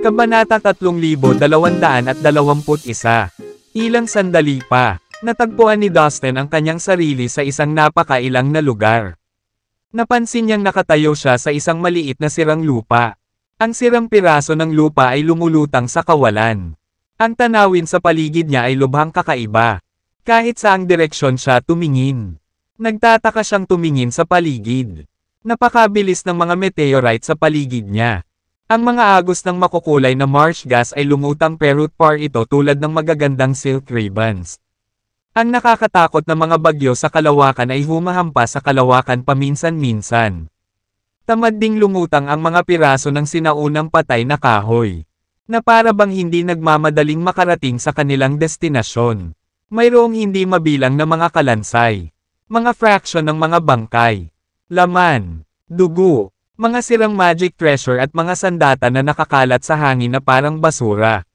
Kabanata 3221. Ilang sandali pa, natagpuan ni Dustin ang kanyang sarili sa isang napakailang na lugar. Napansin niyang nakatayo siya sa isang maliit na sirang lupa. Ang sirang piraso ng lupa ay lumulutang sa kawalan. Ang tanawin sa paligid niya ay lubhang kakaiba. Kahit saang direksyon siya tumingin. Nagtataka siyang tumingin sa paligid. Napakabilis ng mga meteorite sa paligid niya. Ang mga agos ng makukulay na marsh gas ay lumutang perut par ito tulad ng magagandang silk ribbons. Ang nakakatakot na mga bagyo sa kalawakan ay humahampas sa kalawakan paminsan-minsan. Tamad ding lumutang ang mga piraso ng sinaunang patay na kahoy, na para bang hindi nagmamadaling makarating sa kanilang destinasyon. Mayroong hindi mabilang na mga kalansay, mga fraction ng mga bangkay, laman, dugo, mga sirang magic treasure at mga sandata na nakakalat sa hangin na parang basura.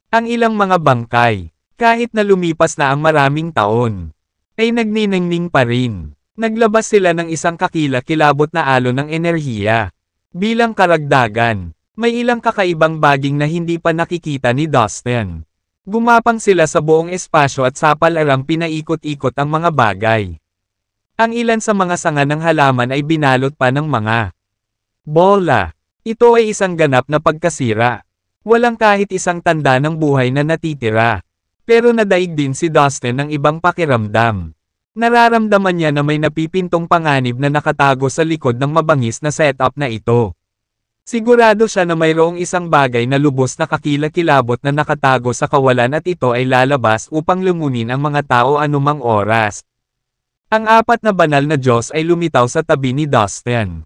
Ang ilang mga bangkay, kahit na lumipas na ang maraming taon, ay nagniningning pa rin. Naglabas sila ng isang kakilakilabot na alon ng enerhiya. Bilang karagdagan, may ilang kakaibang baging na hindi pa nakikita ni Dustin. Gumapang sila sa buong espasyo at sapalarang pinaikot-ikot ang mga bagay. Ang ilan sa mga sanga ng halaman ay binalot pa ng mga bola. Ito ay isang ganap na pagkasira. Walang kahit isang tanda ng buhay na natitira. Pero nadaig din si Dustin ng ibang pakiramdam. Nararamdaman niya na may napipintong panganib na nakatago sa likod ng mabangis na setup na ito. Sigurado siya na mayroong isang bagay na lubos na kakilakilabot na nakatago sa kawalan at ito ay lalabas upang lumunin ang mga tao anumang oras. Ang apat na banal na Diyos ay lumitaw sa tabi ni Dustin.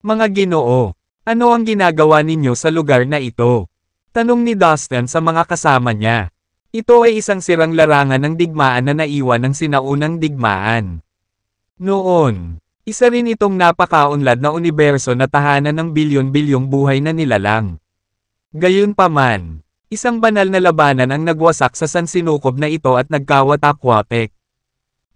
Mga Ginoo, ano ang ginagawa ninyo sa lugar na ito? Tanong ni Dustin sa mga kasama niya. Ito ay isang sirang larangan ng digmaan na naiwan ng sinaunang digmaan. Noon, isa rin itong napakaunlad na universo na tahanan ng bilyon-bilyong buhay na nilalang. Gayunpaman, isang banal na labanan ang nagwasak sa sansinukob na ito at nagkawatak-watek.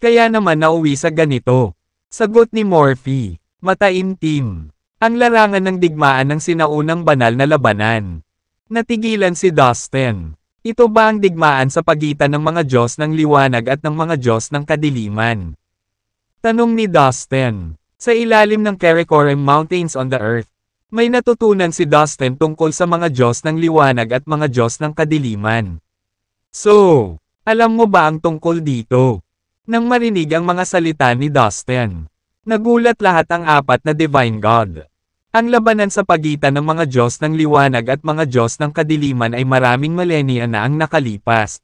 Kaya naman nauwi sa ganito. Sagot ni Morphe, mataimtim. Ang larangan ng digmaan ng sinaunang banal na labanan. Natigilan si Dustin. Ito ba ang digmaan sa pagitan ng mga Diyos ng liwanag at ng mga Diyos ng kadiliman? Tanong ni Dustin. Sa ilalim ng Karakoram Mountains on the Earth, may natutunan si Dustin tungkol sa mga Diyos ng liwanag at mga Diyos ng kadiliman. So, alam mo ba ang tungkol dito? Nang marinig ang mga salita ni Dustin, nagulat lahat ang apat na Divine God. Ang labanan sa pagitan ng mga Diyos ng liwanag at mga Diyos ng kadiliman ay maraming milenia na ang nakalipas.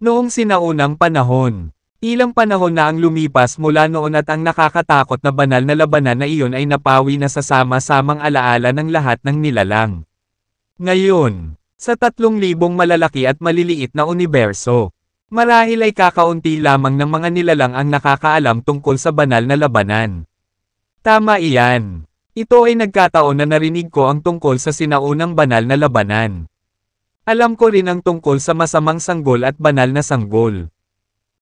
Noong sinaunang panahon, ilang panahon na ang lumipas mula noon at ang nakakatakot na banal na labanan na iyon ay napawi na sa sama-samang alaala ng lahat ng nilalang. Ngayon, sa 3,000 malalaki at maliliit na universo, marahil ay kakaunti lamang ng mga nilalang ang nakakaalam tungkol sa banal na labanan. Tama iyan. Ito ay nagkataon na narinig ko ang tungkol sa sinaunang banal na labanan. Alam ko rin ang tungkol sa masamang sanggol at banal na sanggol.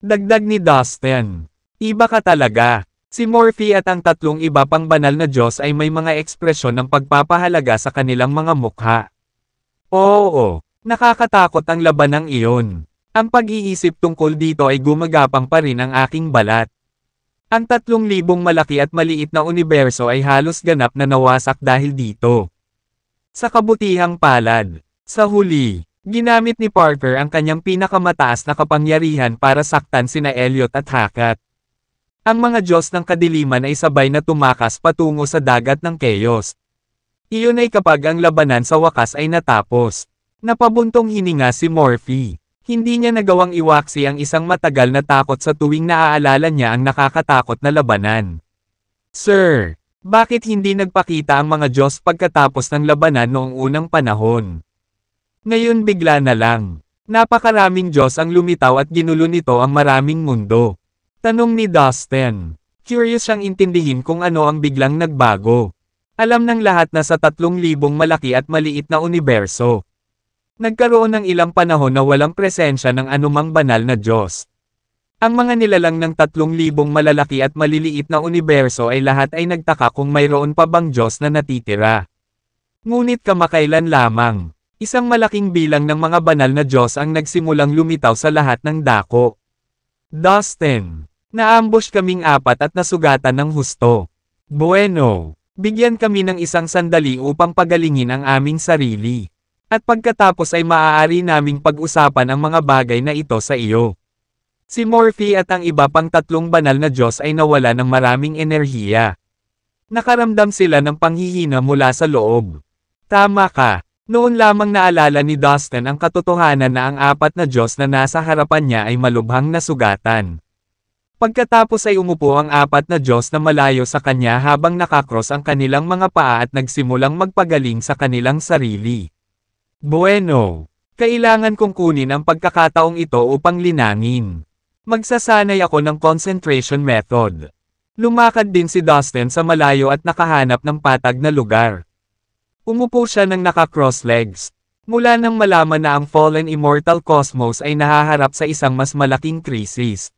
Dagdag ni Dustin. Iba ka talaga. Si Morphe at ang 3 iba pang banal na Diyos ay may mga ekspresyon ng pagpapahalaga sa kanilang mga mukha. Oo, nakakatakot ang labanang iyon. Ang pag-iisip tungkol dito ay gumagapang pa rin ang aking balat. Ang 3,000 malaki at maliit na universo ay halos ganap na nawasak dahil dito. Sa kabutihang palad, sa huli, ginamit ni Parker ang kanyang pinakamataas na kapangyarihan para saktan sina Elliot at Hackett. Ang mga Diyos ng kadiliman ay sabay na tumakas patungo sa dagat ng chaos. Iyon ay kapag ang labanan sa wakas ay natapos. Napabuntong hininga si Morphe. Hindi niya nagawang iwaksi ang isang matagal na takot sa tuwing naaalala niya ang nakakatakot na labanan. Sir, bakit hindi nagpakita ang mga Diyos pagkatapos ng labanan noong unang panahon? Ngayon bigla na lang. Napakaraming Diyos ang lumitaw at ginulo nito ang maraming mundo. Tanong ni Dustin. Curious siyang intindihin kung ano ang biglang nagbago. Alam ng lahat na sa 3,000 malaki at maliit na universo, nagkaroon ng ilang panahon na walang presensya ng anumang banal na Diyos. Ang mga nilalang ng 3,000 malalaki at maliliit na universo ay lahat ay nagtaka kung mayroon pa bang Diyos na natitira. Ngunit kamakailan lamang, isang malaking bilang ng mga banal na Diyos ang nagsimulang lumitaw sa lahat ng dako. Dustin, naambush kaming apat at nasugatan ng husto. Bueno, bigyan kami ng isang sandali upang pagalingin ang aming sarili. At pagkatapos ay maaari naming pag-usapan ang mga bagay na ito sa iyo. Si Morphe at ang iba pang 3 banal na Diyos ay nawala ng maraming enerhiya. Nakaramdam sila ng panghihina mula sa loob. Tama ka, noon lamang naalala ni Dustin ang katotohanan na ang 4 na Diyos na nasa harapan niya ay malubhang nasugatan. Pagkatapos ay umupo ang 4 na Diyos na malayo sa kanya habang nakakross ang kanilang mga paa at nagsimulang magpagaling sa kanilang sarili. Bueno, kailangan kong kunin ang pagkakataong ito upang linangin. Magsasanay ako ng concentration method. Lumakad din si Dustin sa malayo at nakahanap ng patag na lugar. Umupo siya ng naka-cross legs. Mula nang malaman na ang fallen immortal cosmos ay nahaharap sa isang mas malaking krisis.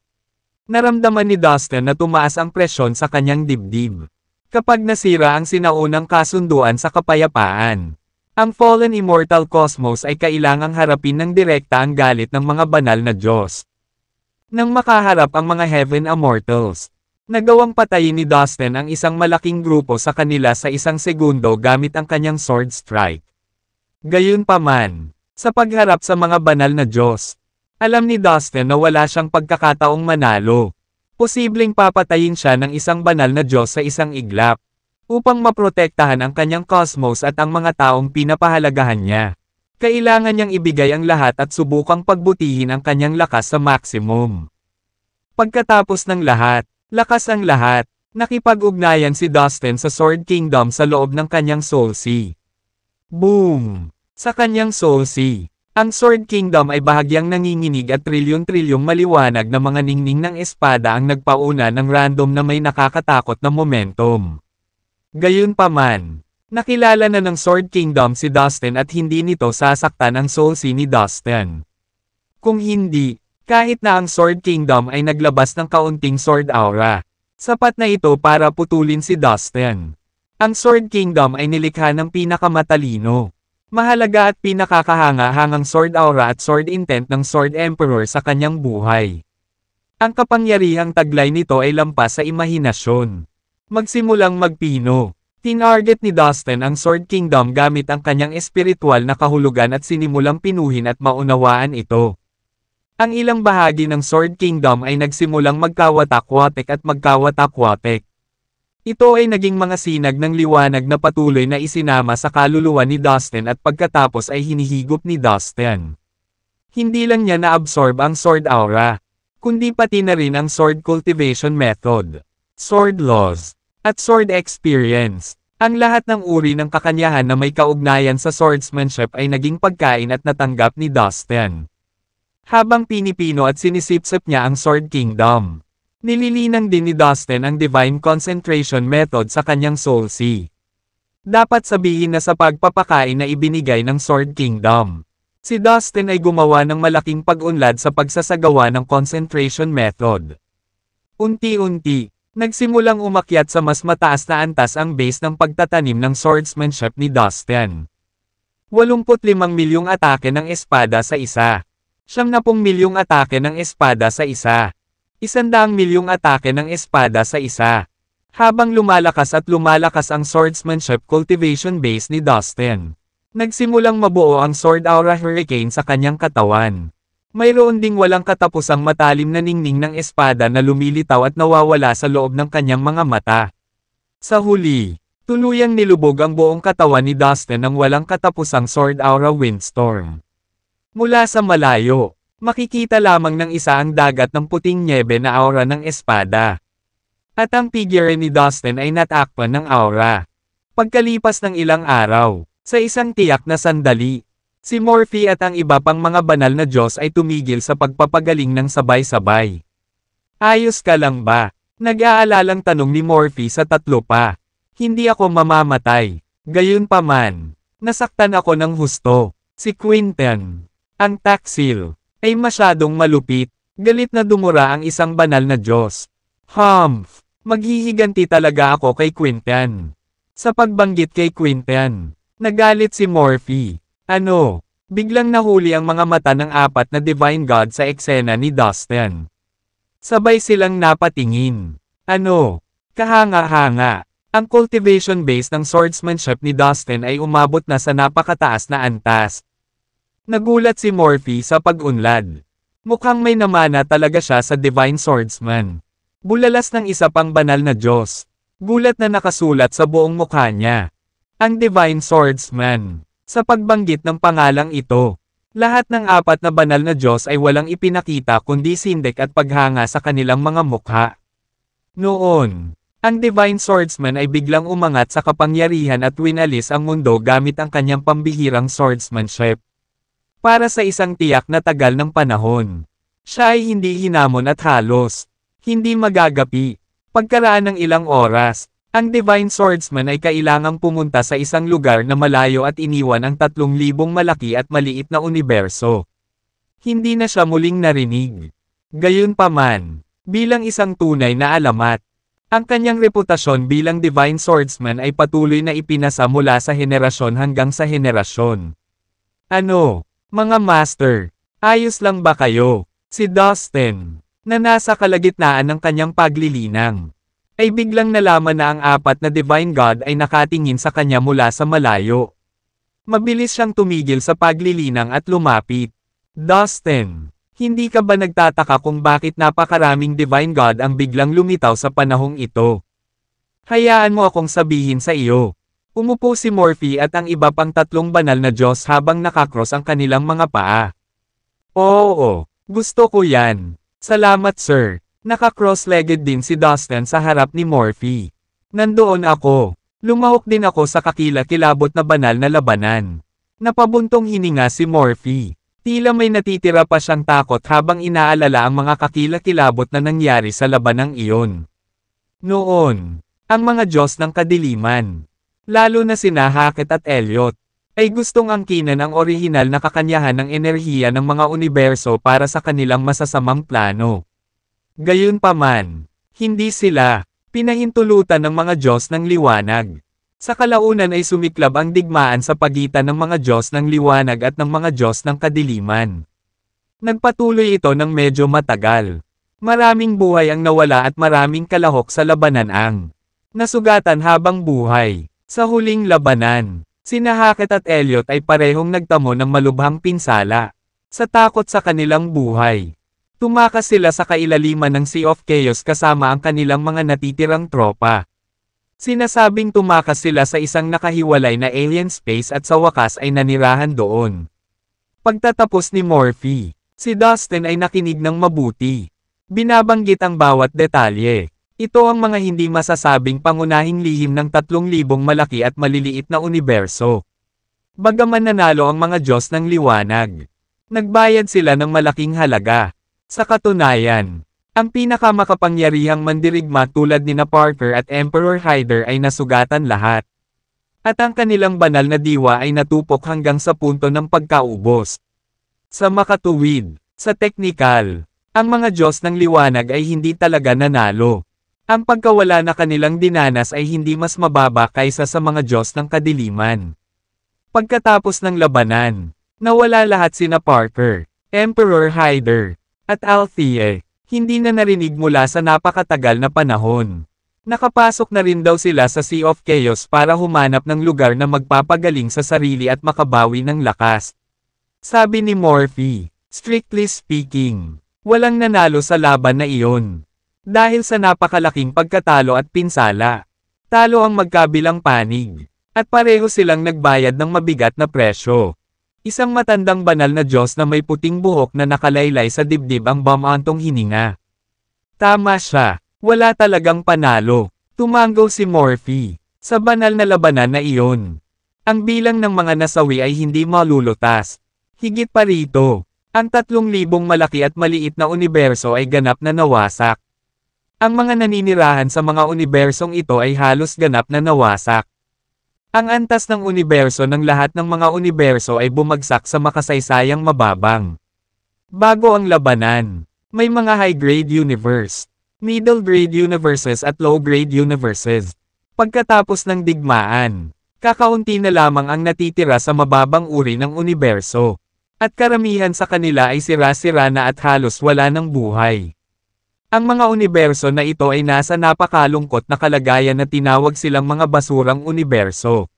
Naramdaman ni Dustin na tumaas ang presyon sa kanyang dibdib. Kapag nasira ang sinaunang kasunduan sa kapayapaan, ang fallen immortal cosmos ay kailangang harapin ng direkta ang galit ng mga banal na Diyos. Nang makaharap ang mga Heaven Immortals, nagawang patayin ni Dustin ang isang malaking grupo sa kanila sa isang segundo gamit ang kanyang sword strike. Gayunpaman, sa pagharap sa mga banal na Diyos, alam ni Dustin na wala siyang pagkakataong manalo. Posibleng papatayin siya ng isang banal na Diyos sa isang iglap, upang maprotektahan ang kanyang cosmos at ang mga taong pinapahalagahan niya. Kailangan niyang ibigay ang lahat at subukang pagbutihin ang kanyang lakas sa maximum. Pagkatapos ng lahat, lakas ang lahat, nakipag-ugnayan si Dustin sa Sword Kingdom sa loob ng kanyang Soul Sea. Boom! Sa kanyang Soul Sea, ang Sword Kingdom ay bahagyang nanginginig at trilyon-trilyong maliwanag na mga ningning ng espada ang nagpauna ng random na may nakakatakot na momentum. Gayunpaman, nakilala na ng Sword Kingdom si Dustin at hindi nito sasaktan ang Soul Sea ni Dustin. Kung hindi, kahit na ang Sword Kingdom ay naglabas ng kaunting Sword Aura, sapat na ito para putulin si Dustin. Ang Sword Kingdom ay nilikha ng pinakamatalino, mahalaga at pinakakahanga-hangang Sword Aura at Sword Intent ng Sword Emperor sa kanyang buhay. Ang kapangyarihang taglay nito ay lampas sa imahinasyon. Magsimulang magpino. Tinarget ni Dustin ang Sword Kingdom gamit ang kanyang espiritual na kahulugan at sinimulang pinuhin at maunawaan ito. Ang ilang bahagi ng Sword Kingdom ay nagsimulang magkawatak-watek at magkawatak-watek. Ito ay naging mga sinag ng liwanag na patuloy na isinama sa kaluluwa ni Dustin at pagkatapos ay hinihigop ni Dustin. Hindi lang niya na-absorb ang Sword Aura, kundi pati na rin ang Sword Cultivation Method, Sword Laws, at Sword Experience. Ang lahat ng uri ng kakanyahan na may kaugnayan sa swordsmanship ay naging pagkain at natanggap ni Dustin. Habang pinipino at sinisipsip niya ang Sword Kingdom, nililinang din ni Dustin ang Divine Concentration Method sa kanyang Soul Sea. Dapat sabihin na sa pagpapakain na ibinigay ng Sword Kingdom, si Dustin ay gumawa ng malaking pag-unlad sa pagsasagawa ng Concentration Method. Unti-unti, nagsimulang umakyat sa mas mataas na antas ang base ng pagtatanim ng swordsmanship ni Dustin. 85 milyong atake ng espada sa isa. 70 milyong atake ng espada sa isa. 100 milyong atake ng espada sa isa. Habang lumalakas at lumalakas ang swordsmanship cultivation base ni Dustin, nagsimulang mabuo ang Sword Aura Hurricane sa kanyang katawan. Mayroon ding walang katapusang matalim na ningning ng espada na lumilitaw at nawawala sa loob ng kanyang mga mata. Sa huli, tuluyang nilubog ang buong katawan ni Dustin ng walang katapusang Sword Aura Windstorm. Mula sa malayo, makikita lamang ng isa ang dagat ng puting nyebe na aura ng espada. At ang figure ni Dustin ay natakpan ng aura. Pagkalipas ng ilang araw, sa isang tiyak na sandali, si Morphe at ang iba pang mga banal na Diyos ay tumigil sa pagpapagaling ng sabay-sabay. Ayos ka lang ba? Nag-aalalang tanong ni Morphe sa 3 pa. Hindi ako mamamatay. Gayunpaman, nasaktan ako ng husto. Si Quinten, ang Taxil, ay masyadong malupit. Galit na dumura ang isang banal na Diyos. Humph! Maghihiganti talaga ako kay Quintian. Sa pagbanggit kay Quintian, nagalit si Morphe. Ano? Biglang nahuli ang mga mata ng apat na Divine God sa eksena ni Dustin. Sabay silang napatingin. Ano? Kahanga-hanga. Ang cultivation base ng swordsmanship ni Dustin ay umabot na sa napakataas na antas. Nagulat si Morphe sa pag-unlad. Mukhang may namana talaga siya sa Divine Swordsman. Bulalas ng isa pang banal na Diyos. Gulat na nakasulat sa buong mukha niya. Ang Divine Swordsman. Sa pagbanggit ng pangalang ito, lahat ng apat na banal na Diyos ay walang ipinakita kundi sindik at paghanga sa kanilang mga mukha. Noon, ang Divine Swordsman ay biglang umangat sa kapangyarihan at winalis ang mundo gamit ang kanyang pambihirang swordsmanship. Para sa isang tiyak na tagal ng panahon, siya ay hindi hinamon at halos hindi magagapi. Pagkaraan ng ilang oras, ang Divine Swordsman ay kailangang pumunta sa isang lugar na malayo at iniwan ang 3,000 malaki at maliit na universo. Hindi na siya muling narinig. Gayunpaman, bilang isang tunay na alamat, ang kanyang reputasyon bilang Divine Swordsman ay patuloy na ipinasa mula sa henerasyon hanggang sa henerasyon. Ano, mga master, ayos lang ba kayo? Si Dustin, na nasa kalagitnaan ng kanyang paglilinang, ay biglang nalaman na ang apat na Divine God ay nakatingin sa kanya mula sa malayo. Mabilis siyang tumigil sa paglilinang at lumapit. Dustin, hindi ka ba nagtataka kung bakit napakaraming Divine God ang biglang lumitaw sa panahong ito? Hayaan mo akong sabihin sa iyo. Umupo si Morphe at ang iba pang 3 banal na Diyos habang nakakross ang kanilang mga paa. Oo, gusto ko yan. Salamat sir. Naka-cross-legged din si Dustin sa harap ni Morphe. Nandoon ako. Lumahok din ako sa kakila-kilabot na banal na labanan. Napabuntong hininga si Morphe. Tila may natitira pa siyang takot habang inaalala ang mga kakila-kilabot na nangyari sa labanang iyon. Noon, ang mga Diyos ng kadiliman, lalo na sina Hackett at Elliot, ay gustong angkinan ang orihinal na kakanyahan ng enerhiya ng mga universo para sa kanilang masasamang plano. Gayunpaman, hindi sila pinahintulutan ng mga Diyos ng liwanag. Sa kalaunan ay sumiklab ang digmaan sa pagitan ng mga Diyos ng liwanag at ng mga Diyos ng kadiliman. Nagpatuloy ito ng medyo matagal. Maraming buhay ang nawala at maraming kalahok sa labanan ang nasugatan habang buhay. Sa huling labanan, sina Hackett at Elliot ay parehong nagtamo ng malubhang pinsala. Sa takot sa kanilang buhay, tumakas sila sa kailaliman ng Sea of Chaos kasama ang kanilang mga natitirang tropa. Sinasabing tumakas sila sa isang nakahiwalay na alien space at sa wakas ay nanirahan doon. Pagtatapos ni Morphe, si Dustin ay nakinig ng mabuti. Binabanggit ang bawat detalye. Ito ang mga hindi masasabing pangunahing lihim ng 3,000 malaki at maliliit na universo. Bagaman nanalo ang mga Diyos ng liwanag, nagbayad sila ng malaking halaga. Sa katunayan, ang pinakamakapangyarihang mandirigma tulad ni Parker at Emperor Hyder ay nasugatan lahat. At ang kanilang banal na diwa ay natupok hanggang sa punto ng pagkaubos. Sa makatuwid, sa teknikal, ang mga Diyos ng liwanag ay hindi talaga nanalo. Ang pagkawala na kanilang dinanas ay hindi mas mababa kaysa sa mga Diyos ng kadiliman. Pagkatapos ng labanan, nawala lahat sina Parker, Emperor Hyder, at Althea. Hindi na narinig mula sa napakatagal na panahon. Nakapasok na rin daw sila sa Sea of Chaos para humanap ng lugar na magpapagaling sa sarili at makabawi ng lakas. Sabi ni Morphe, strictly speaking, walang nanalo sa laban na iyon. Dahil sa napakalaking pagkatalo at pinsala, talo ang magkabilang panig, at pareho silang nagbayad ng mabigat na presyo. Isang matandang banal na Diyos na may puting buhok na nakalaylay sa dibdib ang bumantong hininga. Tama siya, wala talagang panalo. Tumanggaw si Morphe. Sa banal na labanan na iyon, ang bilang ng mga nasawi ay hindi malulutas. Higit pa rito, ang 3,000 malaki at maliit na universo ay ganap na nawasak. Ang mga naninirahan sa mga unibersong ito ay halos ganap na nawasak. Ang antas ng universo ng lahat ng mga universo ay bumagsak sa makasaysayang mababang. Bago ang labanan, May mga high-grade universe, middle-grade universes at low-grade universes. Pagkatapos ng digmaan, kakaunti na lamang ang natitira sa mababang uri ng universo. At karamihan sa kanila ay sira-sira na at halos wala ng buhay. Ang mga universo na ito ay nasa napakalungkot na kalagayan na tinawag silang mga basurang universo.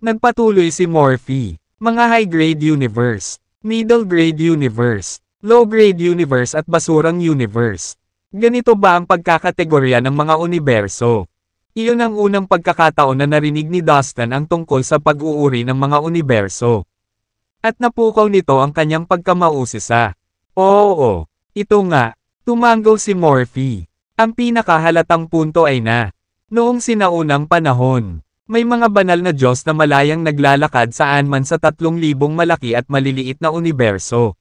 Nagpatuloy si Morphy. Mga high-grade universe, middle-grade universe, low-grade universe at basurang universe. Ganito ba ang pagkakategorya ng mga universo? Iyon ang unang pagkakataon na narinig ni Dustin ang tungkol sa pag-uuri ng mga universo. At napukaw nito ang kanyang pagkamausisa. Oo, ito nga. Tumanggo si Morphy. Ang pinakahalatang punto ay na, noong sinaunang panahon, may mga banal na Diyos na malayang naglalakad saan man sa 3,000 malaki at maliliit na universo.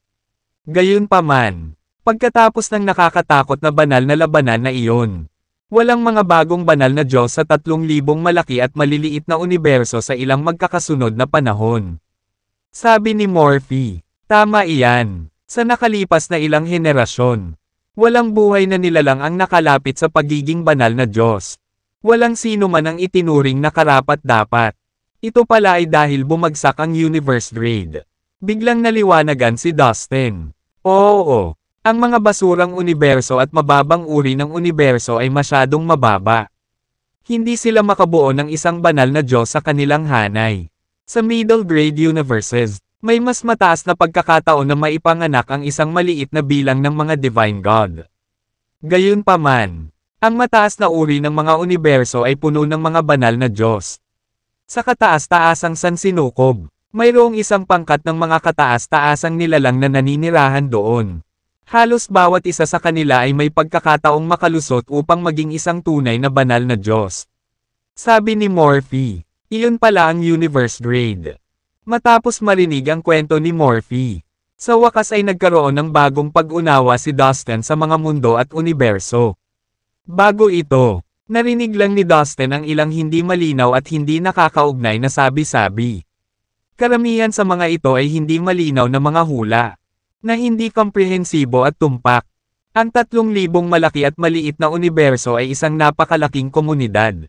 Gayunpaman, pagkatapos ng nakakatakot na banal na labanan na iyon, walang mga bagong banal na Diyos sa 3,000 malaki at maliliit na universo sa ilang magkakasunod na panahon. Sabi ni Morphy, tama iyan, sa nakalipas na ilang henerasyon. Walang buhay na nilalang ang nakalapit sa pagiging banal na Diyos. Walang sino man ang itinuring na karapat-dapat. Ito pala ay dahil bumagsak ang universe grade. Biglang naliwanagan si Dustin. Oo, ang mga basurang universo at mababang uri ng universo ay masyadong mababa. Hindi sila makabuo ng isang banal na Diyos sa kanilang hanay. Sa middle grade universes, may mas mataas na pagkakataon na maipanganak ang isang maliit na bilang ng mga divine God. Gayunpaman, ang mataas na uri ng mga universo ay puno ng mga banal na Diyos. Sa kataas-taasang sansinukob, mayroong isang pangkat ng mga kataas-taasang nilalang na naninirahan doon. Halos bawat isa sa kanila ay may pagkakataong makalusot upang maging isang tunay na banal na Diyos. Sabi ni Morphy, iyon pala ang universe grade. Matapos marinig ang kwento ni Morphy, sa wakas ay nagkaroon ng bagong pag-unawa si Dustin sa mga mundo at universo. Bago ito, narinig lang ni Dustin ang ilang hindi malinaw at hindi nakakaugnay na sabi-sabi. Karamihan sa mga ito ay hindi malinaw na mga hula, na hindi komprehensibo at tumpak. Ang 3,000 malaki at maliit na universo ay isang napakalaking komunidad,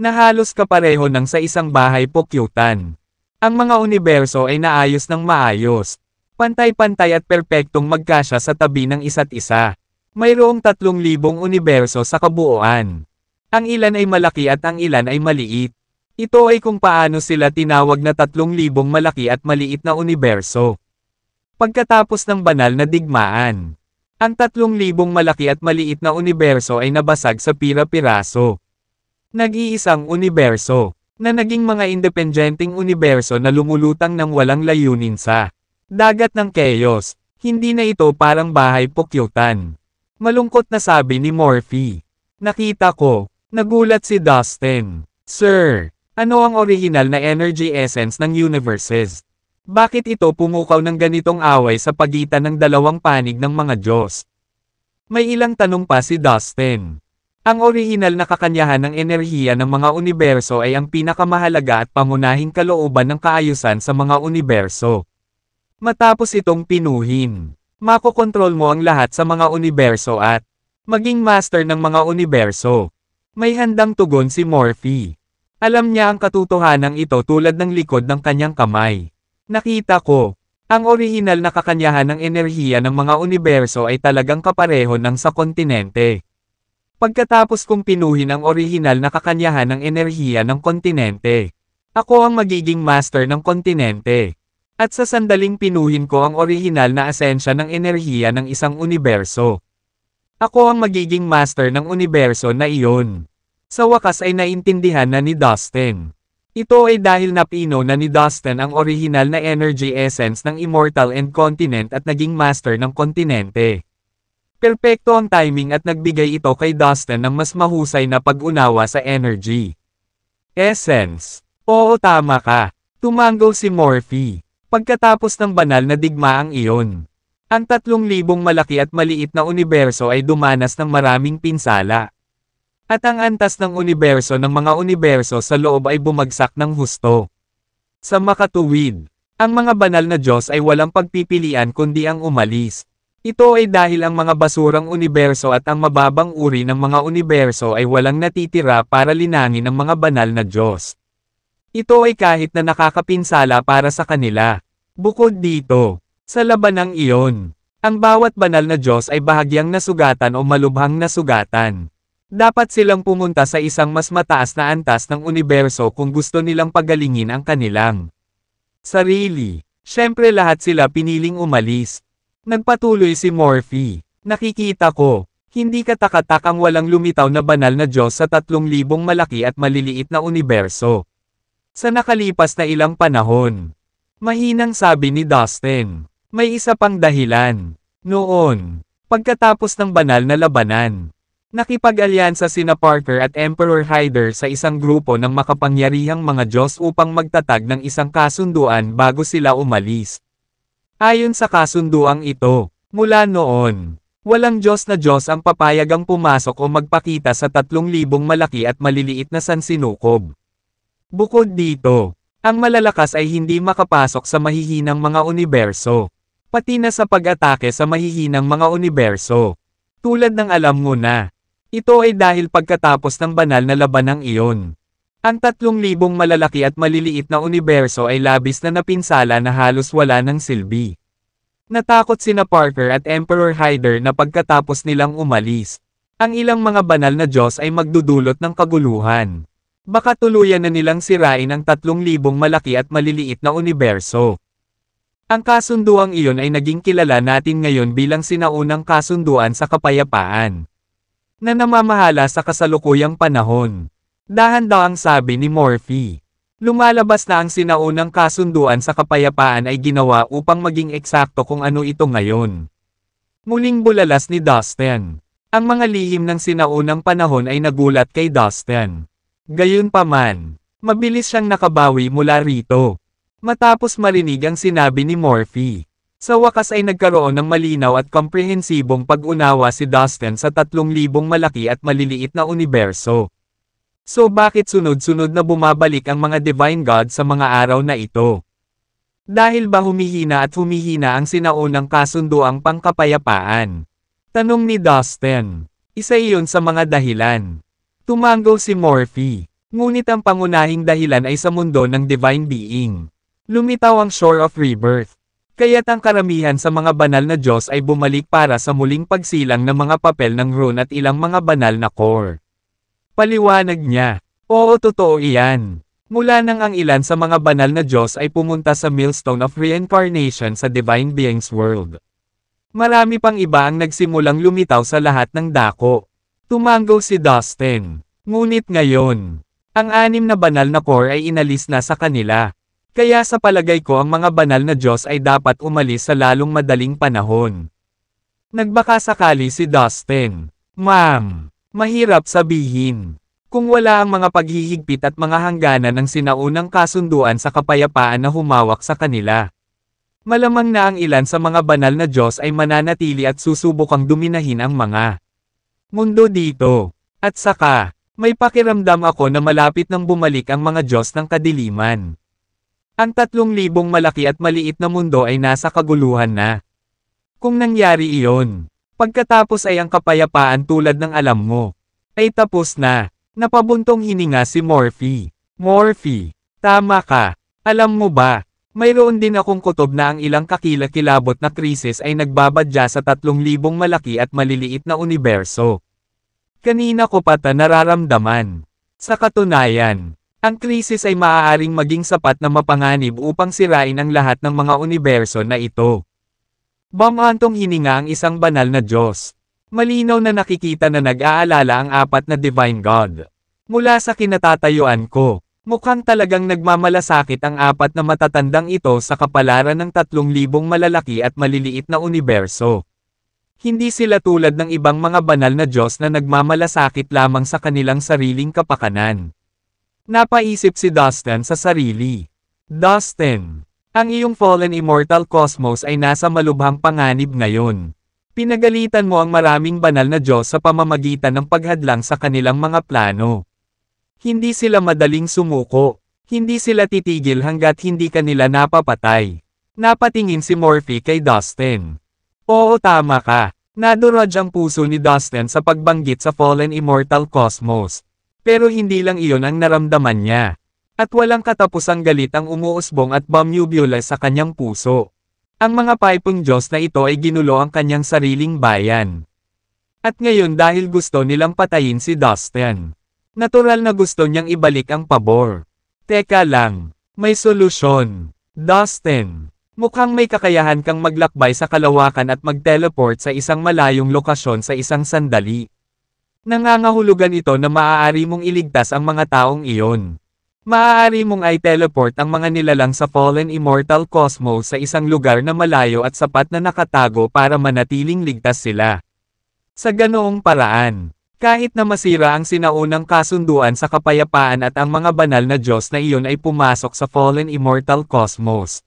na halos kapareho ng sa isang bahay pokyutan. Ang mga universo ay naayos ng maayos, pantay-pantay at perpektong magkasya sa tabi ng isa't isa. Mayroong 3,000 universo sa kabuuan. Ang ilan ay malaki at ang ilan ay maliit. Ito ay kung paano sila tinawag na 3,000 malaki at maliit na universo. Pagkatapos ng banal na digmaan, ang 3,000 malaki at maliit na universo ay nabasag sa pira-piraso. Nag-iisang universo, na naging mga independenteng universo na lumulutang ng walang layunin sa dagat ng chaos. Hindi na ito parang bahay pokyutan. Malungkot na sabi ni Morphy. Nakita ko, nagulat si Dustin. Sir, ano ang original na energy essence ng universes? Bakit ito pumukaw ng ganitong away sa pagitan ng dalawang panig ng mga Diyos? May ilang tanong pa si Dustin. Ang orihinal na kakanyahan ng enerhiya ng mga universo ay ang pinakamahalaga at pangunahing kalooban ng kaayusan sa mga universo. Matapos itong pinuhin, makokontrol mo ang lahat sa mga universo at maging master ng mga universo. May handang tugon si Morphy. Alam niya ang katotohanan ito tulad ng likod ng kanyang kamay. Nakita ko, ang orihinal na kakanyahan ng enerhiya ng mga universo ay talagang kapareho ng sa kontinente. Pagkatapos kong pinuhin ang orihinal na kakanyahan ng enerhiya ng kontinente, ako ang magiging master ng kontinente. At sa sandaling pinuhin ko ang orihinal na asensya ng enerhiya ng isang universo, ako ang magiging master ng universo na iyon. Sa wakas ay naintindihan na ni Dustin. Ito ay dahil napino na ni Dustin ang orihinal na energy essence ng immortal and continent at naging master ng kontinente. Perpekto ang timing at nagbigay ito kay Dustin ng mas mahusay na pag-unawa sa energy essence. Oo, tama ka. Tumanggo si Morphy. Pagkatapos ng banal na digmaang iyon, ang 3,000 malaki at maliit na universo ay dumanas ng maraming pinsala. At ang antas ng universo ng mga universo sa loob ay bumagsak ng husto. Sa makatuwid, ang mga banal na Diyos ay walang pagpipilian kundi ang umalis. Ito ay dahil ang mga basurang universo at ang mababang uri ng mga universo ay walang natitira para linangin ang mga banal na Diyos. Ito ay kahit na nakakapinsala para sa kanila. Bukod dito, sa labanang iyon, ang bawat banal na Diyos ay bahagyang nasugatan o malubhang nasugatan. Dapat silang pumunta sa isang mas mataas na antas ng universo kung gusto nilang pagalingin ang kanilang sarili. Siyempre lahat sila piniling umalis. Nagpatuloy si Morphe. Nakikita ko, hindi katakatak ang walang lumitaw na banal na Diyos sa 3,000 malaki at maliliit na universo. Sa nakalipas na ilang panahon, mahinang sabi ni Dustin, may isa pang dahilan. Noon, pagkatapos ng banal na labanan, nakipag-alyansa sina Parker at Emperor Hyder sa isang grupo ng makapangyarihang mga Diyos upang magtatag ng isang kasunduan bago sila umalis. Ayon sa kasunduang ito, mula noon, walang Diyos na Diyos ang papayagang pumasok o magpakita sa 3,000 malaki at maliliit na sansinukob. Bukod dito, ang malalakas ay hindi makapasok sa mahihinang mga universo, pati na sa pag-atake sa mahihinang mga universo. Tulad ng alam mo na, ito ay dahil pagkatapos ng banal na labanang iyon. Ang 3,000 malalaki at maliliit na universo ay labis na napinsala na halos wala ng silbi. Natakot sina Parker at Emperor Hyder na pagkatapos nilang umalis, ang ilang mga banal na Diyos ay magdudulot ng kaguluhan. Baka tuluyan na nilang sirain ang 3,000 malaki at maliliit na universo. Ang kasunduang iyon ay naging kilala natin ngayon bilang sinaunang kasunduan sa kapayapaan, na namamahala sa kasalukuyang panahon. Dahan-dahang sabi ni Morphe. Lumalabas na ang sinaunang kasunduan sa kapayapaan ay ginawa upang maging eksakto kung ano ito ngayon. Muling bulalas ni Dustin. Ang mga lihim ng sinaunang panahon ay nagulat kay Dustin. Gayunpaman, mabilis siyang nakabawi mula rito. Matapos marinig ang sinabi ni Morphe, sa wakas ay nagkaroon ng malinaw at komprehensibong pag-unawa si Dustin sa 3,000 malaki at maliliit na universo. So bakit sunod-sunod na bumabalik ang mga Divine God sa mga araw na ito? Dahil ba humihina ang sinaunang kasunduang pangkapayapaan? Tanong ni Dustin. Isa iyon sa mga dahilan. Tumango si Morphe. Ngunit ang pangunahing dahilan ay sa mundo ng Divine Being. Lumitaw ang Shore of Rebirth. Kaya't ang karamihan sa mga banal na Diyos ay bumalik para sa muling pagsilang ng mga papel ng rune at ilang mga banal na core. Paliwanag niya. Oo, totoo iyan. Mula nang ang ilan sa mga banal na Diyos ay pumunta sa Millstone of Reincarnation sa Divine Beings World. Marami pang iba ang nagsimulang lumitaw sa lahat ng dako. Tumango si Dustin. Ngunit ngayon, ang 6 na banal na core ay inalis na sa kanila. Kaya sa palagay ko ang mga banal na Diyos ay dapat umalis sa lalong madaling panahon. Nagbaka sakali si Dustin. Ma'am. Mahirap sabihin. Kung wala ang mga paghihigpit at mga hangganan ng sinaunang kasunduan sa kapayapaan na humawak sa kanila, malamang na ang ilan sa mga banal na Diyos ay mananatili at susubukang duminahin ang mga mundo dito. At saka, may pakiramdam ako na malapit nang bumalik ang mga Diyos ng kadiliman. Ang 3,000 malaki at maliit na mundo ay nasa kaguluhan na. Kung nangyari iyon, pagkatapos ay ang kapayapaan tulad ng alam mo, ay tapos na. Napabuntong hininga si Morphe. Morphe, tama ka. Alam mo ba, mayroon din akong kutob na ang ilang kakilakilabot na krisis ay nagbabadya sa 3,000 malaki at maliliit na universo. Kanina ko pa nararamdaman. Sa katunayan, ang krisis ay maaaring maging sapat na mapanganib upang sirain ang lahat ng mga universo na ito. Bamantong hininga ang isang banal na Diyos. Malinaw na nakikita na nag-aalala ang 4 na Divine God. Mula sa kinatatayuan ko, mukhang talagang nagmamalasakit ang 4 na matatandang ito sa kapalaran ng 3,000 malalaki at maliliit na universo. Hindi sila tulad ng ibang mga banal na Diyos na nagmamalasakit lamang sa kanilang sariling kapakanan. Napaisip si Dustin sa sarili. Dustin, ang iyong fallen immortal cosmos ay nasa malubhang panganib ngayon. Pinagalitan mo ang maraming banal na Diyos sa pamamagitan ng paghadlang sa kanilang mga plano. Hindi sila madaling sumuko. Hindi sila titigil hanggat hindi kanila napapatay. Napatingin si Morphe kay Dustin. Oo, tama ka. Nadurog ang puso ni Dustin sa pagbanggit sa Fallen Immortal Cosmos. Pero hindi lang iyon ang naramdaman niya. At walang katapusang galit ang umuusbong at bumubula sa kanyang puso. Ang mga paipong Diyos na ito ay ginulo ang kanyang sariling bayan. At ngayon dahil gusto nilang patayin si Dustin. Natural na gusto niyang ibalik ang pabor. Teka lang, may solusyon. Dustin, mukhang may kakayahan kang maglakbay sa kalawakan at mag-teleport sa isang malayong lokasyon sa isang sandali. Nangangahulugan ito na maaari mong iligtas ang mga taong iyon. Maaari mong i-teleport ang mga nilalang sa Fallen Immortal Cosmos sa isang lugar na malayo at sapat na nakatago para manatiling ligtas sila. Sa ganoong paraan, kahit na masira ang sinaunang kasunduan sa kapayapaan at ang mga banal na Diyos na iyon ay pumasok sa Fallen Immortal Cosmos,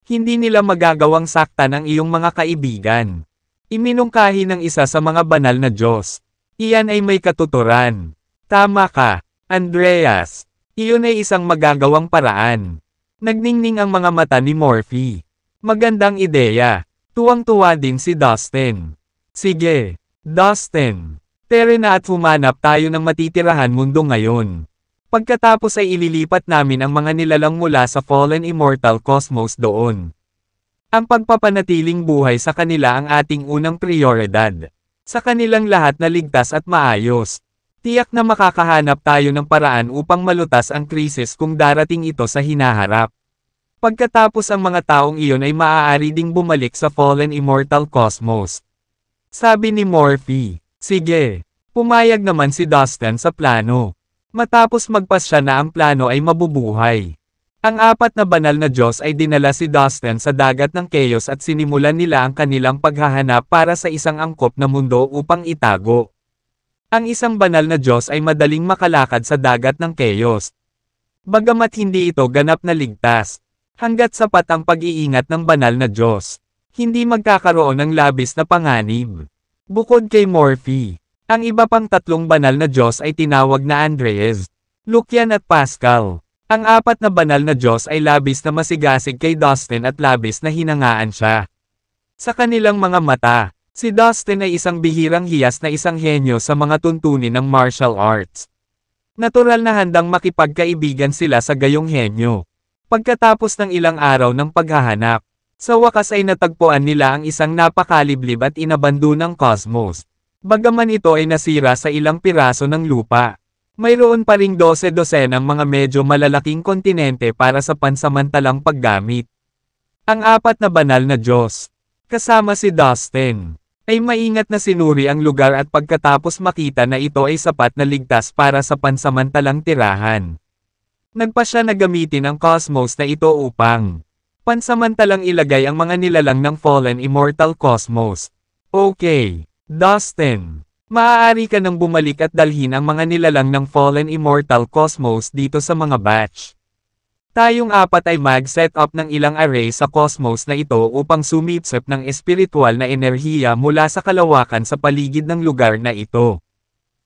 hindi nila magagawang saktan ang iyong mga kaibigan. Iminungkahi ng isa sa mga banal na Diyos. Iyan ay may katuturan. Tama ka, Andreas. Iyon ay isang magagawang paraan. Nagningning ang mga mata ni Morphe. Magandang ideya. Tuwang-tuwa din si Dustin. Sige, Dustin. Tara na at humanap tayo ng matitirahan mundo ngayon. Pagkatapos ay ililipat namin ang mga nilalang mula sa Fallen Immortal Cosmos doon. Ang pagpapanatiling buhay sa kanila ang ating unang prioridad. Sa kanilang lahat na ligtas at maayos. Tiyak na makakahanap tayo ng paraan upang malutas ang krisis kung darating ito sa hinaharap. Pagkatapos ang mga taong iyon ay maaari ding bumalik sa Fallen Immortal Cosmos. Sabi ni Morphe. Sige, pumayag naman si Dustin sa plano. Matapos magpasya na ang plano ay mabubuhay. Ang apat na banal na Diyos ay dinala si Dustin sa dagat ng Chaos at sinimulan nila ang kanilang paghahanap para sa isang angkop na mundo upang itago. Ang isang banal na Diyos ay madaling makalakad sa dagat ng Chaos. Bagamat hindi ito ganap na ligtas, hanggat sapat ang pag-iingat ng banal na Diyos, hindi magkakaroon ng labis na panganib. Bukod kay Morphe, ang iba pang tatlong banal na Diyos ay tinawag na Andreas, Lucian at Pascal. Ang apat na banal na Diyos ay labis na masigasig kay Dustin at labis na hinangaan siya. Sa kanilang mga mata, si Dustin ay isang bihirang hiyas na isang henyo sa mga tuntunin ng martial arts. Natural na handang makipagkaibigan sila sa gayong henyo. Pagkatapos ng ilang araw ng paghahanap, sa wakas ay natagpuan nila ang isang napakaliblib at inabando ng cosmos. Bagaman ito ay nasira sa ilang piraso ng lupa, mayroon pa ring 12-dosenang mga medyo malalaking kontinente para sa pansamantalang paggamit. Ang apat na banal na Diyos, kasama si Dustin, ay maingat na sinuri ang lugar at pagkatapos makita na ito ay sapat na ligtas para sa pansamantalang tirahan. Nagpasya na gamitin ang cosmos na ito upang pansamantalang ilagay ang mga nilalang ng Fallen Immortal Cosmos. Okay, Dustin, maaari ka nang bumalik at dalhin ang mga nilalang ng Fallen Immortal Cosmos dito sa mga batch. Tayong apat ay mag-set up ng ilang array sa cosmos na ito upang sumipsip ng espiritual na enerhiya mula sa kalawakan sa paligid ng lugar na ito.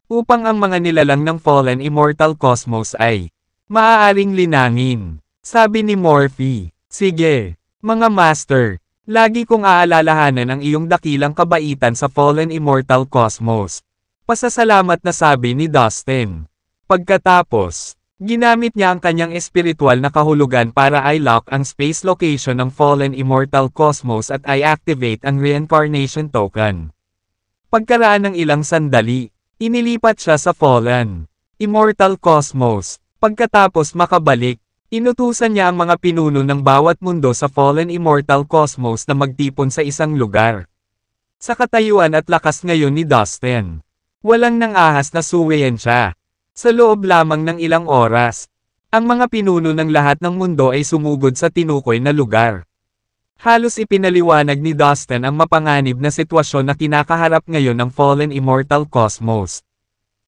Upang ang mga nilalang ng Fallen Immortal Cosmos ay maaaring linangin. Sabi ni Morphe, sige, mga master, lagi kong aalalahanan ang iyong dakilang kabaitan sa Fallen Immortal Cosmos. Pasasalamat na sabi ni Dustin. Pagkatapos, ginamit niya ang kanyang espiritual na kahulugan para i-lock ang space location ng Fallen Immortal Cosmos at i-activate ang reincarnation token. Pagkaraan ng ilang sandali, inilipat siya sa Fallen Immortal Cosmos. Pagkatapos makabalik, inutusan niya ang mga pinuno ng bawat mundo sa Fallen Immortal Cosmos na magtipon sa isang lugar. Sa katayuan at lakas ngayon ni Dustin, walang nang-ahas na suwayan siya. Sa loob lamang ng ilang oras, ang mga pinuno ng lahat ng mundo ay sumugod sa tinukoy na lugar. Halos ipinaliwanag ni Dustin ang mapanganib na sitwasyon na kinakaharap ngayon ng Fallen Immortal Cosmos.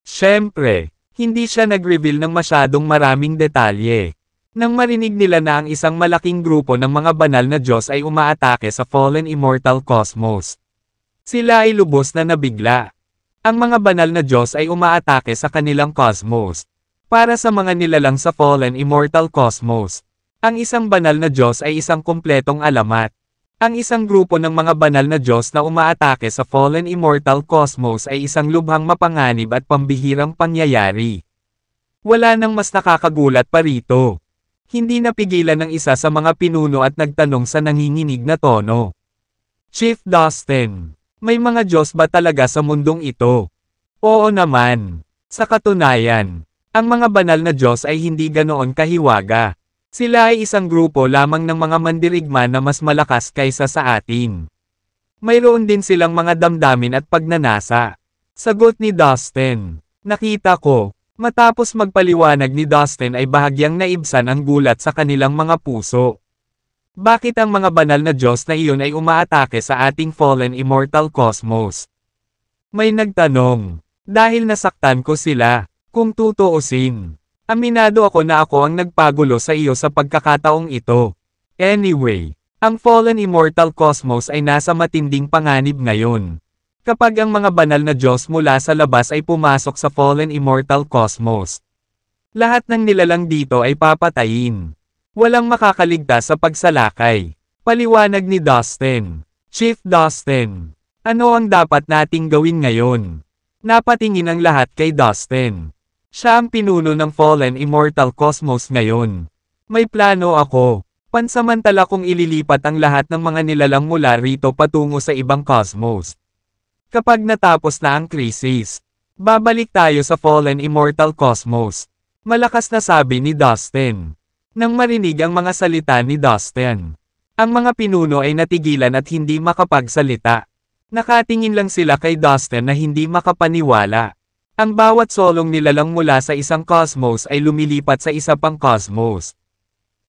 Siyempre, hindi siya nag-reveal ng masyadong maraming detalye. Nang marinig nila na ang isang malaking grupo ng mga banal na Diyos ay umaatake sa Fallen Immortal Cosmos, sila ay lubos na nabigla. Ang mga banal na Diyos ay umaatake sa kanilang cosmos. Para sa mga nilalang sa Fallen Immortal Cosmos, ang isang banal na Diyos ay isang kumpletong alamat. Ang isang grupo ng mga banal na Diyos na umaatake sa fallen immortal cosmos ay isang lubhang mapanganib at pambihirang pangyayari. Wala nang mas nakakagulat pa rito. Hindi napigilan ng isa sa mga pinuno at nagtanong sa nanginginig na tono. Chief Dustin, may mga Diyos ba talaga sa mundong ito? Oo naman. Sa katunayan, ang mga banal na Diyos ay hindi ganoon kahiwaga. Sila ay isang grupo lamang ng mga mandirigma na mas malakas kaysa sa atin. Mayroon din silang mga damdamin at pagnanasa. Sagot ni Dustin. Nakita ko. Matapos magpaliwanag ni Dustin ay bahagyang naibsan ang gulat sa kanilang mga puso. Bakit ang mga banal na Diyos na iyon ay umaatake sa ating fallen immortal cosmos? May nagtanong. Dahil nasaktan ko sila. Kung tutuusin. Aminado ako na ako ang nagpagulo sa iyo sa pagkakataong ito. Anyway, ang fallen immortal cosmos ay nasa matinding panganib ngayon. Kapag ang mga banal na Diyos mula sa labas ay pumasok sa fallen immortal cosmos, lahat ng nilalang dito ay papatayin. Walang makakaligtas sa pagsalakay. Paliwanag ni Dustin. Chief Dustin, ano ang dapat nating gawin ngayon? Napatingin ang lahat kay Dustin. Siya ang pinuno ng fallen immortal cosmos ngayon. May plano ako. Pansamantala kong ililipat ang lahat ng mga nilalang mula rito patungo sa ibang cosmos. Kapag natapos na ang krisis, babalik tayo sa fallen immortal cosmos. Malakas na sabi ni Dustin. Nang marinig ang mga salita ni Dustin, ang mga pinuno ay natigilan at hindi makapagsalita. Nakatingin lang sila kay Dustin na hindi makapaniwala. Ang bawat solong nilalang mula sa isang cosmos ay lumilipat sa isa pang cosmos.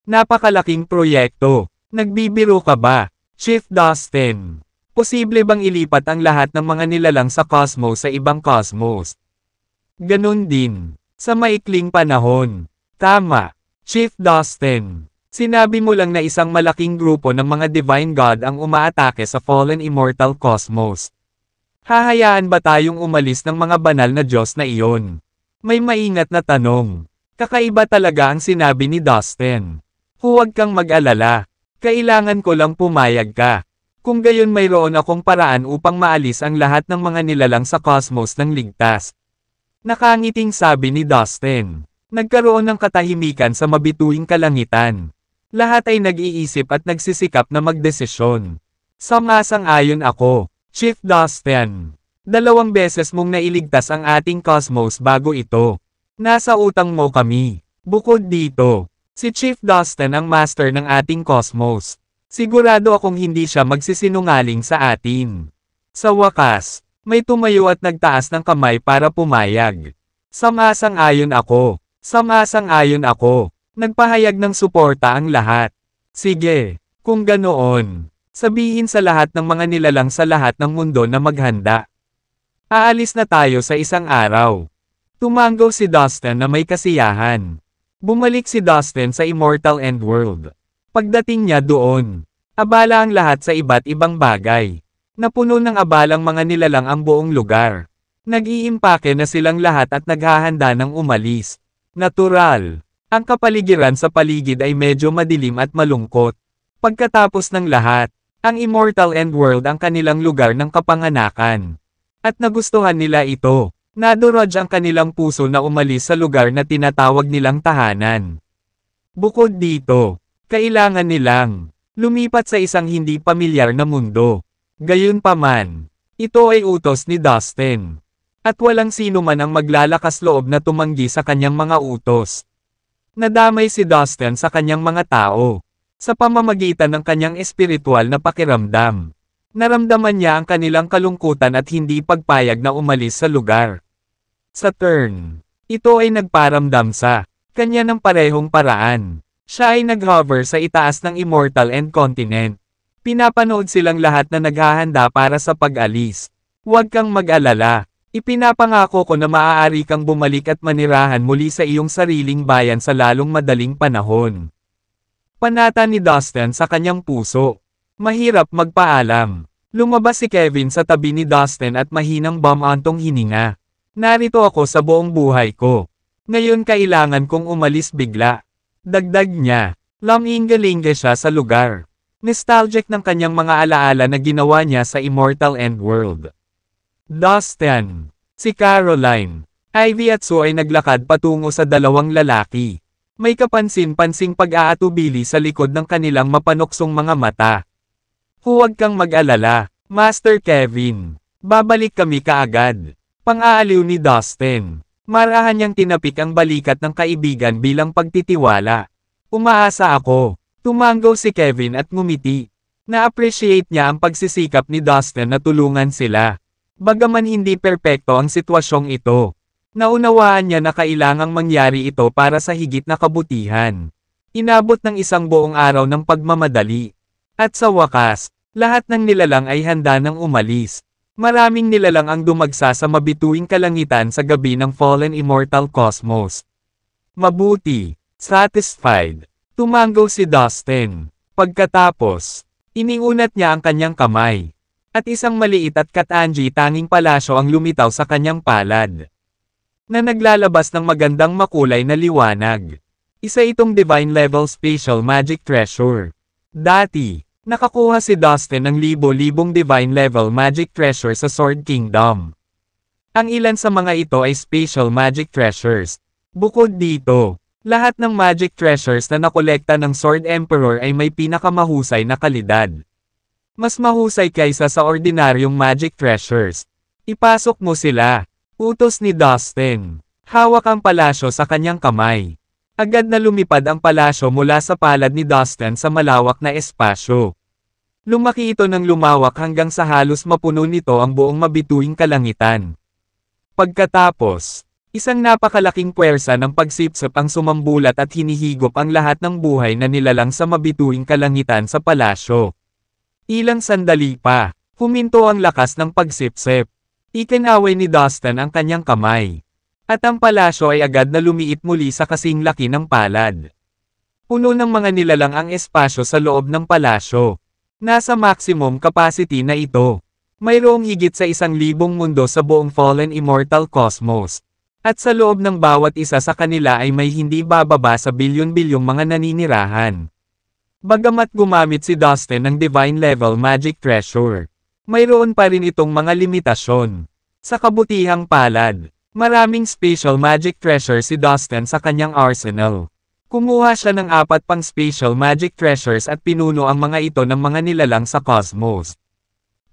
Napakalaking proyekto. Nagbibiro ka ba, Chief Dustin? Posible bang ilipat ang lahat ng mga nilalang sa cosmos sa ibang cosmos? Ganun din. Sa maikling panahon. Tama, Chief Dustin. Sinabi mo lang na isang malaking grupo ng mga Divine God ang umaatake sa fallen immortal cosmos. Hahayaan ba tayong umalis ng mga banal na Diyos na iyon? May maingat na tanong. Kakaiba talaga ang sinabi ni Dustin. Huwag kang mag-alala. Kailangan ko lang pumayag ka. Kung gayon mayroon akong paraan upang maalis ang lahat ng mga nilalang sa cosmos ng ligtas. Nakangiting sabi ni Dustin. Nagkaroon ng katahimikan sa mabituing kalangitan. Lahat ay nag-iisip at nagsisikap na magdesisyon. Sang-ayon ako. Chief Dustin, 2 beses mong nailigtas ang ating cosmos bago ito. Nasa utang mo kami. Bukod dito, si Chief Dustin ang master ng ating cosmos. Sigurado akong hindi siya magsisinungaling sa atin. Sa wakas, may tumayo at nagtaas ng kamay para pumayag. Sang-ayon ako. Sang-ayon ako. Nagpahayag ng suporta ang lahat. Sige, kung ganoon. Sabihin sa lahat ng mga nilalang sa lahat ng mundo na maghanda. Aalis na tayo sa isang araw. Tumanggaw si Dustin na may kasiyahan. Bumalik si Dustin sa Immortal Endworld. Pagdating niya doon, abala ang lahat sa iba't ibang bagay. Napuno ng abalang mga nilalang ang buong lugar. Nag-iimpake na silang lahat at naghahanda ng umalis. Natural. Ang kapaligiran sa paligid ay medyo madilim at malungkot. Pagkatapos ng lahat, ang Immortal Endworld ang kanilang lugar ng kapanganakan. At nagustuhan nila ito. Nadurog ang kanilang puso na umalis sa lugar na tinatawag nilang tahanan. Bukod dito, kailangan nilang lumipat sa isang hindi pamilyar na mundo. Gayunpaman, ito ay utos ni Dustin. At walang sino man ang maglalakas loob na tumanggi sa kanyang mga utos. Nadamay si Dustin sa kanyang mga tao. Sa pamamagitan ng kanyang espiritual na pakiramdam. Naramdaman niya ang kanilang kalungkutan at hindi pagpayag na umalis sa lugar. Sa turn, ito ay nagparamdam sa kanya ng parehong paraan. Siya ay nag-hover sa itaas ng Immortal End Continent. Pinapanood silang lahat na naghahanda para sa pag-alis. Huwag kang mag-alala. Ipinapangako ko na maaari kang bumalik at manirahan muli sa iyong sariling bayan sa lalong madaling panahon. Panata ni Dustin sa kanyang puso. Mahirap magpaalam. Lumabas si Kevin sa tabi ni Dustin at mahinang bumantong hininga. Narito ako sa buong buhay ko. Ngayon kailangan kong umalis bigla. Dagdag niya. Lamingga-lingga siya sa lugar. Nostalgic ng kanyang mga alaala na ginawa niya sa Immortal Endworld. Dustin, si Caroline, Ivy at Sue ay naglakad patungo sa dalawang lalaki. May kapansin-pansing pag-aatubili sa likod ng kanilang mapanuksong mga mata. Huwag kang mag-alala, Master Kevin. Babalik kami kaagad. Pang-aaliw ni Dustin. Marahan niyang tinapik ang balikat ng kaibigan bilang pagtitiwala. Umaasa ako. Tumango si Kevin at ngumiti. Na-appreciate niya ang pagsisikap ni Dustin na tulungan sila. Bagaman hindi perpekto ang sitwasyong ito. Naunawaan niya na kailangang mangyari ito para sa higit na kabutihan. Inabot ng isang buong araw ng pagmamadali. At sa wakas, lahat ng nilalang ay handa nang umalis. Maraming nilalang ang dumagsa sa mabituing kalangitan sa gabi ng Fallen Immortal Cosmos. Mabuti, satisfied, tumango si Dustin. Pagkatapos, iniunat niya ang kanyang kamay. At isang maliit at katangi tanging palasyo ang lumitaw sa kanyang palad. Na naglalabas ng magandang makulay na liwanag. Isa itong divine level special magic treasure. Dati, nakakuha si Dustin ng libo-libong divine level magic treasure sa Sword Kingdom. Ang ilan sa mga ito ay special magic treasures. Bukod dito, lahat ng magic treasures na nakolekta ng Sword Emperor ay may pinakamahusay na kalidad. Mas mahusay kaysa sa ordinaryong magic treasures. Ipasok mo sila. Utos ni Dustin. Hawak ang palasyo sa kanyang kamay. Agad na lumipad ang palasyo mula sa palad ni Dustin sa malawak na espasyo. Lumaki ito ng lumawak hanggang sa halos mapuno nito ang buong mabituing kalangitan. Pagkatapos, isang napakalaking puwersa ng pagsipsip ang sumambulat at hinihigop ang lahat ng buhay na nilalang sa mabituing kalangitan sa palasyo. Ilang sandali pa, huminto ang lakas ng pagsipsip. Ikinaway ni Dustin ang kanyang kamay. At ang palasyo ay agad na lumiit muli sa kasing laki ng palad. Puno ng mga nilalang ang espasyo sa loob ng palasyo. Nasa maximum capacity na ito. Mayroong higit sa 1,000 mundo sa buong Fallen Immortal Cosmos. At sa loob ng bawat isa sa kanila ay may hindi bababa sa bilyon-bilyong mga naninirahan. Bagamat gumamit si Dustin ng Divine Level Magic Treasure, mayroon pa rin itong mga limitasyon. Sa kabutihang palad, maraming special magic treasure si Dustin sa kanyang arsenal. Kumuha siya ng 4 pang special magic treasures at pinuno ang mga ito ng mga nilalang sa cosmos.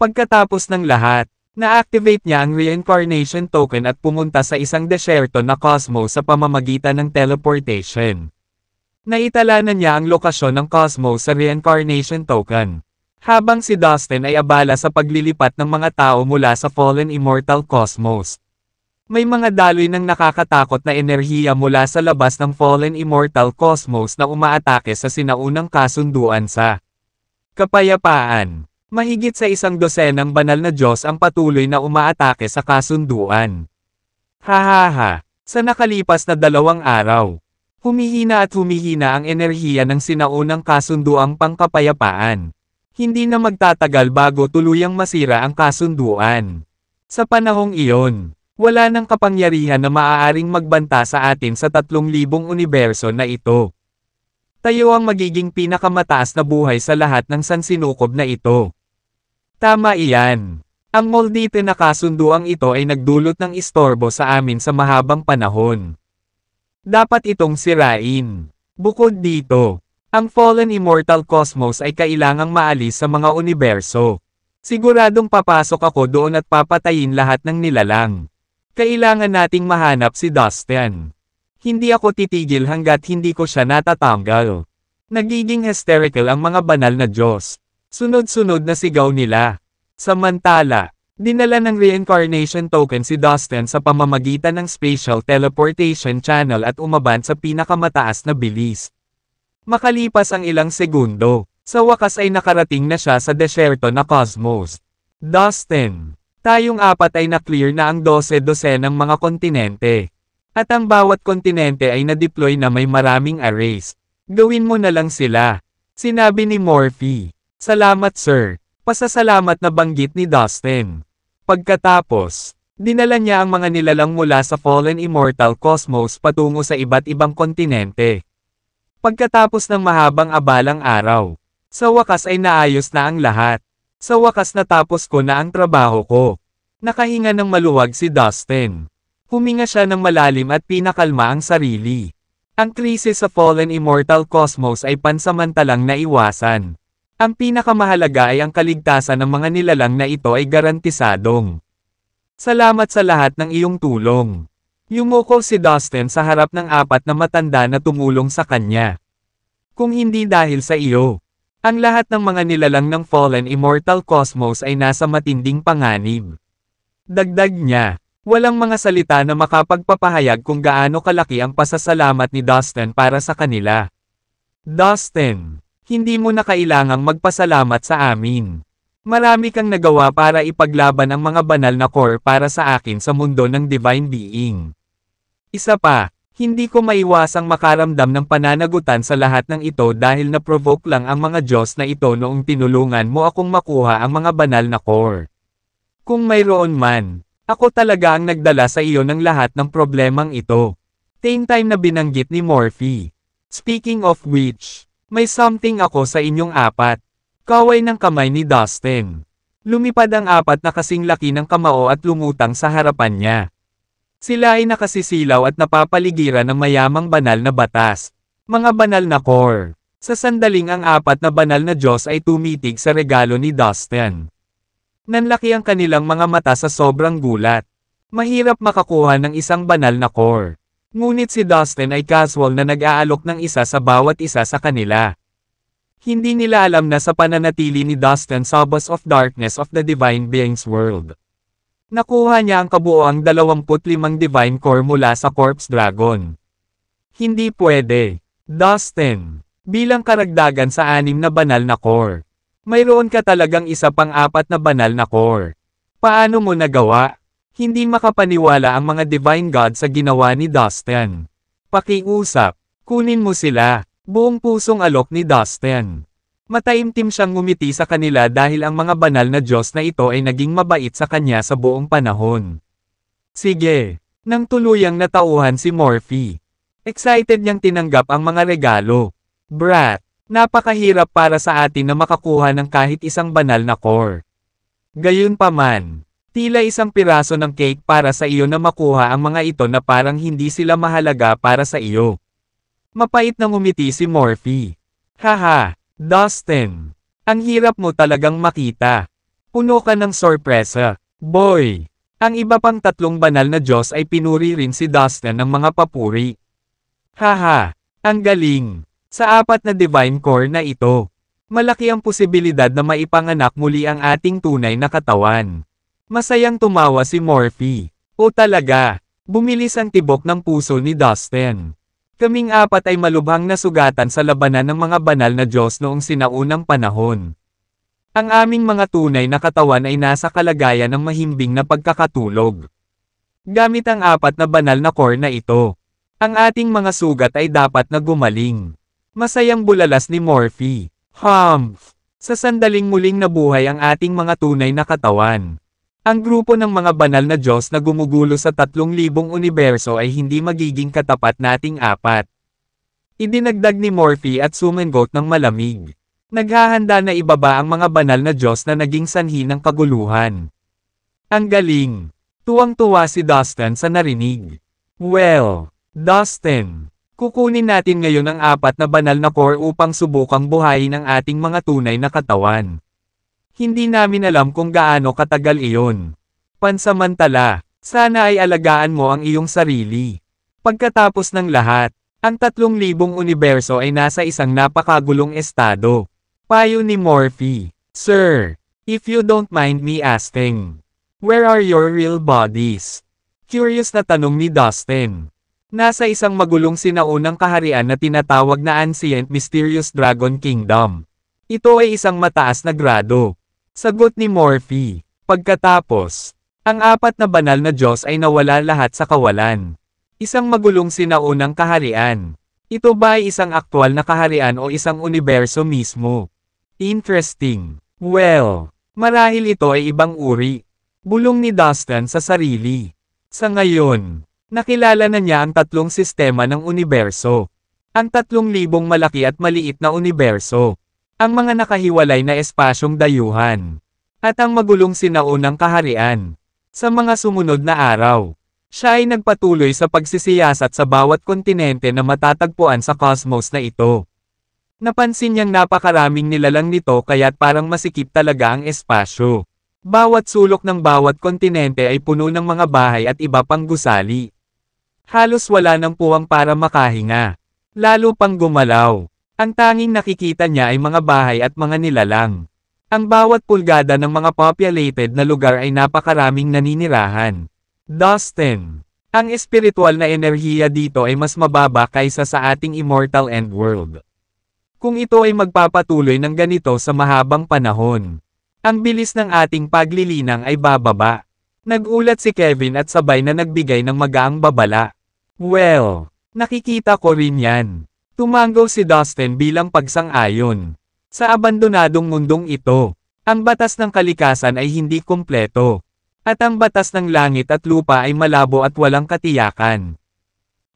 Pagkatapos ng lahat, na-activate niya ang reincarnation token at pumunta sa isang desyerto na cosmos sa pamamagitan ng teleportation. Naitala na niya ang lokasyon ng cosmos sa reincarnation token. Habang si Dustin ay abala sa paglilipat ng mga tao mula sa Fallen Immortal Cosmos. May mga daloy ng nakakatakot na enerhiya mula sa labas ng Fallen Immortal Cosmos na umaatake sa sinaunang kasunduan sa kapayapaan. Mahigit sa 100 banal na Diyos ang patuloy na umaatake sa kasunduan. Hahaha, sa nakalipas na 2 araw, humihina at humihina ang enerhiya ng sinaunang kasunduang pangkapayapaan. Hindi na magtatagal bago tuluyang masira ang kasunduan. Sa panahong iyon, wala nang kapangyarihan na maaaring magbanta sa atin sa 3,000 universo na ito. Tayo ang magiging pinakamataas na buhay sa lahat ng sansinukob na ito. Tama iyan. Ang moldite na kasunduang ito ay nagdulot ng istorbo sa amin sa mahabang panahon. Dapat itong sirain. Bukod dito, ang Fallen Immortal Cosmos ay kailangang maalis sa mga universo. Siguradong papasok ako doon at papatayin lahat ng nilalang. Kailangan nating mahanap si Dustin. Hindi ako titigil hanggat hindi ko siya natatanggal. Nagiging hysterical ang mga banal na Diyos. Sunod-sunod na sigaw nila. Samantala, dinala ng reincarnation token si Dustin sa pamamagitan ng spatial teleportation channel at umaban sa pinakamataas na bilis. Makalipas ang ilang segundo, sa wakas ay nakarating na siya sa desyerto na cosmos. Dustin, tayong 4 ay na-clear na ang 12 ng mga kontinente. At ang bawat kontinente ay na-deploy na may maraming arrays. Gawin mo na lang sila. Sinabi ni Morphe. Salamat sir. Pasasalamat na banggit ni Dustin. Pagkatapos, dinala niya ang mga nilalang mula sa Fallen Immortal Cosmos patungo sa iba't ibang kontinente. Pagkatapos ng mahabang abalang araw, Sa wakas ay naayos na ang lahat. Sa wakas natapos ko na ang trabaho ko. Nakahinga ng maluwag si Dustin. Huminga siya ng malalim at pinakalma ang sarili. Ang krisis sa fallen immortal cosmos ay pansamantalang naiwasan. Ang pinakamahalaga ay ang kaligtasan ng mga nilalang na ito ay garantisadong. Salamat sa lahat ng iyong tulong. Yumuko si Dustin sa harap ng apat na matanda na tumulong sa kanya. Kung hindi dahil sa iyo, ang lahat ng mga nilalang ng fallen immortal cosmos ay nasa matinding panganib. Dagdag niya. Walang mga salita na makapagpapahayag kung gaano kalaki ang pasasalamat ni Dustin para sa kanila. Dustin, hindi mo na kailangang magpasalamat sa amin. Marami kang nagawa para ipaglaban ang mga banal na core para sa akin sa mundo ng Divine Being. Isa pa, hindi ko maiwasang makaramdam ng pananagutan sa lahat ng ito dahil na-provoke lang ang mga Diyos na ito noong tinulungan mo akong makuha ang mga banal na core. Kung mayroon man, ako talaga ang nagdala sa iyo ng lahat ng problemang ito. Same time na binanggit ni Morphe. Speaking of which, may something ako sa inyong apat. Kaway ng kamay ni Dustin. Lumipad ang apat na kasing laki ng kamao at lumutang sa harapan niya. Sila ay nakasisilaw at napapaligiran ng mayamang banal na batas. Mga banal na core. Sa sandaling ang apat na banal na Diyos ay tumitig sa regalo ni Dustin. Nanlaki ang kanilang mga mata sa sobrang gulat. Mahirap makakuha ng isang banal na core. Ngunit si Dustin ay casual na nag-aalok ng isa sa bawat isa sa kanila. Hindi nila alam na sa pananatili ni Dustin sa Boss of Darkness of the Divine Beings World. Nakuha niya ang kabuoang 25 Divine Core mula sa Corpse Dragon. Hindi pwede. Dustin, bilang karagdagan sa 6 na banal na core. Mayroon ka talagang isa pang 4 na banal na core. Paano mo nagawa? Hindi makapaniwala ang mga Divine Gods sa ginawa ni Dustin. Pakiusap, kunin mo sila. Buong pusong alok ni Dustin. Mataimtim siyang ngumiti sa kanila dahil ang mga banal na Diyos na ito ay naging mabait sa kanya sa buong panahon. Sige, nang tuluyang natauhan si Morphe. Excited niyang tinanggap ang mga regalo. Brat. Napakahirap para sa atin na makakuha ng kahit isang banal na core. Gayunpaman, tila isang piraso ng cake para sa iyo na makuha ang mga ito na parang hindi sila mahalaga para sa iyo. Mapait na ngumiti si Morphe. Haha, Dustin. Ang hirap mo talagang makita. Puno ka ng sorpresa. Boy. Ang iba pang 3 banal na Diyos ay pinuri rin si Dustin ng mga papuri. Haha, ang galing. Sa 4 na Divine Core na ito, malaki ang posibilidad na maipanganak muli ang ating tunay na katawan. Masayang tumawa si Morphe. O talaga, bumilis ang tibok ng puso ni Dustin. Kaming 4 ay malubhang nasugatan sa labanan ng mga banal na Diyos noong sinaunang panahon. Ang aming mga tunay na katawan ay nasa kalagayan ng mahimbing na pagkakatulog. Gamit ang 4 na banal na core na ito, ang ating mga sugat ay dapat na gumaling. Masayang bulalas ni Morphe. Humph! Sa sandaling muling nabuhay ang ating mga tunay na katawan. Ang grupo ng mga banal na Diyos na gumugulo sa 3,000 universo ay hindi magiging katapat nating 4. Idinagdag ni Morphe at sumengot ng malamig. Naghahanda na ibaba ang mga banal na Diyos na naging sanhi ng kaguluhan. Ang galing! Tuwang-tuwa si Dustin sa narinig. Well, Dustin. Kukunin natin ngayon ang 4 na banal na core upang subukang buhayin ang ating mga tunay na katawan. Hindi namin alam kung gaano katagal iyon. Pansamantala, sana ay alagaan mo ang iyong sarili. Pagkatapos ng lahat, ang 3,000 universo ay nasa isang napakagulong estado. Payo ni Morphe. Sir, if you don't mind me asking, where are your real bodies? Curious na tanong ni Dustin. Nasa isang magulong sinaunang kaharian na tinatawag na Ancient Mysterious Dragon Kingdom. Ito ay isang mataas na grado. Sagot ni Morphe. Pagkatapos, ang 4 na banal na Diyos ay nawala lahat sa kawalan. Isang magulong sinaunang kaharian. Ito ba ay isang aktwal na kaharian o isang universo mismo? Interesting. Well, marahil ito ay ibang uri. Bulong ni Dustin sa sarili. Sa ngayon, nakilala na niya ang 3 sistema ng universo. Ang 3,000 malaki at maliit na universo. ang mga nakahiwalay na espasyong dayuhan, at ang magulong sinaunang kaharian. Sa mga sumunod na araw, siya ay nagpatuloy sa pagsisiyasat sa bawat kontinente na matatagpuan sa cosmos na ito. Napansin niyang napakaraming nilalang nito kaya't parang masikip talaga ang espasyo. Bawat sulok ng bawat kontinente ay puno ng mga bahay at iba pang gusali. Halos wala ng puwang para makahinga. Lalo pang gumalaw. Ang tanging nakikita niya ay mga bahay at mga nilalang. Ang bawat pulgada ng mga populated na lugar ay napakaraming naninirahan. Dustin. Ang espiritual na enerhiya dito ay mas mababa kaysa sa ating immortal end world. Kung ito ay magpapatuloy ng ganito sa mahabang panahon, ang bilis ng ating paglilinang ay bababa. Nagulat si Kevin at sabay na nagbigay ng magaang babala. Well, nakikita ko rin yan. Tumango si Dustin bilang pagsang-ayon. Sa abandonadong mundong ito, ang batas ng kalikasan ay hindi kumpleto. At ang batas ng langit at lupa ay malabo at walang katiyakan.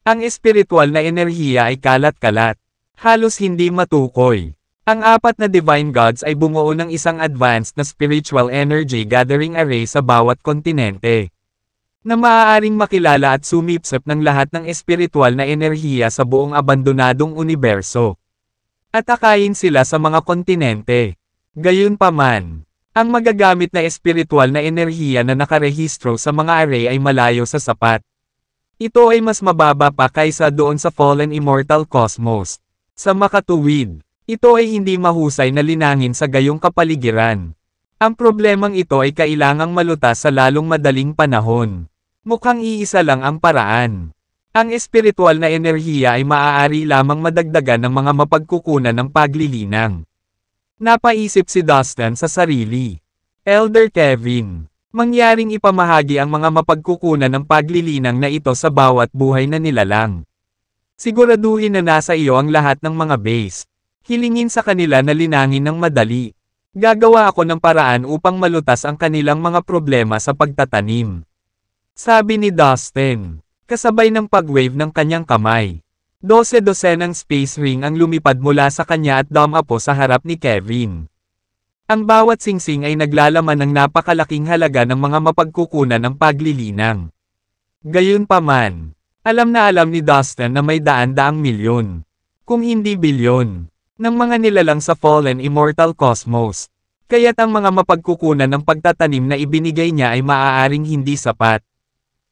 Ang espiritual na enerhiya ay kalat-kalat. Halos hindi matukoy. Ang 4 na divine gods ay bumuo ng isang advanced na spiritual energy gathering array sa bawat kontinente, na maaaring makilala at sumipsip ng lahat ng espiritual na enerhiya sa buong abandonadong universo. At akayin sila sa mga kontinente. Gayunpaman, ang magagamit na espiritual na enerhiya na nakarehistro sa mga array ay malayo sa sapat. Ito ay mas mababa pa kaysa doon sa fallen immortal cosmos. Sa makatuwid, ito ay hindi mahusay na linangin sa gayong kapaligiran. Ang problemang ito ay kailangang malutas sa lalong madaling panahon. Mukhang iisa lang ang paraan. Ang espiritual na enerhiya ay maaari lamang madagdagan ng mga mapagkukunan ng paglilinang. Napaisip si Dustin sa sarili. Elder Kevin, mangyaring ipamahagi ang mga mapagkukunan ng paglilinang na ito sa bawat buhay na nilalang. Siguraduhin na nasa iyo ang lahat ng mga base. Hilingin sa kanila na linangin ng madali. Gagawa ako ng paraan upang malutas ang kanilang mga problema sa pagtatanim. Sabi ni Dustin, kasabay ng pag-wave ng kanyang kamay. 12-dosenang space ring ang lumipad mula sa kanya at dumapo sa harap ni Kevin. Ang bawat singsing ay naglalaman ng napakalaking halaga ng mga mapagkukunan ng paglilinang. Gayunpaman, alam na alam ni Dustin na may daan-daang milyon, kung hindi bilyon, ng mga nilalang sa fallen immortal cosmos. Kaya't ang mga mapagkukunan ng pagtatanim na ibinigay niya ay maaaring hindi sapat.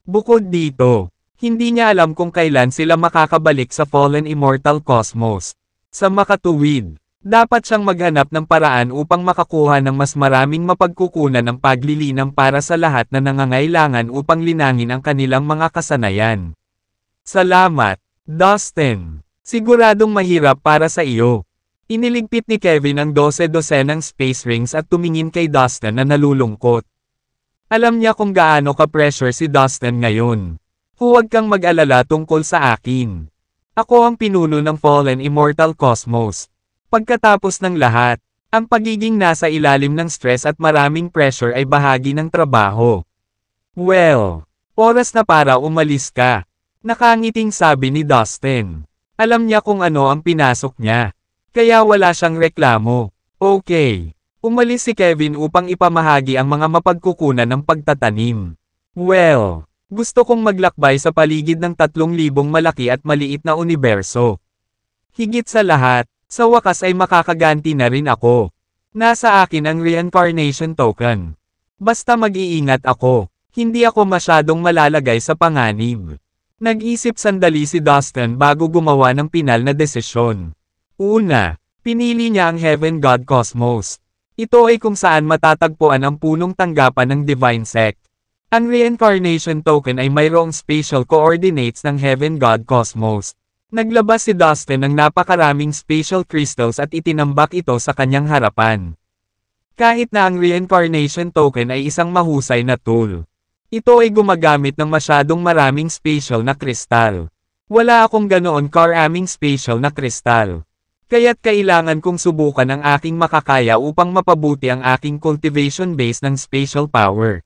Bukod dito, hindi niya alam kung kailan sila makakabalik sa fallen immortal cosmos. Sa makatuwid, dapat siyang maghanap ng paraan upang makakuha ng mas maraming mapagkukunan ng paglilinang para sa lahat na nangangailangan upang linangin ang kanilang mga kasanayan. Salamat, Dustin. Siguradong mahirap para sa iyo. Iniligpit ni Kevin ang 12-dosenang space rings at tumingin kay Dustin na nalulungkot. Alam niya kung gaano ka-pressure si Dustin ngayon. Huwag kang mag-alala tungkol sa akin. Ako ang pinuno ng fallen immortal cosmos. Pagkatapos ng lahat, ang pagiging nasa ilalim ng stress at maraming pressure ay bahagi ng trabaho. Well, oras na para umalis ka. Nakangiting sabi ni Dustin. Alam niya kung ano ang pinasok niya. Kaya wala siyang reklamo. Okay. Umalis si Kevin upang ipamahagi ang mga mapagkukunan ng pagtatanim. Well, gusto kong maglakbay sa paligid ng 3,000 malaki at maliit na universo. Higit sa lahat, sa wakas ay makakaganti na rin ako. Nasa akin ang reincarnation token. Basta mag-iingat ako, hindi ako masyadong malalagay sa panganib. Nag-isip sandali si Dustin bago gumawa ng pinal na desisyon. Una, pinili niya ang Heaven God Cosmos. Ito ay kung saan matatagpuan ang punong tanggapan ng Divine Sect. Ang reincarnation token ay mayroong spatial coordinates ng Heaven God Cosmos. Naglabas si Dustin ng napakaraming spatial crystals at itinambak ito sa kanyang harapan. Kahit na ang reincarnation token ay isang mahusay na tool, ito ay gumagamit ng masyadong maraming spatial na kristal. Wala akong ganoon karaming spatial na kristal. Kaya't kailangan kong subukan ang aking makakaya upang mapabuti ang aking cultivation base ng spatial power.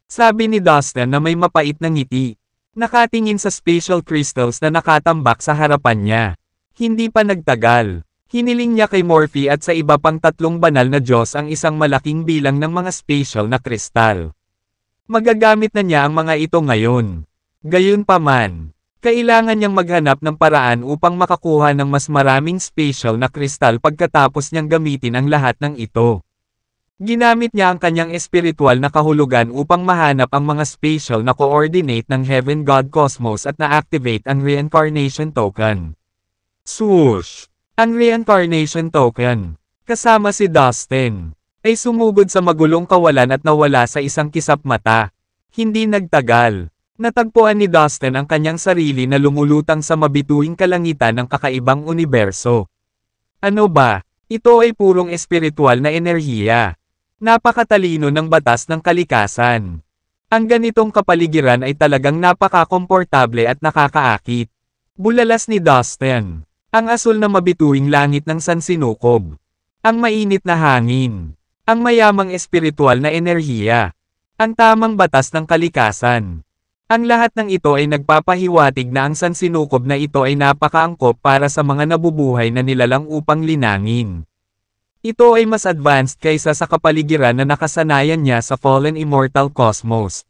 Sabi ni Dustin na may mapait na ngiti. Nakatingin sa spatial crystals na nakatambak sa harapan niya. Hindi pa nagtagal. Hiniling niya kay Morphe at sa iba pang 3 banal na Diyos ang isang malaking bilang ng mga special na kristal. Magagamit na niya ang mga ito ngayon. Gayunpaman, kailangan niyang maghanap ng paraan upang makakuha ng mas maraming special na kristal pagkatapos niyang gamitin ang lahat ng ito. Ginamit niya ang kanyang espiritual na kahulugan upang mahanap ang mga special na coordinate ng Heaven God Cosmos at na-activate ang Reincarnation Token. Swoosh! Ang Reincarnation Token, kasama si Dustin, ay sumugod sa magulong kawalan at nawala sa isang kisap mata. Hindi nagtagal, natagpuan ni Dustin ang kanyang sarili na lumulutang sa mabituing kalangitan ng kakaibang universo. Ano ba? Ito ay purong espiritual na enerhiya. Napakatalino ng batas ng kalikasan. Ang ganitong kapaligiran ay talagang napaka-komportable at nakakaakit. Bulalas ni Dustin. Ang asul na mabituing langit ng sansinukob. Ang mainit na hangin. Ang mayamang espiritual na enerhiya. Ang tamang batas ng kalikasan. Ang lahat ng ito ay nagpapahiwatig na ang sansinukob na ito ay napakaangkop para sa mga nabubuhay na nilalang upang linangin. Ito ay mas advanced kaysa sa kapaligiran na nakasanayan niya sa fallen immortal cosmos.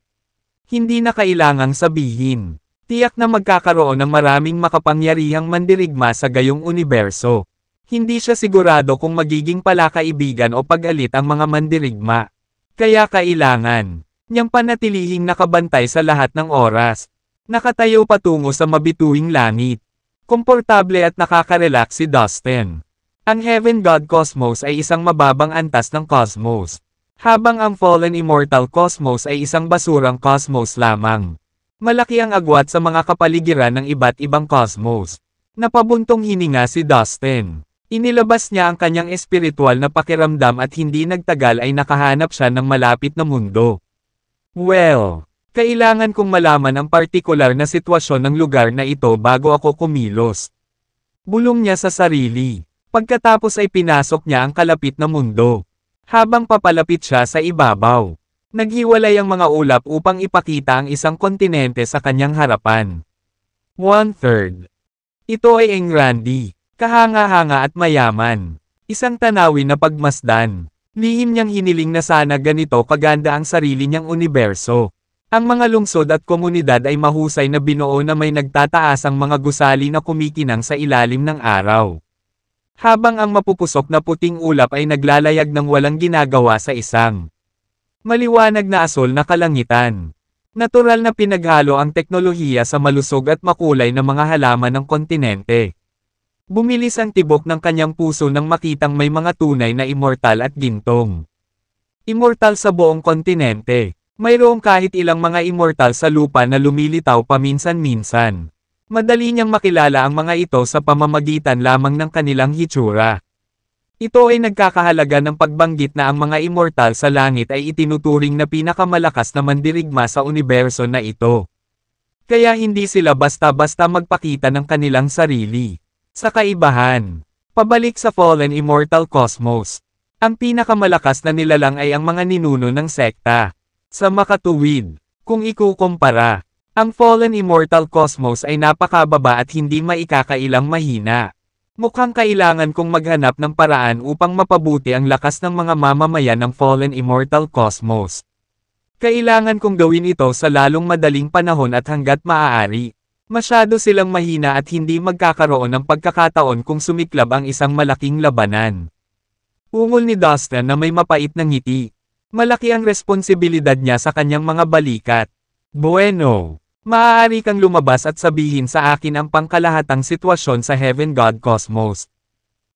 Hindi na kailangang sabihin. Tiyak na magkakaroon ng maraming makapangyarihang mandirigma sa gayong universo. Hindi siya sigurado kung magiging palakaibigan o pag-alit ang mga mandirigma. Kaya kailangan niyang panatilihing nakabantay sa lahat ng oras. Nakatayo patungo sa mabituing langit. Komportable at nakaka-relax si Dustin. Ang Heaven God Cosmos ay isang mababang antas ng cosmos. Habang ang Fallen Immortal Cosmos ay isang basurang cosmos lamang. Malaki ang agwat sa mga kapaligiran ng iba't ibang cosmos. Napabuntong hininga si Dustin. Inilabas niya ang kanyang espiritual na pakiramdam at hindi nagtagal ay nakahanap siya ng malapit na mundo. Well, kailangan kong malaman ang partikular na sitwasyon ng lugar na ito bago ako kumilos. Bulong niya sa sarili. Pagkatapos ay pinasok niya ang kalapit na mundo. Habang papalapit siya sa ibabaw. Naghiwalay ang mga ulap upang ipakita ang isang kontinente sa kanyang harapan. 1/3. Ito ay Engrandi, kahanga-hanga at mayaman. Isang tanawin na pagmasdan. Lihim niyang hiniling na sana ganito kaganda ang sarili niyang universo. Ang mga lungsod at komunidad ay mahusay na binuo na may nagtataasang mga gusali na kumikinang sa ilalim ng araw. Habang ang mapupusok na puting ulap ay naglalayag ng walang ginagawa sa isang maliwanag na asul na kalangitan. Natural na pinaghalo ang teknolohiya sa malusog at makulay na mga halaman ng kontinente. Bumilis ang tibok ng kanyang puso nang makitang may mga tunay na immortal at gintong. Immortal sa buong kontinente. Mayroong kahit ilang mga immortal sa lupa na lumilitaw paminsan-minsan. Madali niyang makilala ang mga ito sa pamamagitan lamang ng kanilang hitsura. Ito ay nagkakahalaga ng pagbanggit na ang mga immortal sa langit ay itinuturing na pinakamalakas na mandirigma sa universo na ito. Kaya hindi sila basta-basta magpakita ng kanilang sarili. Sa kaibahan, pabalik sa fallen immortal cosmos, ang pinakamalakas na nilalang ay ang mga ninuno ng sekta. Sa makatuwid, kung ikukumpara, ang fallen immortal cosmos ay napakababa at hindi maikakailang mahina. Mukhang kailangan kong maghanap ng paraan upang mapabuti ang lakas ng mga mamamayan ng fallen immortal cosmos. Kailangan kong gawin ito sa lalong madaling panahon at hanggat maaari. Masyado silang mahina at hindi magkakaroon ng pagkakataon kung sumiklab ang isang malaking labanan. Ungol ni Dustin na may mapait na ngiti. Malaki ang responsibilidad niya sa kanyang mga balikat. Bueno. Maaari kang lumabas at sabihin sa akin ang pangkalahatang sitwasyon sa Heaven God Cosmos.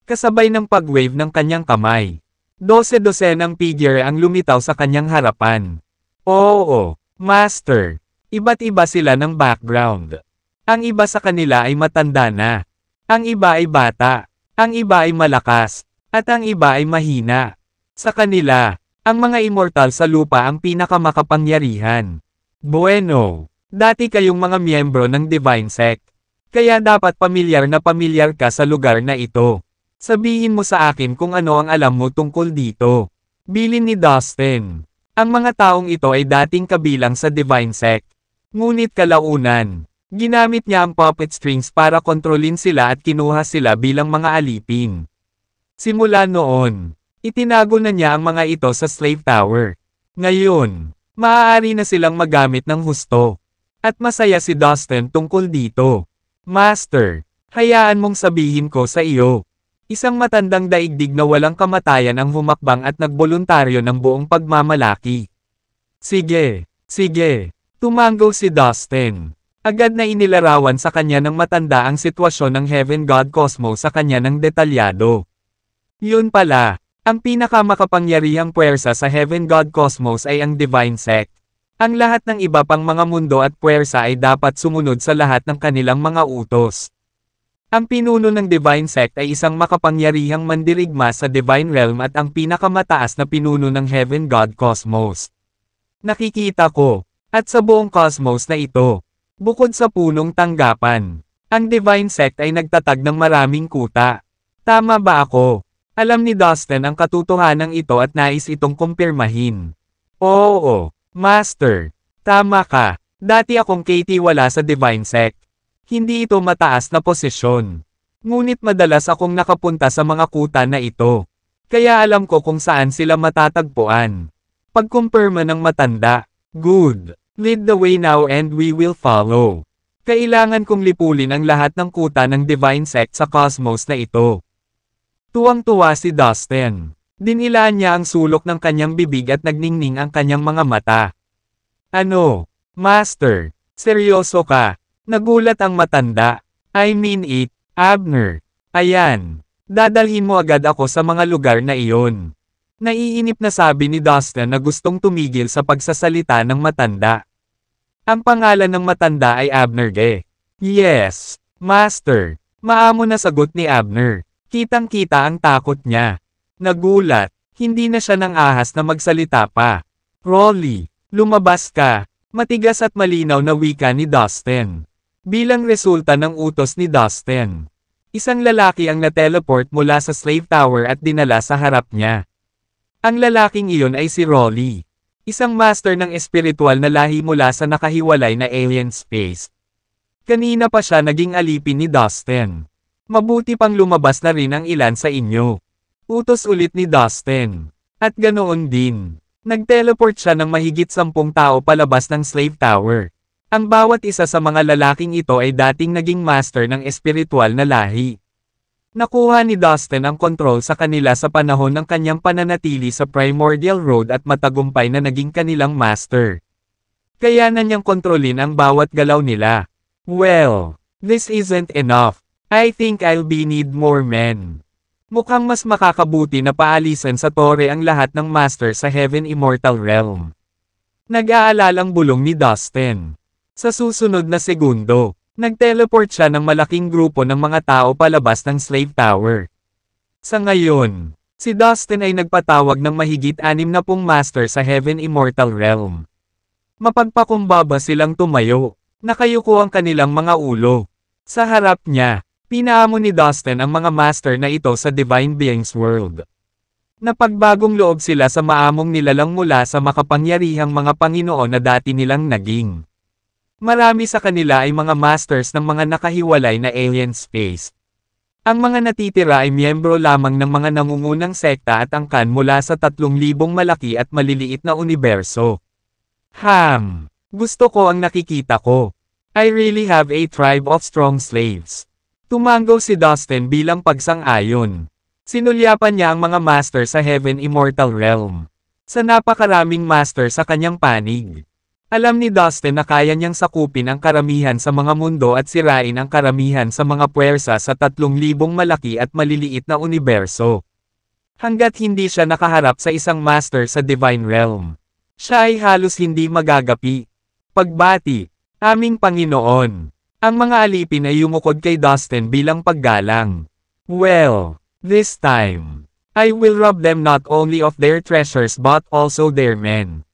Kasabay ng pag-wave ng kanyang kamay. 12-dosenang figure ang lumitaw sa kanyang harapan. Oo, Master. Iba't iba sila ng background. Ang iba sa kanila ay matanda na. Ang iba ay bata. Ang iba ay malakas. At ang iba ay mahina. Sa kanila, ang mga immortal sa lupa ang pinakamakapangyarihan. Bueno. Dati kayong mga miyembro ng Divine Sect. Kaya dapat pamilyar ka sa lugar na ito. Sabihin mo sa akin kung ano ang alam mo tungkol dito. Bilin ni Dustin. Ang mga taong ito ay dating kabilang sa Divine Sect. Ngunit kalaunan, ginamit niya ang puppet strings para kontrolin sila at kinuha sila bilang mga alipin. Simula noon, itinago na niya ang mga ito sa slave tower. Ngayon, maaari na silang magamit ng husto. At masaya si Dustin tungkol dito. Master, hayaan mong sabihin ko sa iyo. Isang matandang daigdig na walang kamatayan ang humakbang at nagboluntaryo ng buong pagmamalaki. Sige, sige, tumango si Dustin. Agad na inilarawan sa kanya ng matanda ang sitwasyon ng Heaven God Cosmos sa kanya ng detalyado. Yun pala, ang pinakamakapangyarihang puwersa sa Heaven God Cosmos ay ang Divine Sect. Ang lahat ng iba pang mga mundo at puwersa ay dapat sumunod sa lahat ng kanilang mga utos. Ang pinuno ng Divine Sect ay isang makapangyarihang mandirigma sa Divine Realm at ang pinakamataas na pinuno ng Heaven God Cosmos. Nakikita ko, at sa buong cosmos na ito, bukod sa punong tanggapan, ang Divine Sect ay nagtatag ng maraming kuta. Tama ba ako? Alam ni Dustin ang katotohanan ito at nais itong kumpirmahin. Oo, Master. Tama ka. Dati akong katiwala sa Divine Sect. Hindi ito mataas na posisyon. Ngunit madalas akong nakapunta sa mga kuta na ito. Kaya alam ko kung saan sila matatagpuan. Pagkumpirma ng matanda. Good. Lead the way now and we will follow. Kailangan kong lipulin ang lahat ng kuta ng Divine Sect sa cosmos na ito. Tuwang-tuwa si Dustin. Dinilaan niya ang sulok ng kanyang bibig at nagningning ang kanyang mga mata. Ano? Master, seryoso ka? Nagulat ang matanda. I mean it, Abner. Ayan. Dadalhin mo agad ako sa mga lugar na iyon. Naiinip na sabi ni Dustin na gustong tumigil sa pagsasalita ng matanda. Ang pangalan ng matanda ay Abner Ge. Yes, Master. Maamo na sagot ni Abner. Kitang-kita ang takot niya. Nagulat. Hindi na siya nang ahas na magsalita pa. Rolly, lumabas ka. Matigas at malinaw na wika ni Dustin. Bilang resulta ng utos ni Dustin, isang lalaki ang na-teleport mula sa slave tower at dinala sa harap niya. Ang lalaking iyon ay si Rolly, isang master ng espiritual na lahi mula sa nakahiwalay na alien space. Kanina pa siya naging alipin ni Dustin. Mabuti pang lumabas na rin ang ilan sa inyo. Utos ulit ni Dustin. At ganoon din. Nag-teleport siya ng mahigit 10 tao palabas ng slave tower. Ang bawat isa sa mga lalaking ito ay dating naging master ng espiritual na lahi. Nakuha ni Dustin ang kontrol sa kanila sa panahon ng kanyang pananatili sa Primordial Road at matagumpay na naging kanilang master. Kaya na niyang kontrolin ang bawat galaw nila. Well, this isn't enough. I think I'll need more men. Mukhang mas makakabuti na paalisan sa tore ang lahat ng master sa Heaven Immortal Realm. Nag-aalalang bulong ni Dustin. Sa susunod na segundo, nag-teleport siya ng malaking grupo ng mga tao palabas ng slave tower. Sa ngayon, si Dustin ay nagpatawag ng mahigit 60 master sa Heaven Immortal Realm. Mapagpakumbaba silang tumayo, nakayuko ang kanilang mga ulo. Sa harap niya, pinaamo ni Dustin ang mga master na ito sa Divine Beings World. Napagbagong loob sila sa maamong nilalang mula sa makapangyarihang mga Panginoon na dati nilang naging. Marami sa kanila ay mga masters ng mga nakahiwalay na alien space. Ang mga natitira ay miyembro lamang ng mga nangungunang sekta at angkan mula sa 3,000 malaki at maliliit na universo. Gusto ko ang nakikita ko. I really have a tribe of strong slaves. Tumango si Dustin bilang pagsang-ayon. Sinulyapan niya ang mga master sa Heaven Immortal Realm. Sa napakaraming master sa kanyang panig. Alam ni Dustin na kaya niyang sakupin ang karamihan sa mga mundo at sirain ang karamihan sa mga puwersa sa 3,000 malaki at maliliit na universo. Hanggat hindi siya nakaharap sa isang master sa Divine Realm, siya ay halos hindi magagapi. Pagbati, aming Panginoon. Ang mga alipin ay yumukod kay Dustin bilang paggalang. Well, this time, I will rob them not only of their treasures but also their men.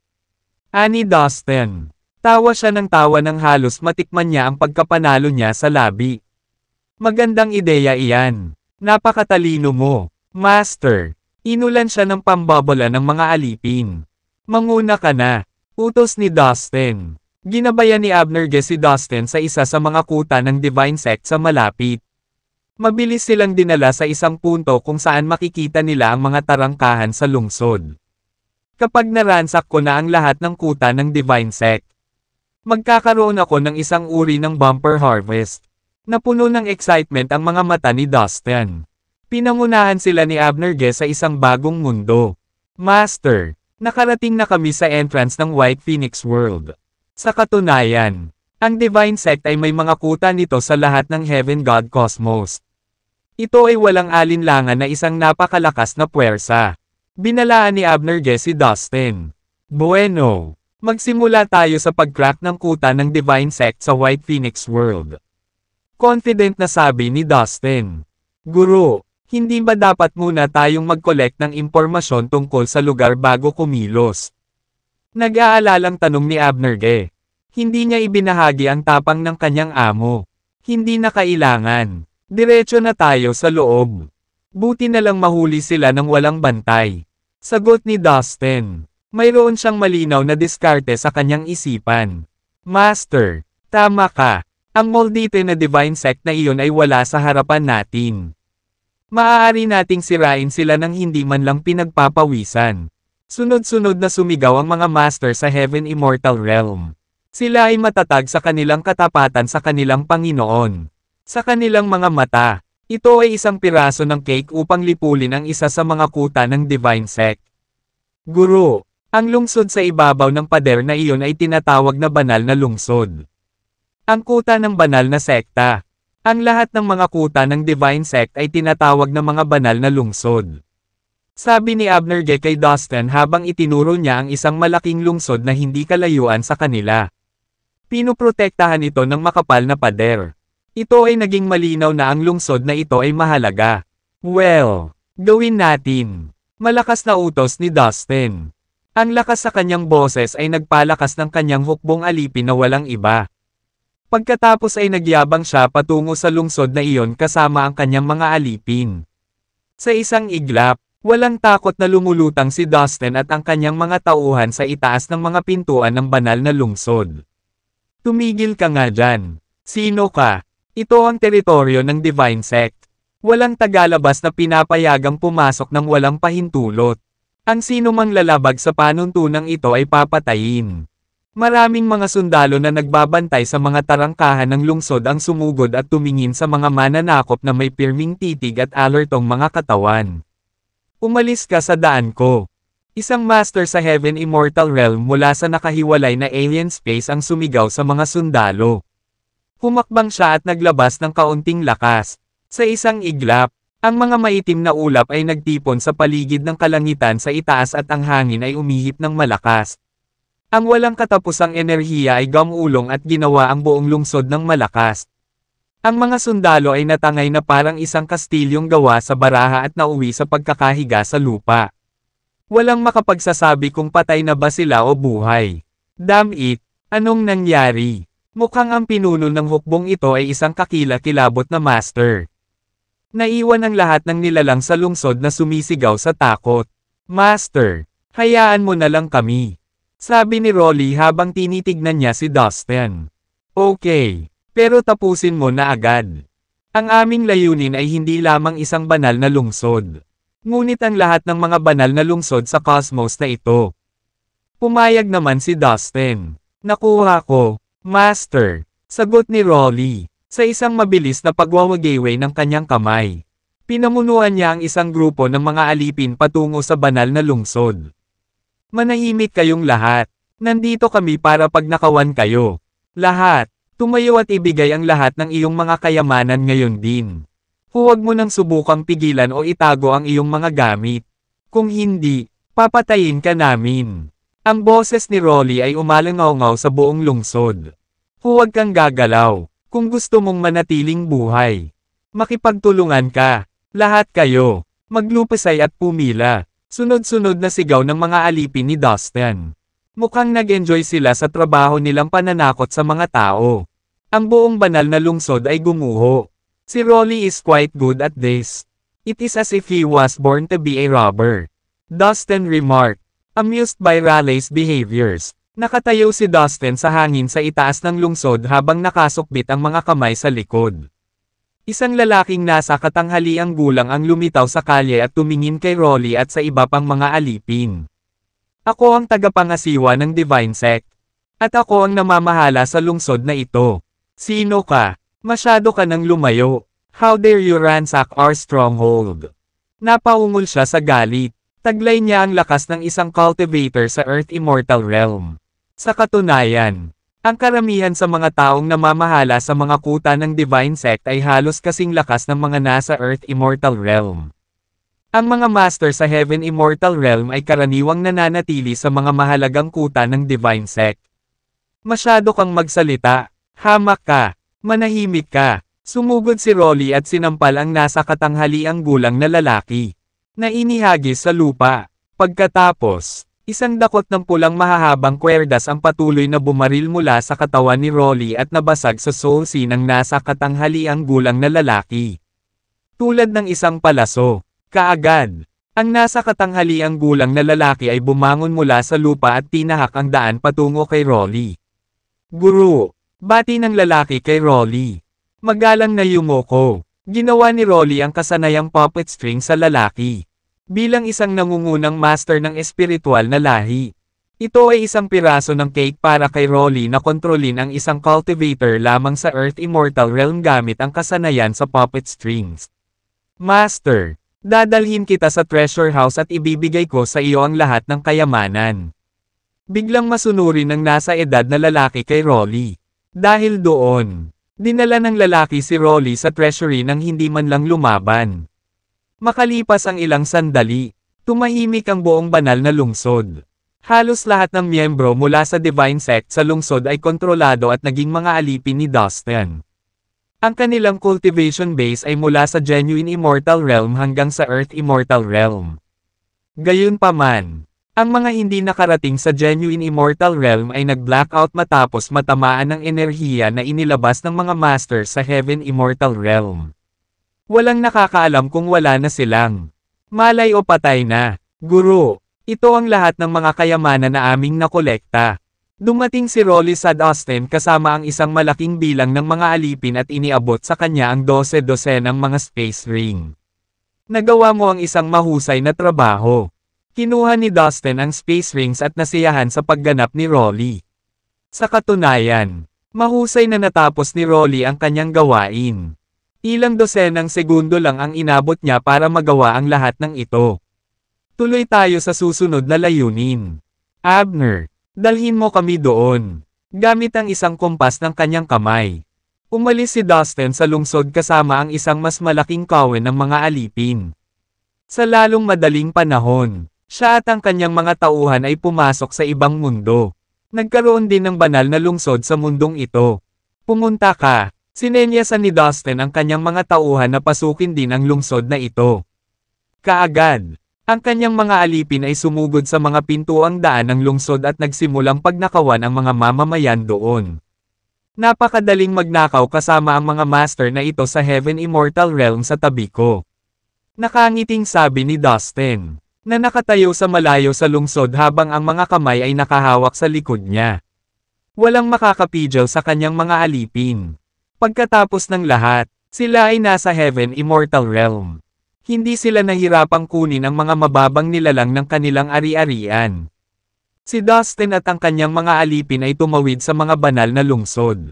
Ani Dustin. Tawa siya ng tawa nang halos matikman niya ang pagkapanalo niya sa labi. Magandang ideya iyan. Napakatalino mo, Master. Inulan siya ng pambabola ng mga alipin. Manguna ka na. Utos ni Dustin. Ginabayan ni Abner Ge si Dustin sa isa sa mga kuta ng Divine Sect sa malapit. Mabilis silang dinala sa isang punto kung saan makikita nila ang mga tarangkahan sa lungsod. Kapag naransak ko na ang lahat ng kuta ng Divine Sect, magkakaroon ako ng isang uri ng bumper harvest. Napuno ng excitement ang mga mata ni Dustin. Pinangunahan sila ni Abnerge sa isang bagong mundo. Master, nakarating na kami sa entrance ng White Phoenix World. Sa katunayan, ang Divine Sect ay may mga kuta nito sa lahat ng Heaven God Cosmos. Ito ay walang alinlangan na isang napakalakas na puwersa. Binalaan ni Abnerge si Dustin. Bueno, magsimula tayo sa pag-crack ng kuta ng Divine Sect sa White Phoenix World. Confident na sabi ni Dustin. Guro, hindi ba dapat muna tayong mag-collect ng impormasyon tungkol sa lugar bago kumilos? Nag-aalalang tanong ni Abnerge. Hindi niya ibinahagi ang tapang ng kanyang amo. Hindi na kailangan. Diretso na tayo sa loob. Buti na lang mahuli sila ng walang bantay. Sagot ni Dustin. Mayroon siyang malinaw na diskarte sa kanyang isipan. Master, tama ka. Ang moldite na Divine Sect na iyon ay wala sa harapan natin. Maaari nating sirain sila ng hindi man lang pinagpapawisan. Sunod-sunod na sumigaw ang mga master sa Heaven Immortal Realm. Sila ay matatag sa kanilang katapatan sa kanilang Panginoon. Sa kanilang mga mata, ito ay isang piraso ng cake upang lipulin ang isa sa mga kuta ng Divine Sect. Guro, ang lungsod sa ibabaw ng pader na iyon ay tinatawag na banal na lungsod. Ang kuta ng banal na sekta. Ang lahat ng mga kuta ng Divine Sect ay tinatawag na mga banal na lungsod. Sabi ni Abnerge kay Dustin habang itinuro niya ang isang malaking lungsod na hindi kalayuan sa kanila. Pinoprotektahan ito ng makapal na pader. Ito ay naging malinaw na ang lungsod na ito ay mahalaga. Well, gawin natin. Malakas na utos ni Dustin. Ang lakas sa kanyang boses ay nagpalakas ng kanyang hukbong alipin na walang iba. Pagkatapos ay nagyabang siya patungo sa lungsod na iyon kasama ang kanyang mga alipin. Sa isang iglap, walang takot na lumulutang si Dustin at ang kanyang mga tauhan sa itaas ng mga pintuan ng banal na lungsod. Tumigil ka nga dyan. Sino ka? Ito ang teritoryo ng Divine Sect. Walang tagalabas na pinapayagang pumasok ng walang pahintulot. Ang sino mang lalabag sa panuntunang ito ay papatayin. Maraming mga sundalo na nagbabantay sa mga tarangkahan ng lungsod ang sumugod at tumingin sa mga mananakop na may pirming titig at alertong mga katawan. Umalis ka sa daan ko. Isang master sa Heaven Immortal Realm mula sa nakahiwalay na alien space ang sumigaw sa mga sundalo. Humakbang siya at naglabas ng kaunting lakas. Sa isang iglap, ang mga maitim na ulap ay nagtipon sa paligid ng kalangitan sa itaas at ang hangin ay umihip ng malakas. Ang walang katapusang enerhiya ay gumulong at ginawa ang buong lungsod ng malakas. Ang mga sundalo ay natangay na parang isang kastilyong gawa sa baraha at nauwi sa pagkakahiga sa lupa. Walang makapagsasabi kung patay na ba sila o buhay. Damn it, anong nangyari? Mukhang ang pinuno ng hukbong ito ay isang kakila-kilabot na master. Naiwan ang lahat ng nilalang sa lungsod na sumisigaw sa takot. Master, hayaan mo na lang kami. Sabi ni Rolly habang tinitignan niya si Dustin. Okay, pero tapusin mo na agad. Ang aming layunin ay hindi lamang isang banal na lungsod. Ngunit ang lahat ng mga banal na lungsod sa cosmos na ito. Pumayag naman si Dustin. Nakuha ko. Master, sagot ni Rolly, sa isang mabilis na pagwawagayway ng kanyang kamay. Pinamunuan niya ang isang grupo ng mga alipin patungo sa banal na lungsod. Manahimik kayong lahat. Nandito kami para pagnakawan kayo. Lahat, tumayo at ibigay ang lahat ng iyong mga kayamanan ngayon din. Huwag mo nang subukang pigilan o itago ang iyong mga gamit. Kung hindi, papatayin ka namin. Ang boses ni Rolly ay umalangaw-ngaw sa buong lungsod. Huwag kang gagalaw, kung gusto mong manatiling buhay. Makipagtulungan ka. Lahat kayo, maglupasay at pumila. Sunod-sunod na sigaw ng mga alipin ni Dustin. Mukhang nag-enjoy sila sa trabaho nilang pananakot sa mga tao. Ang buong banal na lungsod ay gumuho. Si Rolly is quite good at this. It is as if he was born to be a robber. Dustin remarked. Amused by Raleigh's behaviors, nakatayo si Dustin sa hangin sa itaas ng lungsod habang nakasukbit ang mga kamay sa likod. Isang lalaking nasa katanghaliang gulang ang lumitaw sa kalye at tumingin kay Rolly at sa iba pang mga alipin. Ako ang tagapangasiwa ng Divine Sect. At ako ang namamahala sa lungsod na ito. Sino ka? Masyado ka nang lumayo. How dare you ransack our stronghold? Napaungol siya sa galit. Taglay niya ang lakas ng isang cultivator sa Earth Immortal Realm. Sa katunayan, ang karamihan sa mga taong namamahala sa mga kuta ng Divine Sect ay halos kasing lakas ng mga nasa Earth Immortal Realm. Ang mga master sa Heaven Immortal Realm ay karaniwang nananatili sa mga mahalagang kuta ng Divine Sect. Masyado kang magsalita, hamak ka, manahimik ka. Sumugod si Rolly at sinampal ang nasa katanghaliang gulang na lalaki, na inihagis sa lupa. Pagkatapos, isang dakot ng pulang mahahabang kwerdas ang patuloy na bumaril mula sa katawan ni Rolly at nabasag sa soul sea ng nasa katanghaliang gulang na lalaki. Tulad ng isang palaso, kaagad, ang nasa katanghaliang gulang na lalaki ay bumangon mula sa lupa at tinahak ang daan patungo kay Rolly. Guru, bati ng lalaki kay Rolly. Magalang na yumoko. Ginawa ni Rolly ang kasanayang puppet string sa lalaki. Bilang isang nangungunang master ng espiritual na lahi. Ito ay isang piraso ng cake para kay Rolly na kontrolin ang isang cultivator lamang sa Earth Immortal Realm gamit ang kasanayan sa puppet strings. Master, dadalhin kita sa treasure house at ibibigay ko sa iyo ang lahat ng kayamanan. Biglang masunuri ng nasa edad na lalaki kay Rolly. Dahil doon, dinala ng lalaki si Rolly sa treasury nang hindi man lang lumaban. Makalipas ang ilang sandali, tumahimik ang buong banal na lungsod. Halos lahat ng miyembro mula sa Divine Sect sa lungsod ay kontrolado at naging mga alipin ni Dustin. Ang kanilang cultivation base ay mula sa Genuine Immortal Realm hanggang sa Earth Immortal Realm. Gayunpaman, ang mga hindi nakarating sa Genuine Immortal Realm ay nag-blackout matapos matamaan ng enerhiya na inilabas ng mga master sa Heaven Immortal Realm. Walang nakakaalam kung wala na silang malay o patay na. Guru, ito ang lahat ng mga kayamanan na aming nakolekta. Dumating si Rolly sa Dustin kasama ang isang malaking bilang ng mga alipin at iniabot sa kanya ang 12 ng mga space ring. Nagawa mo ang isang mahusay na trabaho. Kinuha ni Dustin ang space rings at nasiyahan sa pagganap ni Rolly. Sa katunayan, mahusay na natapos ni Rolly ang kanyang gawain. Ilang dosenang segundo lang ang inabot niya para magawa ang lahat ng ito. Tuloy tayo sa susunod na layunin. Abner, dalhin mo kami doon. Gamit ang isang kompas ng kanyang kamay. Umalis si Dustin sa lungsod kasama ang isang mas malaking kawen ng mga alipin. Sa lalong madaling panahon, siya at ang kanyang mga tauhan ay pumasok sa ibang mundo. Nagkaroon din ng banal na lungsod sa mundong ito. Pumunta ka, sinenyasan ni Dustin ang kanyang mga tauhan na pasukin din ang lungsod na ito. Kaagad, ang kanyang mga alipin ay sumugod sa mga pintuang daan ng lungsod at nagsimulang pagnakawan ang mga mamamayan doon. Napakadaling magnakaw kasama ang mga master na ito sa Heaven Immortal Realm sa tabi ko. Nakangiting sabi ni Dustin, na nakatayo sa malayo sa lungsod habang ang mga kamay ay nakahawak sa likod niya. Walang makakapigil sa kanyang mga alipin. Pagkatapos ng lahat, sila ay nasa Heaven Immortal Realm. Hindi sila nahirapang kunin ang mga mababang nilalang ng kanilang ari-arian. Si Dustin at ang kanyang mga alipin ay tumawid sa mga banal na lungsod.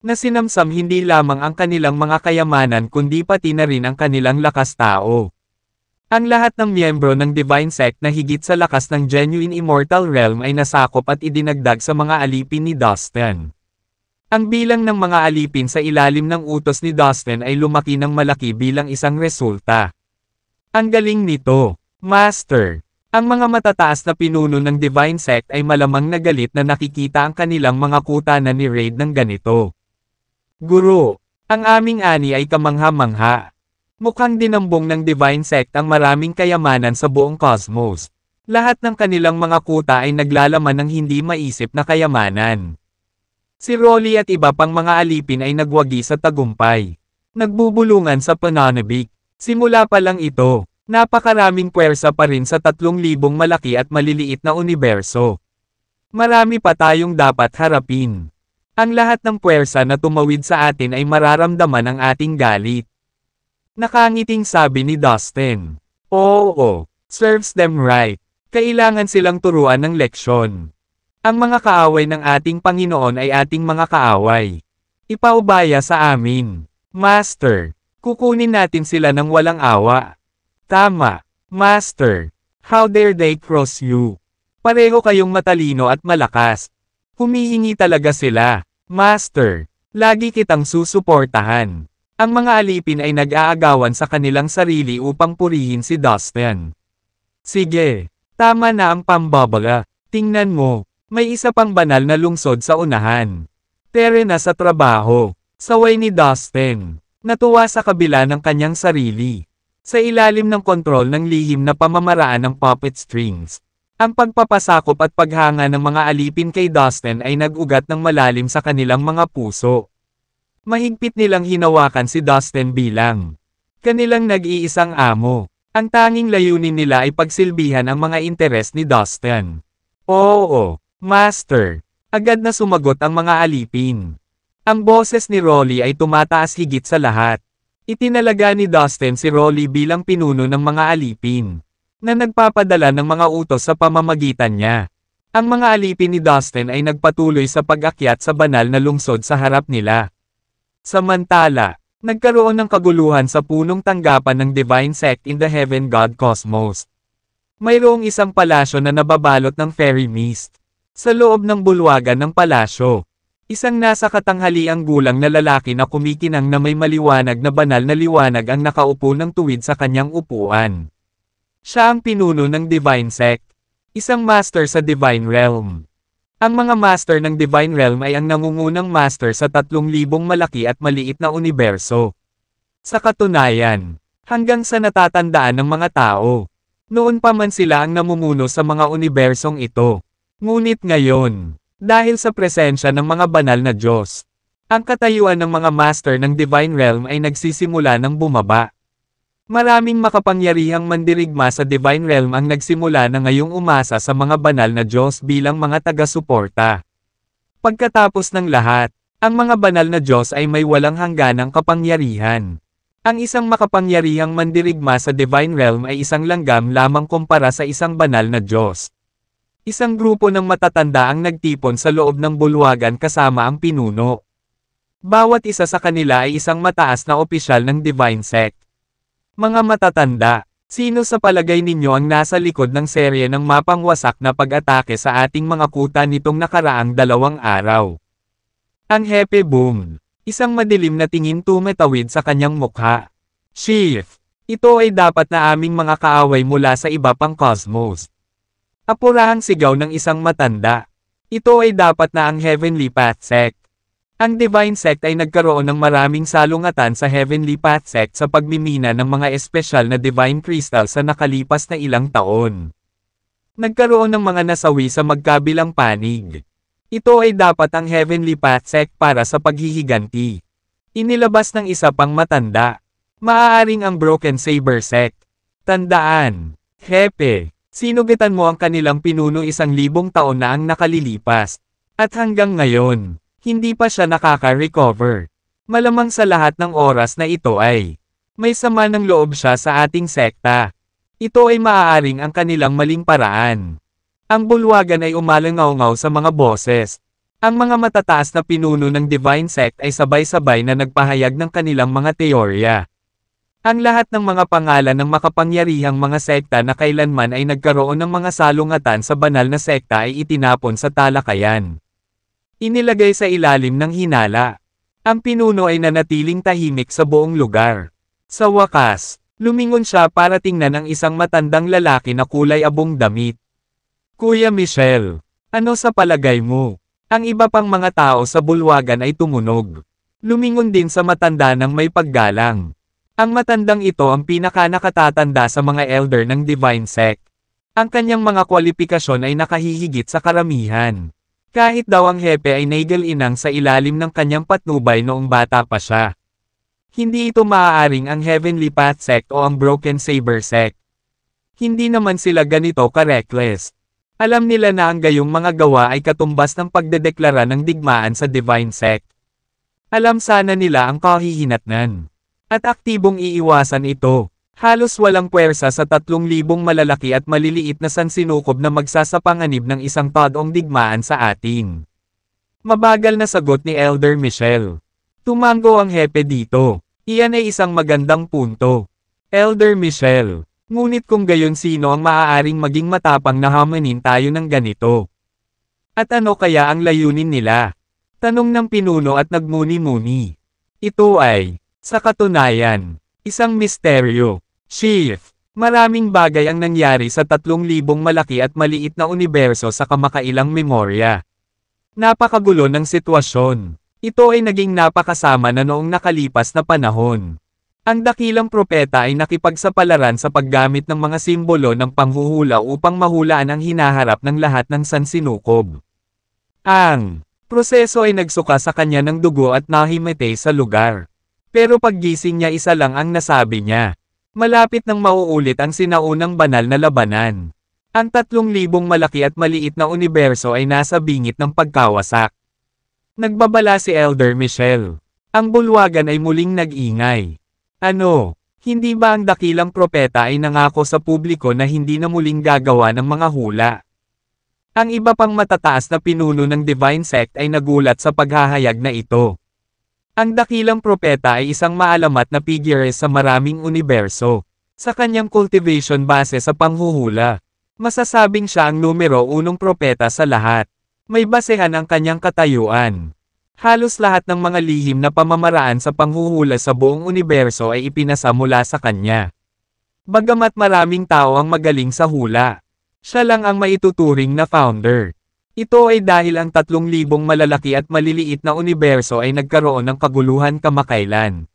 Nasinamsam hindi lamang ang kanilang mga kayamanan kundi pati na rin ang kanilang lakas tao. Ang lahat ng miyembro ng Divine Sect na higit sa lakas ng Genuine Immortal Realm ay nasakop at idinagdag sa mga alipin ni Dustin. Ang bilang ng mga alipin sa ilalim ng utos ni Dustin ay lumaki ng malaki bilang isang resulta. Ang galing nito, Master! Ang mga matataas na pinuno ng Divine Sect ay malamang nagalit na nakikita ang kanilang mga kuta na ni-raid ng ganito. Guru, ang aming ani ay kamangha-mangha. Mukhang dinambong ng Divine Sect ang maraming kayamanan sa buong cosmos. Lahat ng kanilang mga kuta ay naglalaman ng hindi maisip na kayamanan. Si Rolly at iba pang mga alipin ay nagwagi sa tagumpay. Nagbubulungan sa pananabik. Simula pa lang ito, napakaraming puwersa pa rin sa 3,000 malaki at maliliit na universo. Marami pa tayong dapat harapin. Ang lahat ng puwersa na tumawid sa atin ay mararamdaman ang ating galit. Nakangiting sabi ni Dustin. Oo, serves them right. Kailangan silang turuan ng leksyon. Ang mga kaaway ng ating Panginoon ay ating mga kaaway. Ipaubaya sa amin. Master, kukunin natin sila ng walang awa. Tama, Master. How dare they cross you? Pareho kayong matalino at malakas. Humihingi talaga sila. Master, lagi kitang susuportahan. Ang mga alipin ay nag-aagawan sa kanilang sarili upang purihin si Dustin. Sige, tama na ang pambabala. Tingnan mo, may isa pang banal na lungsod sa unahan. Tere na sa trabaho. Saway ni Dustin. Natuwa sa kabila ng kanyang sarili. Sa ilalim ng kontrol ng lihim na pamamaraan ng puppet strings. Ang pagpapasakop at paghanga ng mga alipin kay Dustin ay nag-ugat ng malalim sa kanilang mga puso. Mahigpit nilang hinawakan si Dustin bilang kanilang nag-iisang amo. Ang tanging layunin nila ay pagsilbihan ang mga interes ni Dustin. Oo, Master. Agad na sumagot ang mga alipin. Ang boses ni Rolly ay tumataas higit sa lahat. Itinalaga ni Dustin si Rolly bilang pinuno ng mga alipin, na nagpapadala ng mga utos sa pamamagitan niya. Ang mga alipin ni Dustin ay nagpatuloy sa pag-akyat sa banal na lungsod sa harap nila. Samantala, nagkaroon ng kaguluhan sa punong tanggapan ng Divine Sect in the Heaven God Cosmos. Mayroong isang palasyo na nababalot ng fairy mist. Sa loob ng bulwagan ng palasyo, isang nasa katanghaliang gulang na lalaki na kumikinang na may maliwanag na banal na liwanag ang nakaupo ng tuwid sa kanyang upuan. Siya ang pinuno ng Divine Sect, isang master sa Divine Realm. Ang mga master ng Divine Realm ay ang nangungunang master sa 3,000 malaki at maliit na universo. Sa katunayan, hanggang sa natatandaan ng mga tao, noon pa man sila ang namumuno sa mga unibersong ito. Ngunit ngayon, dahil sa presensya ng mga banal na Diyos, ang katayuan ng mga master ng Divine Realm ay nagsisimula ng bumaba. Maraming makapangyarihang mandirigma sa Divine Realm ang nagsimula na ngayong umasa sa mga banal na Diyos bilang mga taga-suporta. Pagkatapos ng lahat, ang mga banal na Diyos ay may walang hangganang kapangyarihan. Ang isang makapangyarihang mandirigma sa Divine Realm ay isang langgam lamang kumpara sa isang banal na Diyos. Isang grupo ng matatanda ang nagtipon sa loob ng bulwagan kasama ang pinuno. Bawat isa sa kanila ay isang mataas na opisyal ng Divine Sect. Mga matatanda, sino sa palagay ninyo ang nasa likod ng serye ng mapangwasak na pag-atake sa ating mga kuta nitong nakaraang 2 araw? Ang Hepe Boom. Isang madilim na tingin tumatawid sa kanyang mukha. Chief, ito ay dapat na aming mga kaaway mula sa iba pang cosmos. Apurahang sigaw ng isang matanda. Ito ay dapat na ang Heavenly Path Sect. Ang Divine Sect ay nagkaroon ng maraming salungatan sa Heavenly Path Sect sa pagmimina ng mga espesyal na Divine Crystal sa nakalipas na ilang taon. Nagkaroon ng mga nasawi sa magkabilang panig. Ito ay dapat ang Heavenly Path Sect para sa paghihiganti. Inilabas ng isa pang matanda. Maaaring ang Broken Saber Sect. Tandaan, Hepe. Sinugitan mo ang kanilang pinuno 1,000 taon na ang nakalilipas. At hanggang ngayon, hindi pa siya nakaka-recover. Malamang sa lahat ng oras na ito ay may sama ng loob siya sa ating sekta. Ito ay maaaring ang kanilang maling paraan. Ang bulwagan ay umalangaw-ngaw sa mga boses. Ang mga matataas na pinuno ng Divine Sect ay sabay-sabay na nagpahayag ng kanilang mga teorya. Ang lahat ng mga pangalan ng makapangyarihang mga sekta na kailanman ay nagkaroon ng mga salungatan sa banal na sekta ay itinapon sa talakayan. Inilagay sa ilalim ng hinala. Ang pinuno ay nanatiling tahimik sa buong lugar. Sa wakas, lumingon siya para tingnan ang isang matandang lalaki na kulay abong damit. Kuya Michelle, ano sa palagay mo? Ang iba pang mga tao sa bulwagan ay tumunog. Lumingon din sa matanda ng may paggalang. Ang matandang ito ang pinaka-nakatatanda sa mga elder ng Divine Sect. Ang kanyang mga kwalifikasyon ay nakahihigit sa karamihan. Kahit daw ang Hepe ay naigal-inang sa ilalim ng kanyang patnubay noong bata pa siya. Hindi ito maaaring ang Heavenly Path Sect o ang Broken Saber Sect. Hindi naman sila ganito ka-reckless. Alam nila na ang gayong mga gawa ay katumbas ng pagdedeklara ng digmaan sa Divine Sect. Alam sana nila ang kahihinatnan. At aktibong iiwasan ito. Halos walang puwersa sa 3,000 malalaki at maliliit na sansinukob na magsasapanganib ng isang taodong digmaan sa atin. Mabagal na sagot ni Elder Michelle. Tumango ang hepe dito. Iyan ay isang magandang punto. Elder Michelle. Ngunit kung gayon sino ang maaaring maging matapang na hamanin tayo ng ganito? At ano kaya ang layunin nila? Tanong ng pinuno at nagmuni-muni. Ito ay, sa katunayan, isang misteryo. Chief, maraming bagay ang nangyari sa 3,000 malaki at maliit na universo sa kamakailang memorya. Napakagulo ng sitwasyon. Ito ay naging napakasama na noong nakalipas na panahon. Ang dakilang propeta ay nakipagsapalaran sa paggamit ng mga simbolo ng panghuhula upang mahulaan ang hinaharap ng lahat ng sansinukob. Ang proseso ay nagsuka sa kanya ng dugo at nahimatay sa lugar. Pero paggising niya isa lang ang nasabi niya. Malapit nang mauulit ang sinaunang banal na labanan. Ang 3,000 malaki at maliit na universo ay nasa bingit ng pagkawasak. Nagbabala si Elder Michelle. Ang bulwagan ay muling nag-ingay. Ano, hindi ba ang dakilang propeta ay nangako sa publiko na hindi na muling gagawa ng mga hula? Ang iba pang matataas na pinuno ng Divine Sect ay nagulat sa paghahayag na ito. Ang dakilang propeta ay isang maalamat na figure sa maraming universo. Sa kanyang cultivation base sa panghuhula, masasabing siya ang numero 1 propeta sa lahat. May basehan ang kanyang katayuan. Halos lahat ng mga lihim na pamamaraan sa panghuhula sa buong universo ay ipinasa mula sa kanya. Bagamat maraming tao ang magaling sa hula, siya lang ang maituturing na founder. Ito ay dahil ang 3,000 malalaki at maliliit na universo ay nagkaroon ng kaguluhan kamakailan.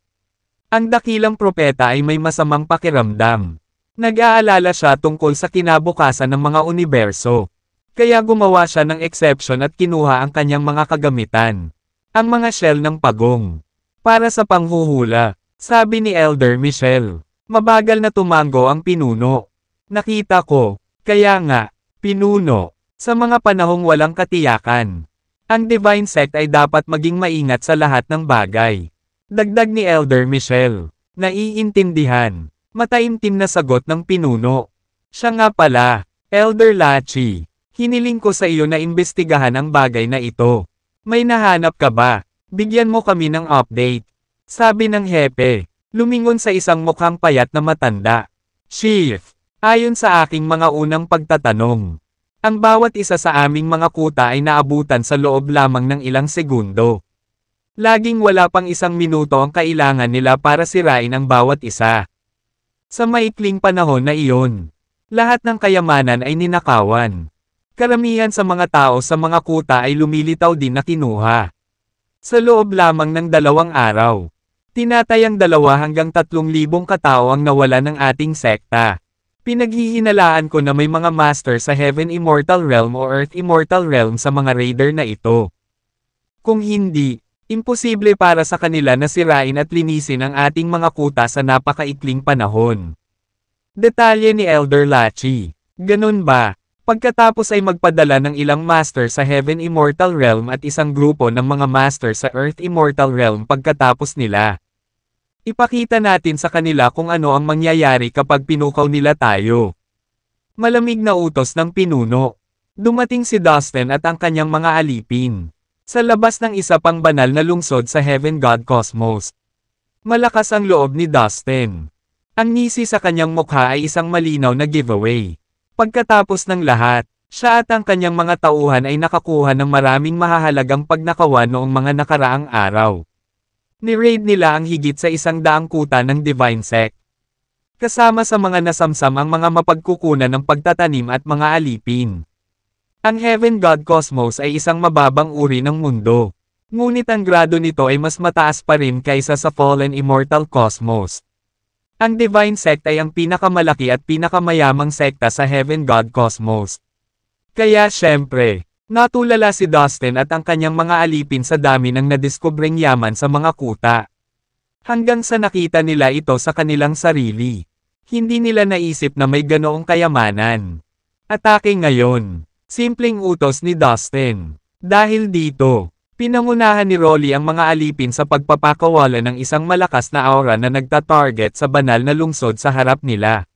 Ang dakilang propeta ay may masamang pakiramdam. Nag-aalala siya tungkol sa kinabukasan ng mga universo. Kaya gumawa siya ng exception at kinuha ang kanyang mga kagamitan. Ang mga shell ng pagong. Para sa panghuhula, sabi ni Elder Michelle. Mabagal na tumango ang pinuno. Nakita ko, kaya nga, pinuno. Sa mga panahong walang katiyakan, ang Divine Sect ay dapat maging maingat sa lahat ng bagay. Dagdag ni Elder Michelle. Naiintindihan. Mataimtim na sagot ng pinuno. Siya nga pala, Elder Lachi. Hiniling ko sa iyo na imbestigahan ang bagay na ito. May nahanap ka ba? Bigyan mo kami ng update. Sabi ng hepe. Lumingon sa isang mukhang payat na matanda. Chief, ayon sa aking mga unang pagtatanong, ang bawat isa sa aming mga kuta ay naabutan sa loob lamang ng ilang segundo. Laging wala pang 1 minuto ang kailangan nila para sirain ang bawat isa. Sa maikling panahon na iyon, lahat ng kayamanan ay ninakawan. Karamihan sa mga tao sa mga kuta ay lumilitaw din na kinuha. Sa loob lamang ng 2 araw, tinatayang 2 hanggang 3,000 katao ang nawala ng ating sekta. Pinaghihinalaan ko na may mga master sa Heaven Immortal Realm o Earth Immortal Realm sa mga raider na ito. Kung hindi, imposible para sa kanila na sirain at linisin ang ating mga kuta sa napakaikling panahon. Detalye ni Elder Lachi. Ganun ba? Pagkatapos ay magpadala ng ilang master sa Heaven Immortal Realm at isang grupo ng mga master sa Earth Immortal Realm pagkatapos nila. Ipakita natin sa kanila kung ano ang mangyayari kapag pinukaw nila tayo. Malamig na utos ng pinuno. Dumating si Dustin at ang kanyang mga alipin. Sa labas ng isa pang banal na lungsod sa Heaven God Cosmos. Malakas ang loob ni Dustin. Ang ngisi sa kanyang mukha ay isang malinaw na giveaway. Pagkatapos ng lahat, siya at ang kanyang mga tauhan ay nakakuha ng maraming mahahalagang pagnakawan noong mga nakaraang araw. Ni-raid nila ang higit sa 100 kuta ng Divine Sect. Kasama sa mga nasamsam ang mga mapagkukunan ng pagtatanim at mga alipin. Ang Heaven God Cosmos ay isang mababang uri ng mundo. Ngunit ang grado nito ay mas mataas pa rin kaysa sa Fallen Immortal Cosmos. Ang Divine Sect ay ang pinakamalaki at pinakamayamang sekta sa Heaven God Cosmos. Kaya syempre, natulala si Dustin at ang kanyang mga alipin sa dami ng nadiskubreng yaman sa mga kuta. Hanggang sa nakita nila ito sa kanilang sarili. Hindi nila naisip na may ganoong kayamanan. Atake ngayon. Simpleng utos ni Dustin. Dahil dito, pinangunahan ni Rolly ang mga alipin sa pagpapakawala ng isang malakas na aura na nagta-target sa banal na lungsod sa harap nila.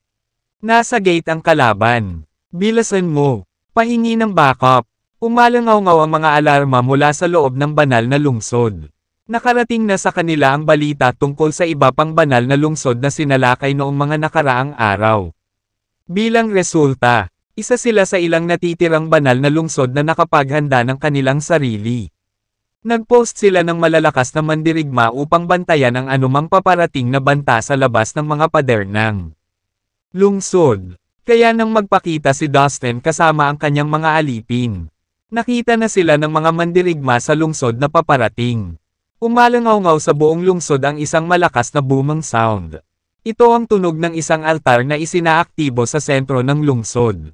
Nasa gate ang kalaban. Bilasan mo. Pahingi ng backup. Umalangaw-ngaw ang mga alarma mula sa loob ng banal na lungsod. Nakarating na sa kanila ang balita tungkol sa iba pang banal na lungsod na sinalakay noong mga nakaraang araw. Bilang resulta, isa sila sa ilang natitirang banal na lungsod na nakapaghanda ng kanilang sarili. Nagpost sila ng malalakas na mandirigma upang bantayan ang anumang paparating na banta sa labas ng mga pader ng lungsod. Kaya nang magpakita si Dustin kasama ang kanyang mga alipin, nakita na sila ng mga mandirigma sa lungsod na paparating. Umalangaw-ngaw sa buong lungsod ang isang malakas na booming sound. Ito ang tunog ng isang altar na isinaaktibo sa sentro ng lungsod.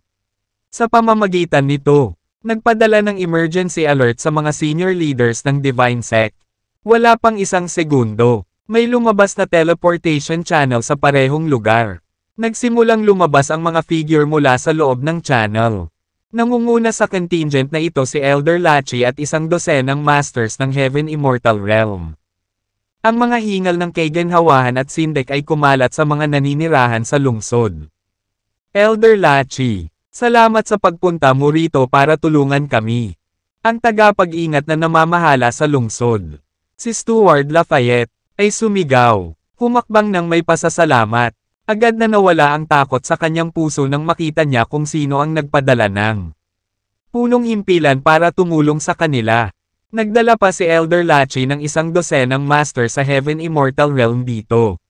Sa pamamagitan nito, nagpadala ng emergency alert sa mga senior leaders ng Divine Sect. Wala pang isang segundo, may lumabas na teleportation channel sa parehong lugar. Nagsimulang lumabas ang mga figure mula sa loob ng channel. Nangunguna sa contingent na ito si Elder Lachi at isang dosenang masters ng Heaven Immortal Realm. Ang mga hingal ng Kaganhawahan at Sindek ay kumalat sa mga naninirahan sa lungsod. Elder Lachi, salamat sa pagpunta mo rito para tulungan kami. Ang tagapag-ingat na namamahala sa lungsod, si Stuart Lafayette, ay sumigaw, humakbang ng may pasasalamat. Agad na nawala ang takot sa kanyang puso nang makita niya kung sino ang nagpadala ng punong himpilan para tumulong sa kanila. Nagdala pa si Elder Lachi ng isang dosenang master sa Heaven Immortal Realm dito.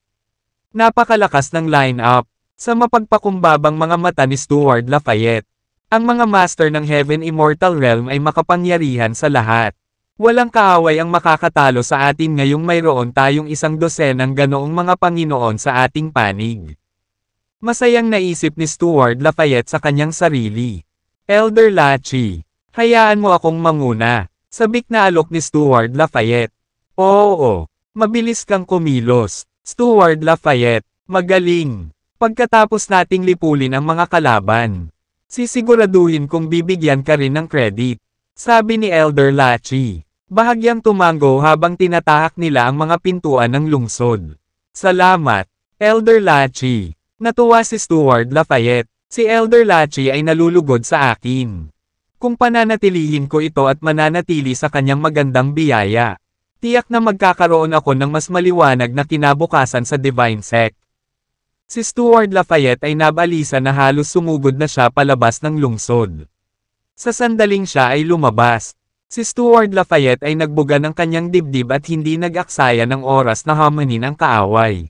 Napakalakas ng line-up. Sa mapagpakumbabang mga mata ni Stuart Lafayette, ang mga master ng Heaven Immortal Realm ay makapangyarihan sa lahat. Walang kaaway ang makakatalo sa atin ngayong mayroon tayong isang dosenang ganoong mga Panginoon sa ating panig. Masayang naisip ni Stuart Lafayette sa kanyang sarili. Elder Lachi, hayaan mo akong manguna, sabik na alok ni Stuart Lafayette. Oo, mabilis kang kumilos, Stuart Lafayette, magaling. Pagkatapos nating lipulin ang mga kalaban, sisiguraduhin kong bibigyan ka rin ng credit, sabi ni Elder Lachi. Bahagyang tumango habang tinatahak nila ang mga pintuan ng lungsod. Salamat, Elder Lachi. Natuwa si Stuart Lafayette. Si Elder Lachi ay nalulugod sa akin. Kung pananatilihin ko ito at mananatili sa kanyang magandang biyaya, tiyak na magkakaroon ako ng mas maliwanag na kinabukasan sa Divine Sect. Si Stuart Lafayette ay nabalisa na halos sumugod na siya palabas ng lungsod. Sa sandaling siya ay lumabas, si Stuart Lafayette ay nagbuga ng kanyang dibdib at hindi nag-aksaya ng oras na hamanin ang kaaway.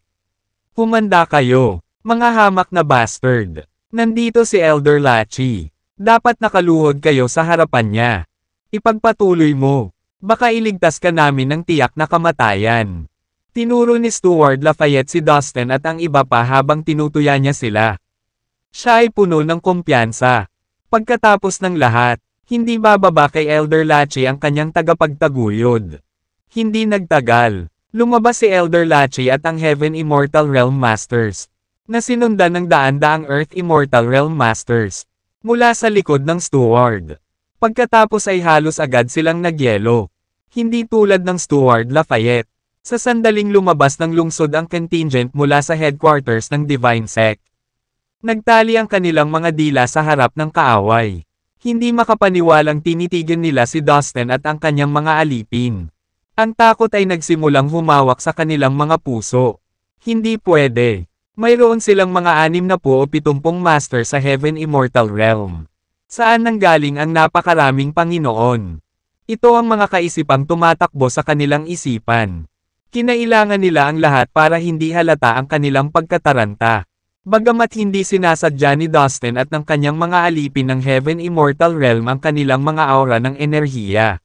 Humanda kayo, mga hamak na bastard. Nandito si Elder Lachi. Dapat nakaluhod kayo sa harapan niya. Ipagpatuloy mo. Baka iligtas ka namin ng tiyak na kamatayan. Tinuro ni Stuart Lafayette si Dustin at ang iba pa habang tinutuya niya sila. Siya ay puno ng kumpiyansa. Pagkatapos ng lahat, hindi bababa kay Elder Lachi ang kanyang tagapagtaguyod. Hindi nagtagal, lumabas si Elder Lachi at ang Heaven Immortal Realm Masters, na sinundan ng daan-daang Earth Immortal Realm Masters, mula sa likod ng Stuart. Pagkatapos ay halos agad silang nagyelo. Hindi tulad ng Stuart Lafayette. Sa sandaling lumabas ng lungsod ang contingent mula sa headquarters ng Divine Sect. Nagtali ang kanilang mga dila sa harap ng kaaway. Hindi makapaniwalang tinitigan nila si Dustin at ang kanyang mga alipin. Ang takot ay nagsimulang humawak sa kanilang mga puso. Hindi pwede. Mayroon silang mga 60 o 70 master sa Heaven Immortal Realm. Saan nanggaling ang napakaraming Panginoon? Ito ang mga kaisipang tumatakbo sa kanilang isipan. Kinailangan nila ang lahat para hindi halata ang kanilang pagkataranta. Bagamat hindi sinasadya ni Dustin at ng kanyang mga alipin ng Heaven Immortal Realm ang kanilang mga aura ng enerhiya.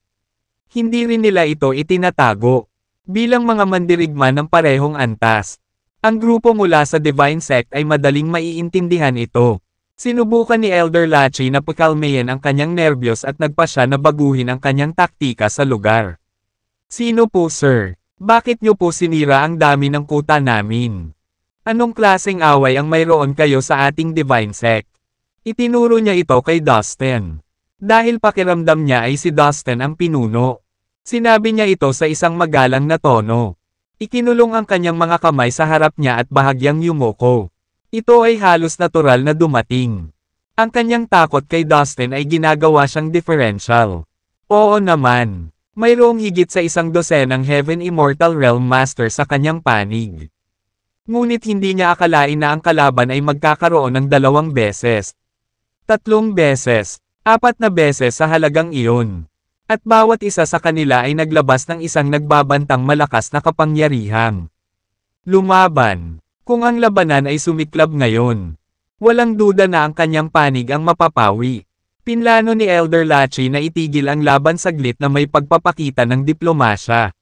Hindi rin nila ito itinatago. Bilang mga mandirigma ng parehong antas, ang grupo mula sa Divine Sect ay madaling maiintindihan ito. Sinubukan ni Elder Lachi na pakalmayin ang kanyang nerbiyos at nagpa siya na baguhin ang kanyang taktika sa lugar. Sino po sir? Bakit niyo po sinira ang dami ng kuta namin? Anong klaseng away ang mayroon kayo sa ating Divine Sect? Itinuro niya ito kay Dustin. Dahil pakiramdam niya ay si Dustin ang pinuno. Sinabi niya ito sa isang magalang na tono. Ikinulong ang kanyang mga kamay sa harap niya at bahagyang yumuko. Ito ay halos natural na dumating. Ang kanyang takot kay Dustin ay ginagawa siyang differential. Oo naman. Mayroong higit sa 100 Heaven Immortal Realm Master sa kanyang panig. Ngunit hindi niya akalain na ang kalaban ay magkakaroon ng 2 beses. 3 beses. 4 na beses sa halagang iyon. At bawat isa sa kanila ay naglabas ng isang nagbabantang malakas na kapangyarihan. Lumaban. Kung ang labanan ay sumiklab ngayon, walang duda na ang kanyang panig ang mapapawi. Pinlano ni Elder Lachi na itigil ang laban saglit na may pagpapakita ng diplomasya.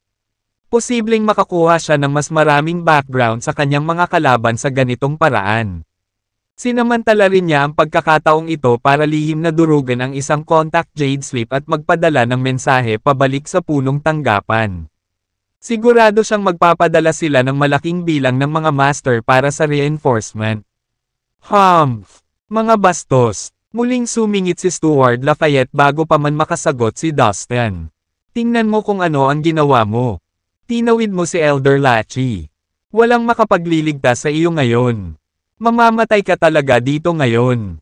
Posibleng makakuha siya ng mas maraming background sa kanyang mga kalaban sa ganitong paraan. Sinamantala rin niya ang pagkakataong ito para lihim na durugan ang isang contact jade slip at magpadala ng mensahe pabalik sa punong tanggapan. Sigurado siyang magpapadala sila ng malaking bilang ng mga master para sa reinforcement. Humph! Mga bastos! Muling sumingit si Stuart Lafayette bago pa man makasagot si Dustin. Tingnan mo kung ano ang ginawa mo. Tinawid mo si Elder Lachi. Walang makapagliligtas sa iyo ngayon. Mamamatay ka talaga dito ngayon.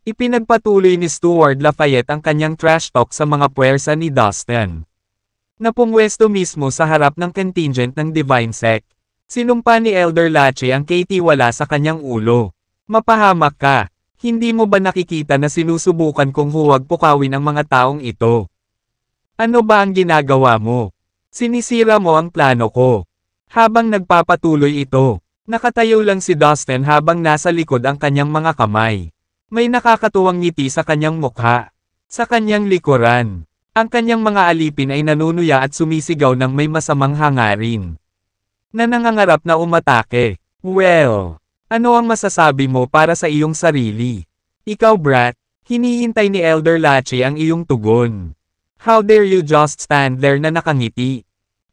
Ipinagpatuloy ni Stuart Lafayette ang kanyang trash talk sa mga puwersa ni Dustin. Napumwesto mismo sa harap ng contingent ng Divine Sect. Sinumpa ni Elder Lachi ang katiwala sa kanyang ulo. Mapahamak ka. Hindi mo ba nakikita na sinusubukan kong huwag pukawin ang mga taong ito? Ano ba ang ginagawa mo? Sinisira mo ang plano ko. Habang nagpapatuloy ito, nakatayo lang si Dustin habang nasa likod ang kanyang mga kamay. May nakakatuwang ngiti sa kanyang mukha. Sa kanyang likuran, ang kanyang mga alipin ay nanunuya at sumisigaw ng may masamang hangarin. Na nangangarap na umatake. Well, ano ang masasabi mo para sa iyong sarili? Ikaw brat, hinihintay ni Elder Lachi ang iyong tugon. How dare you just stand there na nakangiti?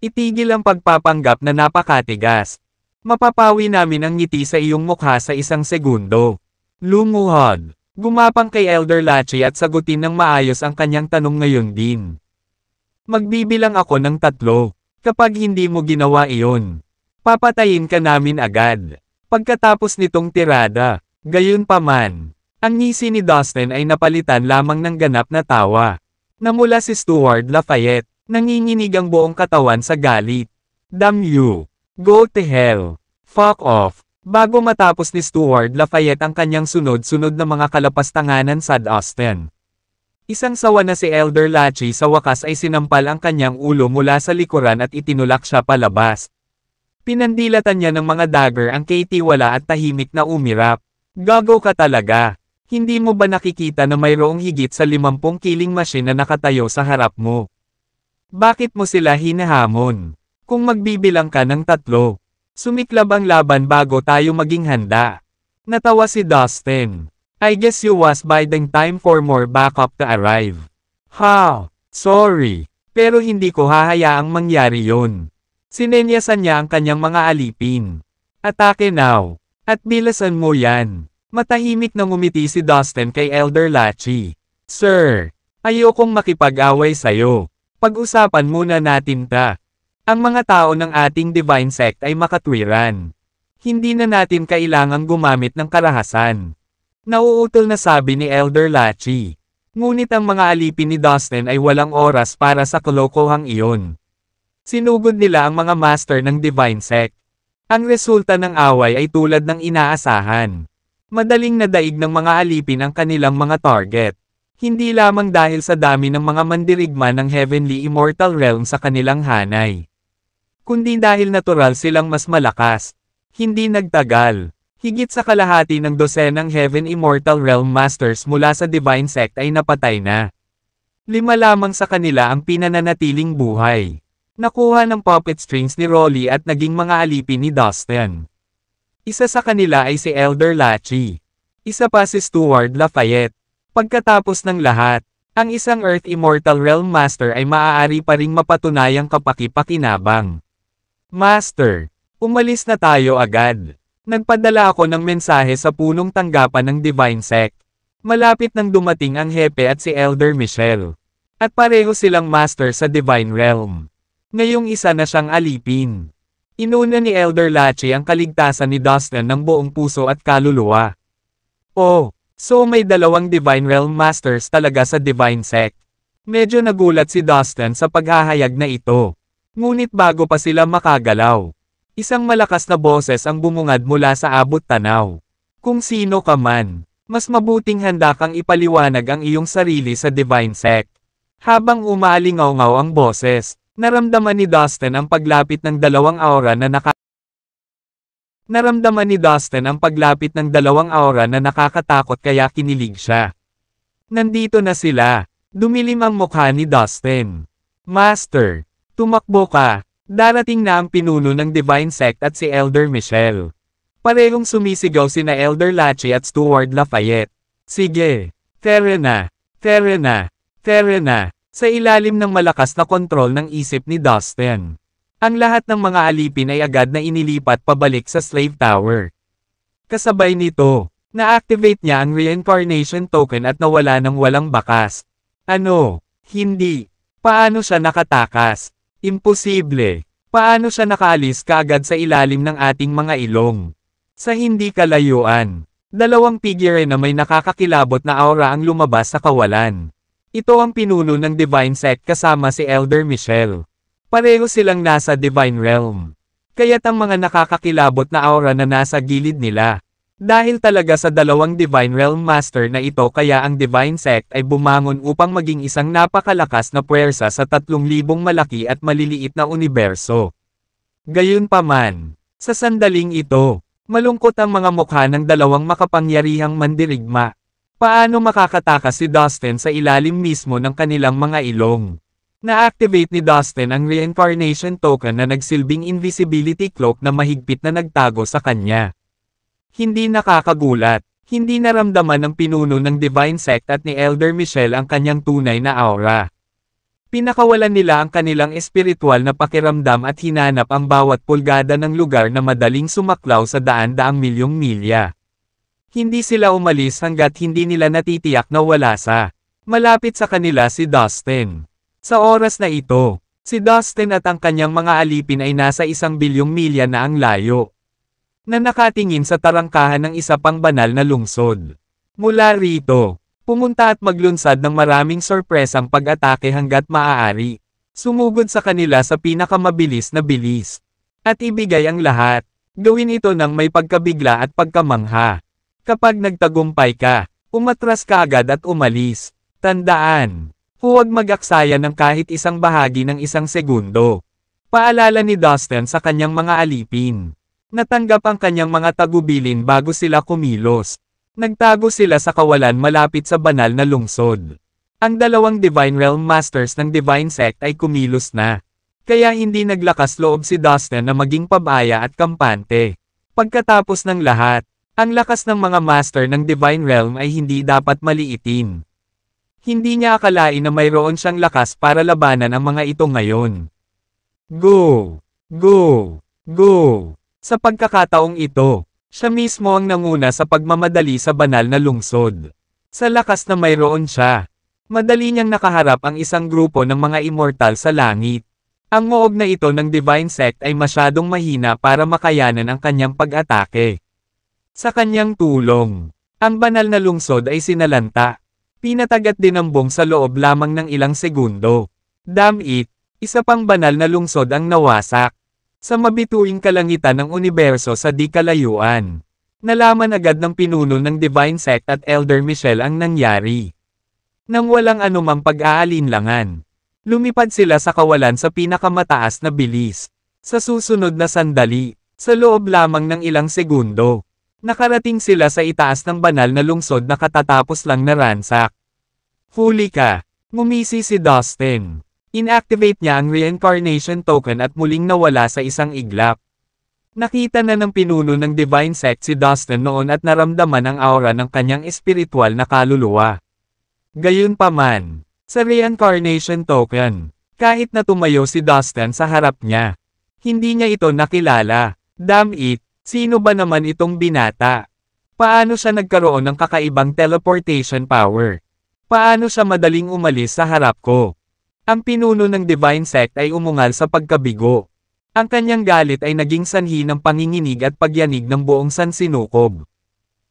Itigil ang pagpapanggap na napakatigas. Mapapawi namin ang ngiti sa iyong mukha sa 1 segundo. Lumuhod. Gumapang kay Elder Lachi at sagutin ng maayos ang kanyang tanong ngayon din. Magbibilang ako ng 3. Kapag hindi mo ginawa iyon, papatayin ka namin agad. Pagkatapos nitong tirada, gayunpaman, ang ngisi ni Dustin ay napalitan lamang ng ganap na tawa. Namula si Stuart Lafayette, nanginginig ang buong katawan sa galit. Damn you! Go to hell! Fuck off! Bago matapos ni Stuart Lafayette ang kanyang sunod-sunod na mga kalapastanganan sa Dustin. Isang sawa na si Elder Lachi sa wakas ay sinampal ang kanyang ulo mula sa likuran at itinulak siya palabas. Pinandilatan niya ng mga dagger ang katiwala at tahimik na umirap. Gago ka talaga. Hindi mo ba nakikita na mayroong higit sa 50 killing machine na nakatayo sa harap mo? Bakit mo sila hinahamon? Kung magbibilang ka ng 3, sumiklab ang laban bago tayo maging handa. Natawa si Dustin. I guess you was biding time for more backup to arrive. Ha? Sorry. Pero hindi ko hahayaang mangyari yon. Sinenyasan niya ang kanyang mga alipin. Atake now. At bilasan mo yan. Matahimik na ngumiti si Dustin kay Elder Lachi. Sir, ayokong makipag-away sayo. Pag-usapan muna natin ta. Ang mga tao ng ating Divine Sect ay makatwiran. Hindi na natin kailangang gumamit ng karahasan. Nauutol na sabi ni Elder Lachi. Ngunit ang mga alipin ni Dustin ay walang oras para sa kalokohang iyon. Sinugod nila ang mga master ng Divine Sect. Ang resulta ng away ay tulad ng inaasahan. Madaling nadaig ng mga alipin ang kanilang mga target. Hindi lamang dahil sa dami ng mga mandirigma ng Heavenly Immortal Realm sa kanilang hanay. Kundi dahil natural silang mas malakas. Hindi nagtagal. Higit sa kalahati ng dosenang Heaven Immortal Realm Masters mula sa Divine Sect ay napatay na. 5 lamang sa kanila ang pinananatiling buhay. Nakuha ng puppet strings ni Rolly at naging mga alipin ni Dustin. Isa sa kanila ay si Elder Lachi. Isa pa si Stuart Lafayette. Pagkatapos ng lahat, ang isang Earth Immortal Realm Master ay maaari pa ring mapatunayang kapaki-pakinabang. Master, umalis na tayo agad. Nagpadala ako ng mensahe sa punong tanggapan ng Divine Sect. Malapit nang dumating ang Hepe at si Elder Michelle. At pareho silang master sa Divine Realm. Ngayong isa na siyang alipin. Inuna ni Elder Lachi ang kaligtasan ni Dustin ng buong puso at kaluluwa. Oh, so may dalawang Divine Realm Masters talaga sa Divine Sect. Medyo nagulat si Dustin sa paghahayag na ito. Ngunit bago pa sila makagalaw, isang malakas na boses ang bumungad mula sa abot tanaw. Kung sino ka man, mas mabuting handa kang ipaliwanag ang iyong sarili sa Divine Sect. Habang umaalingaw-ngaw ang boses, naramdaman ni Dustin ang paglapit ng dalawang aura na nakakatakot kaya kinilig siya. Nandito na sila. Dumilim ang mukha ni Dustin. Master, tumakbo ka. Darating na ang pinuno ng Divine Sect at si Elder Michelle. Parehong sumisigaw sina Elder Lachi at Stuart Lafayette. Sige, tara na, tara na, tara na. Sa ilalim ng malakas na kontrol ng isip ni Dustin, ang lahat ng mga alipin ay agad na inilipat pabalik sa Slave Tower. Kasabay nito, na-activate niya ang Reincarnation Token at nawala ng walang bakas. Ano? Hindi. Paano siya nakatakas? Imposible. Paano siya nakaalis kaagad sa ilalim ng ating mga ilong? Sa hindi kalayuan, dalawang figure na may nakakakilabot na aura ang lumabas sa kawalan. Ito ang pinuno ng Divine Sect kasama si Elder Michelle. Pareho silang nasa Divine Realm. Kaya't ang mga nakakakilabot na aura na nasa gilid nila. Dahil talaga sa dalawang Divine Realm Master na ito kaya ang Divine Sect ay bumangon upang maging isang napakalakas na puwersa sa 3,000 malaki at maliliit na universo. Gayunpaman, sa sandaling ito, malungkot ang mga mukha ng dalawang makapangyarihang mandirigma. Paano makakatakas si Dustin sa ilalim mismo ng kanilang mga ilong? Na-activate ni Dustin ang Reincarnation Token na nagsilbing invisibility cloak na mahigpit na nagtago sa kanya. Hindi nakakagulat, hindi naramdaman ng pinuno ng Divine Sect at ni Elder Michelle ang kanyang tunay na aura. Pinakawalan nila ang kanilang espiritual na pakiramdam at hinanap ang bawat pulgada ng lugar na madaling sumaklaw sa daan-daang milyong milya. Hindi sila umalis hanggat hindi nila natitiyak na wala sa malapit sa kanila si Dustin. Sa oras na ito, si Dustin at ang kanyang mga alipin ay nasa 1 bilyong milya na ang layo, na nakatingin sa tarangkahan ng isa pang banal na lungsod. Mula rito, pumunta at maglunsad ng maraming sorpresang pag-atake hanggat maaari. Sumugod sa kanila sa pinakamabilis na bilis. At ibigay ang lahat. Gawin ito ng may pagkabigla at pagkamangha. Kapag nagtagumpay ka, umatras ka agad at umalis. Tandaan, huwag mag-aksaya ng kahit isang bahagi ng 1 segundo. Paalala ni Dustin sa kanyang mga alipin. Natanggap ang kanyang mga tagubilin bago sila kumilos. Nagtago sila sa kawalan malapit sa banal na lungsod. Ang dalawang Divine Realm Masters ng Divine Sect ay kumilos na. Kaya hindi naglakas loob si Dustin na maging pabaya at kampante. Pagkatapos ng lahat, ang lakas ng mga master ng Divine Realm ay hindi dapat maliitin. Hindi niya akalain na mayroon siyang lakas para labanan ang mga ito ngayon. Go! Go! Go! Sa pagkakataong ito, siya mismo ang nanguna sa pagmamadali sa banal na lungsod. Sa lakas na mayroon siya, madali niyang nakaharap ang isang grupo ng mga immortal sa langit. Ang moog na ito ng Divine Sect ay masyadong mahina para makayanan ang kanyang pag-atake. Sa kanyang tulong, ang banal na lungsod ay sinalanta. Pinatagat dinambong sa loob lamang ng ilang segundo. Damn it, isa pang banal na lungsod ang nawasak. Sa mabituing kalangitan ng universo sa di kalayuan. Nalaman agad ng pinuno ng Divine Sect at Elder Michelle ang nangyari. Nang walang anumang pag-aalinlangan, lumipad sila sa kawalan sa pinakamataas na bilis. Sa susunod na sandali, sa loob lamang ng ilang segundo, nakarating sila sa itaas ng banal na lungsod na katatapos lang naransak. Huli ka, ngumisi si Dustin. Inactivate niya ang Reincarnation Token at muling nawala sa isang iglap. Nakita na ng pinuno ng Divine Sect si Dustin noon at naramdaman ang aura ng kanyang espiritual na kaluluwa. Gayunpaman, sa Reincarnation Token, kahit na tumayo si Dustin sa harap niya, hindi niya ito nakilala. Damn it, sino ba naman itong binata? Paano siya nagkaroon ng kakaibang teleportation power? Paano siya madaling umalis sa harap ko? Ang pinuno ng Divine Sect ay umungal sa pagkabigo. Ang kanyang galit ay naging sanhi ng panginginig at pagyanig ng buong sansinukob.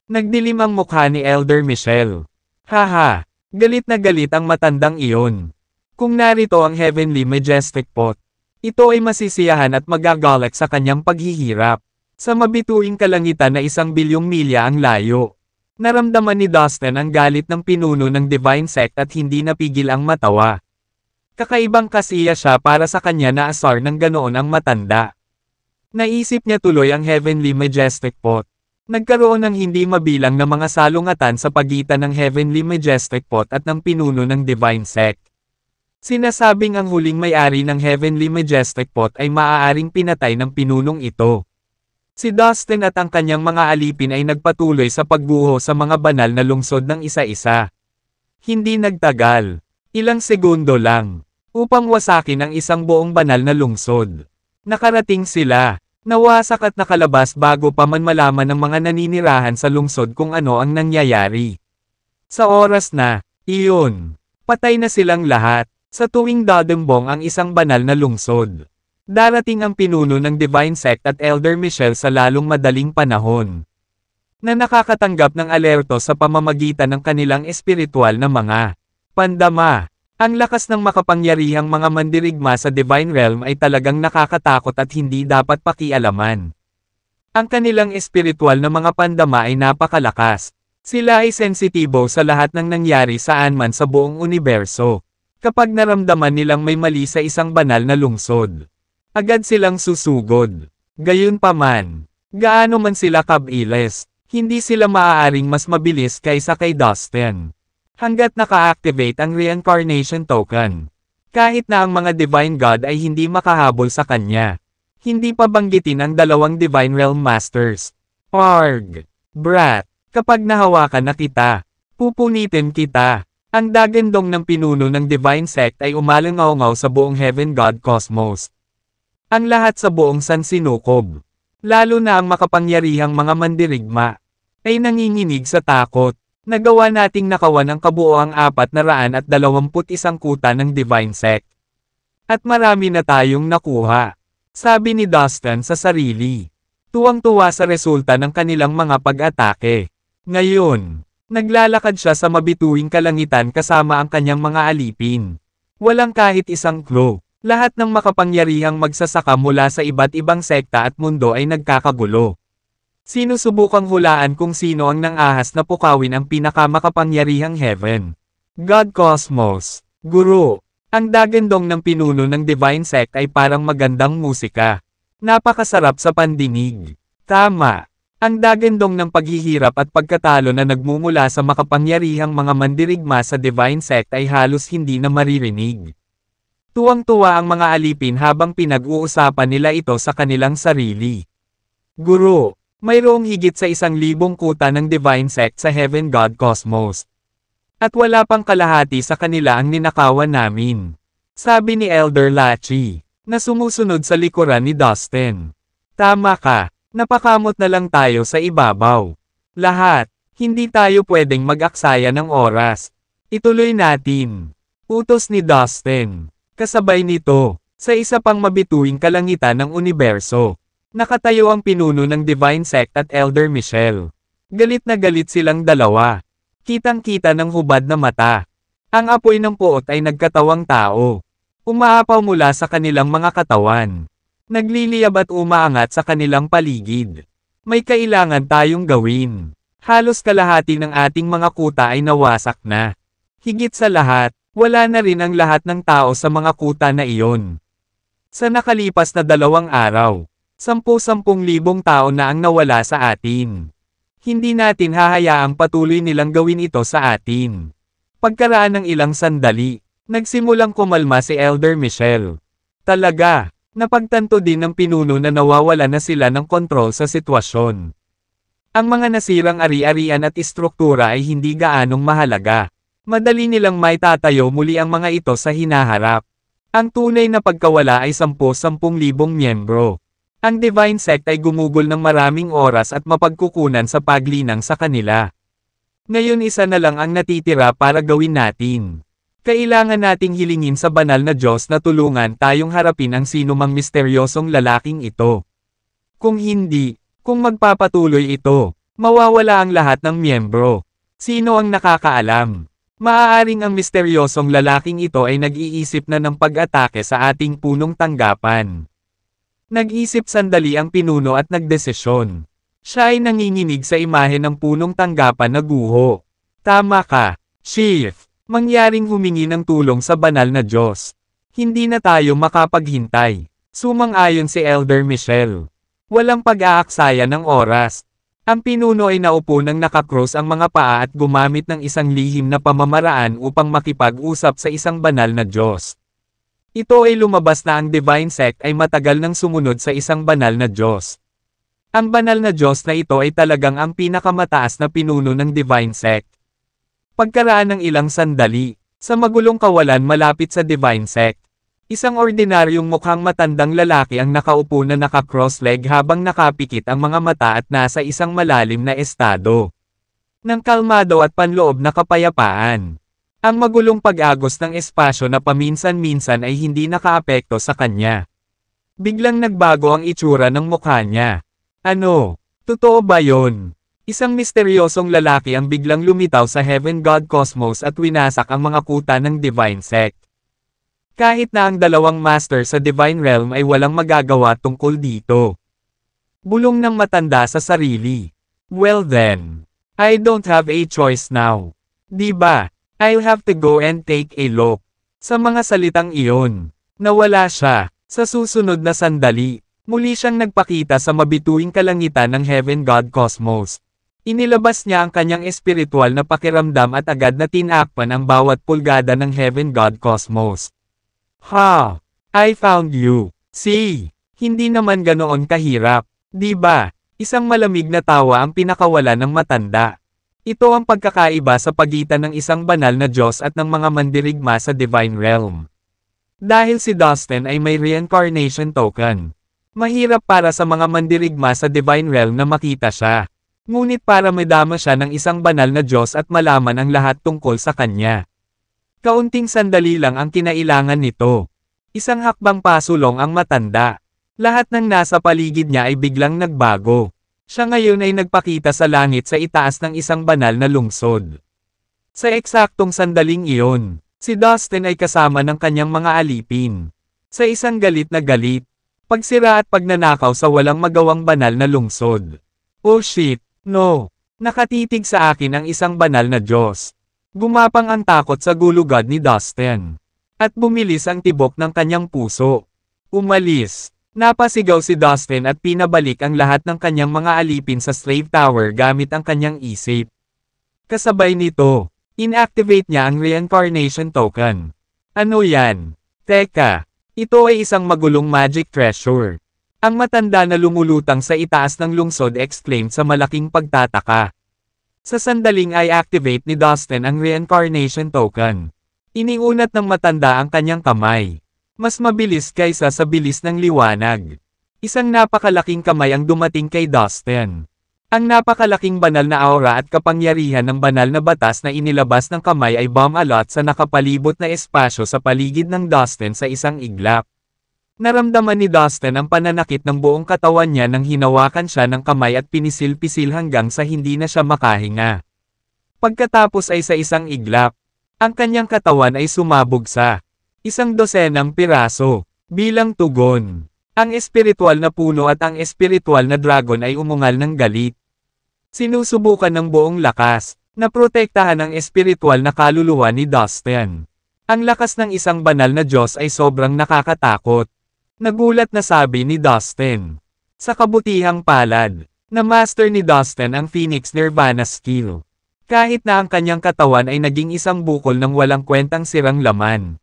Nagdilim ang mukha ni Elder Michelle. Haha, galit na galit ang matandang iyon. Kung narito ang Heavenly Majestic Pot, ito ay masisiyahan at magagalak sa kanyang paghihirap. Sa mabituing kalangitan na 1 bilyong milya ang layo. Naramdaman ni Dustin ang galit ng pinuno ng Divine Sect at hindi napigil ang matawa. Kakaibang kasiya siya para sa kanya na asar ng ganoon ang matanda. Naisip niya tuloy ang Heavenly Majestic Pot. Nagkaroon ng hindi mabilang na mga salungatan sa pagitan ng Heavenly Majestic Pot at ng pinuno ng Divine Sect. Sinasabing ang huling may-ari ng Heavenly Majestic Pot ay maaaring pinatay ng pinunong ito. Si Dustin at ang kanyang mga alipin ay nagpatuloy sa pagguho sa mga banal na lungsod ng isa-isa. Hindi nagtagal. Ilang segundo lang, upang wasakin ang isang buong banal na lungsod. Nakarating sila. Nawasak at nakalabas bago pa man malaman ng mga naninirahan sa lungsod kung ano ang nangyayari. Sa oras na, iyon, patay na silang lahat, sa tuwing dadambong ang isang banal na lungsod. Darating ang pinuno ng Divine Sect at Elder Michelle sa lalong madaling panahon. Na nakakatanggap ng alerto sa pamamagitan ng kanilang espiritual na mga pandama. Ang lakas ng makapangyarihang mga mandirigma sa Divine Realm ay talagang nakakatakot at hindi dapat pakialaman. Ang kanilang espiritual na mga pandama ay napakalakas. Sila ay sensitibo sa lahat ng nangyari saan man sa buong universo. Kapag naramdaman nilang may mali sa isang banal na lungsod, agad silang susugod. Gayunpaman, gaano man sila kabilis, hindi sila maaaring mas mabilis kaysa kay Dustin. Hanggat naka-activate ang Reincarnation Token. Kahit na ang mga Divine God ay hindi makahabol sa kanya. Hindi pa banggitin ang dalawang Divine Realm Masters. Arg! Brat! Kapag nahawakan na kita, pupunitin kita. Ang dagandong ng pinuno ng Divine Sect ay umalangaw-ngaw sa buong Heaven God Cosmos. Ang lahat sa buong sansinukob, lalo na ang makapangyarihang mga mandirigma, ay nanginginig sa takot. Nagawa nating nakawan ang kabuoang 421 kuta ng Divine Sect. At marami na tayong nakuha. Sabi ni Dustin sa sarili. Tuwang-tuwa sa resulta ng kanilang mga pag-atake. Ngayon, naglalakad siya sa mabituing kalangitan kasama ang kanyang mga alipin. Walang kahit isang clue. Lahat ng makapangyarihang magsasaka mula sa iba't ibang sekta at mundo ay nagkakagulo. Sinusubukang hulaan kung sino ang nangahas na pukawin ang pinakamakapangyarihang Heaven God Cosmos. Guro, ang dagandong ng pinuno ng Divine Sect ay parang magandang musika. Napakasarap sa pandinig. Tama. Ang dagandong ng paghihirap at pagkatalo na nagmumula sa makapangyarihang mga mandirigma sa Divine Sect ay halos hindi na maririnig. Tuwang-tuwa ang mga alipin habang pinag-uusapan nila ito sa kanilang sarili. Guro, mayroong higit sa 1,000 kuta ng Divine Sect sa Heaven God Cosmos. At wala pang kalahati sa kanila ang ninakawan namin. Sabi ni Elder Lachi, na sumusunod sa likuran ni Dustin. Tama ka, napakamot na lang tayo sa ibabaw. Lahat, hindi tayo pwedeng mag-aksaya ng oras. Ituloy natin. Utos ni Dustin. Kasabay nito, sa isa pang mabituing kalangitan ng universo. Nakatayo ang pinuno ng Divine Sect at Elder Michelle. Galit na galit silang dalawa. Kitang-kita ng hubad na mata. Ang apoy ng puot ay nagkatawang tao. Umaapaw mula sa kanilang mga katawan. Nagliliyab at umaangat sa kanilang paligid. May kailangan tayong gawin. Halos kalahati ng ating mga kuta ay nawasak na. Higit sa lahat, wala na rin ang lahat ng tao sa mga kuta na iyon. Sa nakalipas na 2 araw, 10,000 tao na ang nawala sa atin. Hindi natin hahayaang patuloy nilang gawin ito sa atin. Pagkaraan ng ilang sandali, nagsimulang kumalma si Elder Michelle. Talaga, napagtanto din ng pinuno na nawawala na sila ng kontrol sa sitwasyon. Ang mga nasirang ari-arian at istruktura ay hindi gaanong mahalaga. Madali nilang maitatayo muli ang mga ito sa hinaharap. Ang tunay na pagkawala ay 10,000 miyembro. Ang Divine Sect ay gumugol ng maraming oras at mapagkukunan sa paglinang sa kanila. Ngayon isa na lang ang natitira para gawin natin. Kailangan nating hilingin sa banal na Diyos na tulungan tayong harapin ang sinumang misteryosong lalaking ito. Kung hindi, kung magpapatuloy ito, mawawala ang lahat ng miyembro. Sino ang nakakaalam? Maaaring ang misteryosong lalaking ito ay nag-iisip na ng pag-atake sa ating punong tanggapan. Nag-isip sandali ang pinuno at nagdesisyon. Siya ay nanginginig sa imahe ng punong tanggapan na guho. Tama ka, Chief. Mangyaring humingi ng tulong sa banal na Diyos. Hindi na tayo makapaghintay. Sumang-ayon si Elder Michelle. Walang pag-aaksaya ng oras. Ang pinuno ay naupo ng nakakrus ang mga paa at gumamit ng isang lihim na pamamaraan upang makipag-usap sa isang banal na Diyos. Ito ay lumabas na ang Divine Sect ay matagal nang sumunod sa isang banal na Diyos. Ang banal na Diyos na ito ay talagang ang pinakamataas na pinuno ng Divine Sect. Pagkaraan ng ilang sandali, sa magulong kawalan malapit sa Divine Sect, isang ordinaryong mukhang matandang lalaki ang nakaupo na naka-cross-leg habang nakapikit ang mga mata at nasa isang malalim na estado ng kalmado at panloob na kapayapaan. Ang magulong pag-agos ng espasyo na paminsan-minsan ay hindi nakaapekto sa kanya. Biglang nagbago ang itsura ng mukha niya. Ano? Totoo ba yon? Isang misteryosong lalaki ang biglang lumitaw sa Heaven God Cosmos at winasak ang mga kuta ng Divine Sect. Kahit na ang dalawang master sa Divine Realm ay walang magagawa tungkol dito. Bulong ng matanda sa sarili. Well then, I don't have a choice now. Diba? I'll have to go and take a look. Sa mga salitang iyon, nawala siya. Sa susunod na sandali, muli siyang nagpakita sa mabituing kalangitan ng Heaven God Cosmos. Inilabas niya ang kanyang espiritual na pakiramdam at agad na tinakpan ang bawat pulgada ng Heaven God Cosmos. Ha! I found you. See? Hindi naman ganoon kahirap. Diba? Isang malamig na tawa ang pinakawala ng matanda. Ito ang pagkakaiba sa pagitan ng isang banal na Diyos at ng mga mandirigma sa Divine Realm. Dahil si Dustin ay may reincarnation token. Mahirap para sa mga mandirigma sa Divine Realm na makita siya. Ngunit para madama siya ng isang banal na Diyos at malaman ang lahat tungkol sa kanya. Kaunting sandali lang ang kinailangan nito. Isang hakbang pasulong ang matanda. Lahat ng nasa paligid niya ay biglang nagbago. Siya ngayon ay nagpakita sa langit sa itaas ng isang banal na lungsod. Sa eksaktong sandaling iyon, si Dustin ay kasama ng kanyang mga alipin. Sa isang galit na galit, pagsira at pagnanakaw sa walang magawang banal na lungsod. Oh shit, no! Nakatitig sa akin ang isang banal na Diyos. Gumapang ang takot sa gulugad ni Dustin. At bumilis ang tibok ng kanyang puso. Umalis. Napasigaw si Dustin at pinabalik ang lahat ng kanyang mga alipin sa Slave Tower gamit ang kanyang isip. Kasabay nito, inactivate niya ang Reincarnation Token. Ano yan? Teka, ito ay isang magulong magic treasure. Ang matanda na lumulutang sa itaas ng lungsod exclaimed sa malaking pagtataka. Sa sandaling ay activate ni Dustin ang Reincarnation Token. Iniunat ng matanda ang kanyang kamay. Mas mabilis kaysa sa bilis ng liwanag. Isang napakalaking kamay ang dumating kay Dustin. Ang napakalaking banal na aura at kapangyarihan ng banal na batas na inilabas ng kamay ay bomb-alot sa nakapalibot na espasyo sa paligid ng Dustin sa isang iglap. Naramdaman ni Dustin ang pananakit ng buong katawan niya nang hinawakan siya ng kamay at pinisil-pisil hanggang sa hindi na siya makahinga. Pagkatapos ay sa isang iglap, ang kanyang katawan ay sumabog sa isang dosenang piraso. Bilang tugon, ang espiritual na puno at ang espiritual na dragon ay umungal ng galit. Sinusubukan ng buong lakas na protektahan ang espiritual na kaluluwa ni Dustin. Ang lakas ng isang banal na Diyos ay sobrang nakakatakot. Nagulat na sabi ni Dustin. Sa kabutihang palad, na master ni Dustin ang Phoenix Nirvana skill. Kahit na ang kanyang katawan ay naging isang bukol ng walang kwentang sirang laman.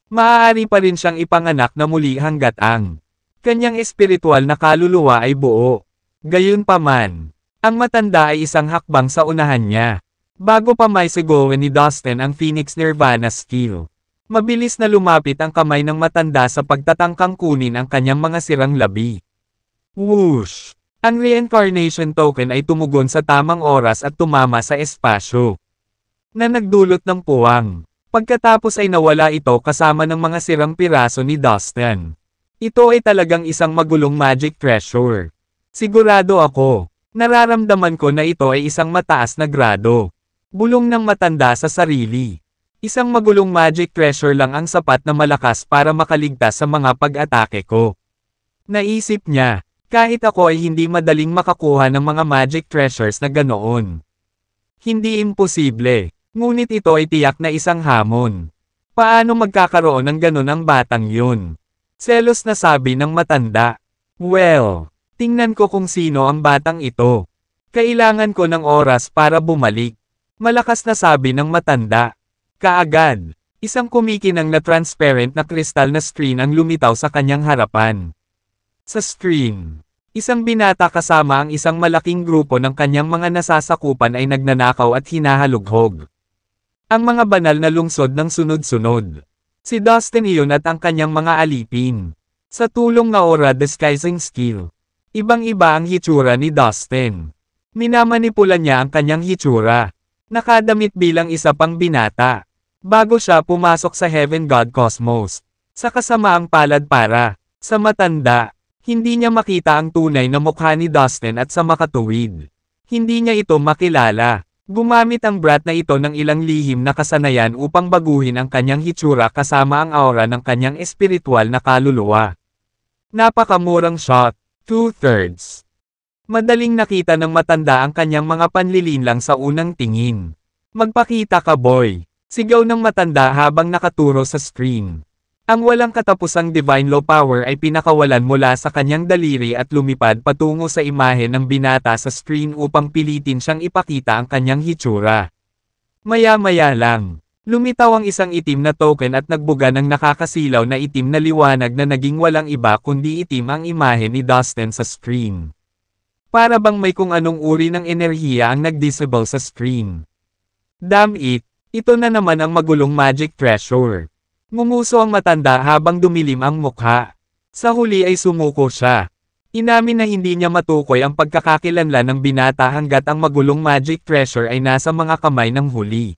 Maaari pa rin siyang ipanganak na muli hanggat ang kanyang espiritual na kaluluwa ay buo. Gayunpaman, ang matanda ay isang hakbang sa unahan niya. Bago pa may sigawan ni Dustin ang Phoenix Nirvana skill, mabilis na lumapit ang kamay ng matanda sa pagtatangkang kunin ang kanyang mga sirang labi. Whoosh! Ang reincarnation token ay tumugon sa tamang oras at tumama sa espasyo na nagdulot ng puwang. Pagkatapos ay nawala ito kasama ng mga sirang piraso ni Dustin. Ito ay talagang isang magulong magic treasure. Sigurado ako. Nararamdaman ko na ito ay isang mataas na grado. Bulong ng matanda sa sarili. Isang magulong magic treasure lang ang sapat na malakas para makaligtas sa mga pag-atake ko. Naisip niya. Kahit ako ay hindi madaling makakuha ng mga magic treasures na ganoon. Hindi imposible, ngunit ito ay tiyak na isang hamon. Paano magkakaroon ng ganon ang batang yun? Selos na sabi ng matanda. Well, tingnan ko kung sino ang batang ito. Kailangan ko ng oras para bumalik. Malakas na sabi ng matanda. Kaagad, isang kumikinang na transparent na kristal na screen ang lumitaw sa kanyang harapan. Sa screen, isang binata kasama ang isang malaking grupo ng kanyang mga nasasakupan ay nagnanakaw at hinahalughog. Ang mga banal na lungsod ng sunod-sunod. Si Dustin iyon at ang kanyang mga alipin. Sa tulong ng aura disguising skill. Ibang-iba ang hitsura ni Dustin. Minamanipula niya ang kanyang hitsura. Nakadamit bilang isa pang binata. Bago siya pumasok sa Heaven God Cosmos. Sa kasamaang palad para, sa matanda. Hindi niya makita ang tunay na mukha ni Dustin at sa makatuwid. Hindi niya ito makilala. Gumamit ang brat na ito ng ilang lihim na kasanayan upang baguhin ang kanyang hitsura kasama ang aura ng kanyang espiritual na kaluluwa. Napakamurang shot, 2/3. Madaling nakita ng matanda ang kanyang mga panlilinlang sa unang tingin. Magpakita ka boy, sigaw ng matanda habang nakaturo sa screen. Ang walang katapusang divine law power ay pinakawalan mula sa kanyang daliri at lumipad patungo sa imahe ng binata sa screen upang pilitin siyang ipakita ang kanyang hitsura. Maya-maya lang, lumitaw ang isang itim na token at nagbuga ng nakakasilaw na itim na liwanag na naging walang iba kundi itim ang imahe ni Dustin sa screen. Para bang may kung anong uri ng enerhiya ang nag-disable sa screen. Damn it, ito na naman ang magulong magic treasure. Ngumuso ang matanda habang dumilim ang mukha. Sa huli ay sumuko siya. Inamin na hindi niya matukoy ang pagkakakilanlan ng binata hanggat ang magulong magic treasure ay nasa mga kamay ng huli.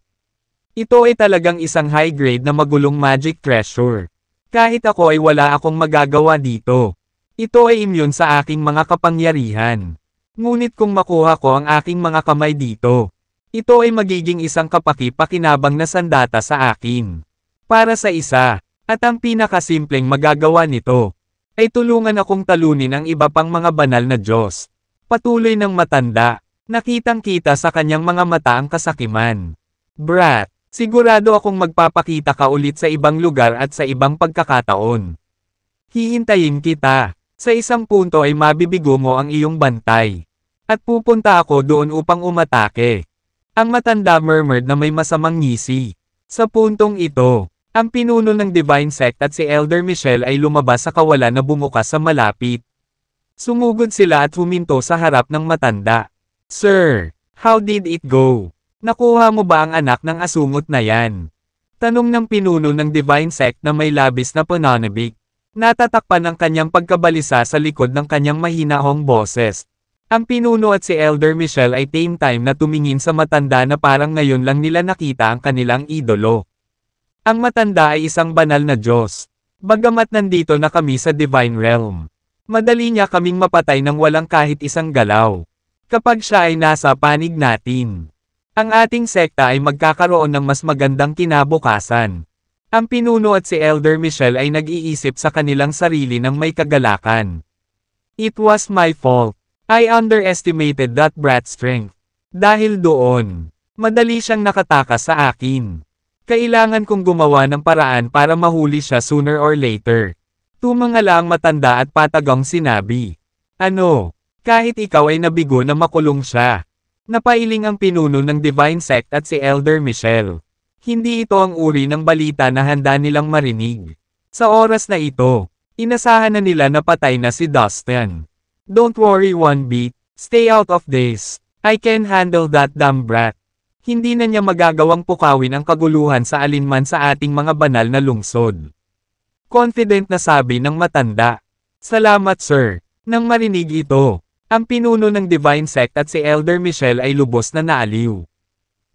Ito ay talagang isang high-grade na magulong magic treasure. Kahit ako ay wala akong magagawa dito. Ito ay immune sa aking mga kapangyarihan. Ngunit kung makuha ko ang aking mga kamay dito, ito ay magiging isang kapaki-pakinabang na sandata sa akin. Para sa isa, at ang pinakasimpleng magagawa nito, ay tulungan akong talunin ang iba pang mga banal na Diyos. Patuloy ng matanda, nakitang-kita sa kanyang mga mata ang kasakiman. Brat, sigurado akong magpapakita ka ulit sa ibang lugar at sa ibang pagkakataon. Hihintayin kita. Sa isang punto ay mabibigo mo ang iyong bantay. At pupunta ako doon upang umatake. Ang matanda murmured na may masamang ngisi. Sa puntong ito, ang pinuno ng Divine Sect at si Elder Michelle ay lumabas sa kawalan na bumukas sa malapit. Sumugod sila at huminto sa harap ng matanda. Sir, how did it go? Nakuha mo ba ang anak ng asungot na yan? Tanong ng pinuno ng Divine Sect na may labis na pananabik. Natatakpan ang kanyang pagkabalisa sa likod ng kanyang mahinahong boses. Ang pinuno at si Elder Michelle ay same time na tumingin sa matanda na parang ngayon lang nila nakita ang kanilang idolo. Ang matanda ay isang banal na Diyos. Bagamat nandito na kami sa Divine Realm. Madali niya kaming mapatay ng walang kahit isang galaw. Kapag siya ay nasa panig natin. Ang ating sekta ay magkakaroon ng mas magandang kinabukasan. Ang pinuno at si Elder Michelle ay nag-iisip sa kanilang sarili ng may kagalakan. It was my fault. I underestimated that brat's strength. Dahil doon, madali siyang nakatakas sa akin. Kailangan kong gumawa ng paraan para mahuli siya sooner or later. Tumangala ang matanda at patagang sinabi. Ano? Kahit ikaw ay nabigo na makulong siya. Napailing ang pinuno ng Divine Sect at si Elder Michelle. Hindi ito ang uri ng balita na handa nilang marinig. Sa oras na ito, inasahan na nila na patay na si Dustin. Don't worry one bit, stay out of this. I can handle that damn brat. Hindi na niya magagawang pukawin ang kaguluhan sa alinman sa ating mga banal na lungsod. Confident na sabi ng matanda. Salamat sir. Nang marinig ito, ang pinuno ng Divine Sect at si Elder Michelle ay lubos na naaliw.